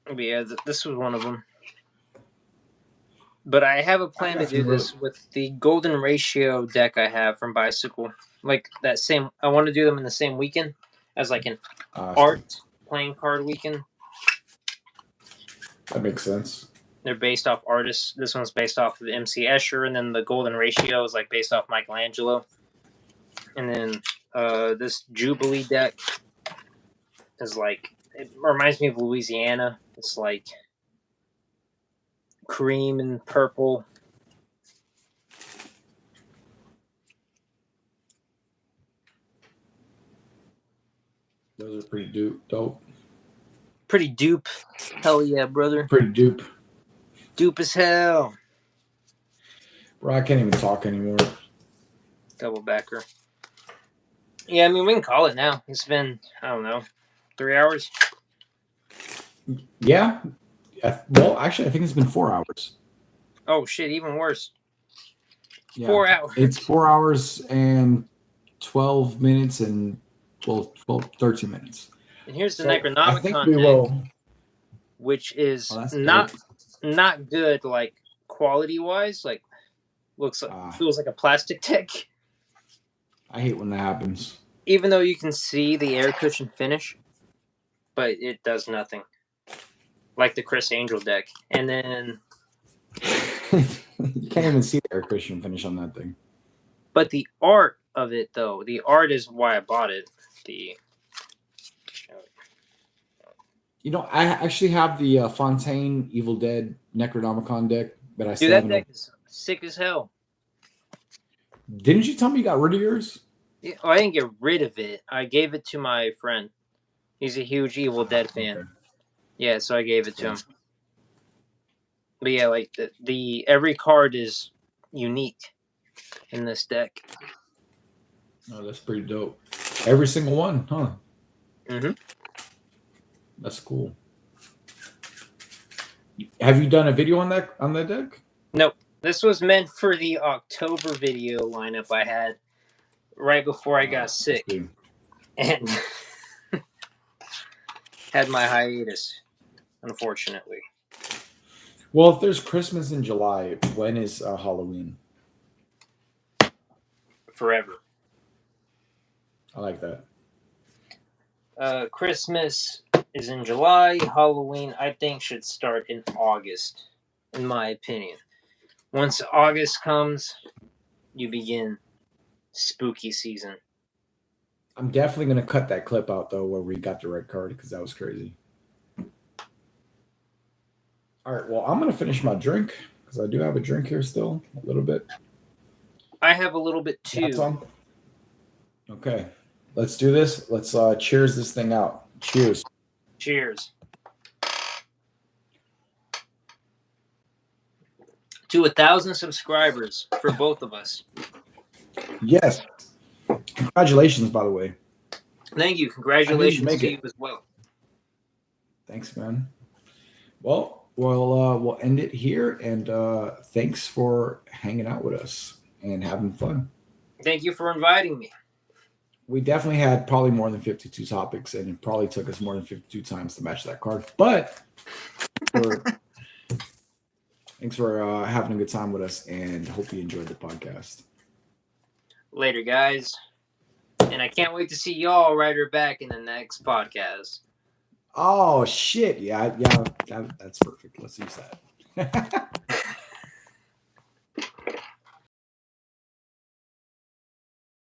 But yeah, this was one of them. But I have a plan to do this with the Golden Ratio deck I have from Bicycle. Like that same, I want to do them in the same weekend as like an art playing card weekend. That makes sense. They're based off artists. This one's based off of the MC Escher, and then the Golden Ratio is like based off Michelangelo. And then this Jubilee deck is like, it reminds me of Louisiana. It's like cream and purple. Those are pretty dope. Pretty dupe. Hell yeah, brother. Pretty dupe. Dupe as hell. Bro, I can't even talk anymore. Double backer. Yeah, I mean, we can call it now. It's been, I don't know, 3 hours. Yeah. Well, actually, I think it's been 4 hours. Oh, shit, even worse. Yeah. 4 hours. It's 4 hours and 12 minutes and 13 minutes. And here's the So, I think Necronomicon we deck, will. which is Oh, that's not good, like, quality-wise. Like, looks like, feels like a plastic deck. I hate when that happens. Even though you can see the air cushion finish, but it does nothing. Like the Chris Angel deck. And then, You can't even see the air cushion finish on that thing. but the art of it, though, the art is why I bought it. You know, I actually have the Fontaine Evil Dead Necronomicon deck, but I still Dude, that haven't. deck is sick as hell. Didn't you tell me you got rid of yours? Yeah, I didn't get rid of it. I gave it to my friend. He's a huge Evil Dead fan. Okay. Yeah, so I gave it to him. But yeah, like the every card is unique in this deck. Oh, that's pretty dope. Every single one, huh? Mm-hmm. That's cool. Have you done a video on that deck? Nope. This was meant for the October video lineup I had right before I got sick and had my hiatus, unfortunately. Well, if there's Christmas in July, when is Halloween? Forever. I like that. Christmas is in July. Halloween, I think, should start in August, in my opinion. Once August comes, you begin spooky season. I'm definitely going to cut that clip out, though, where we got the red card, because that was crazy. All right, well, I'm going to finish my drink, because I do have a drink here still, a little bit. I have a little bit too. Got some? Okay, let's do this. Let's cheers this thing out. Cheers. Cheers. To 1,000 subscribers for both of us. Yes. Congratulations, by the way. Thank you. Congratulations make to it. you as well. Thanks, man. Well, we'll end it here, and thanks for hanging out with us and having fun. Thank you for inviting me. We definitely had probably more than 52 topics, and it probably took us more than 52 times to match that card. But thanks for having a good time with us, and hope you enjoyed the podcast. Later, guys. And I can't wait to see y'all right back in the next podcast. Oh shit! Yeah, that's perfect. Let's use that.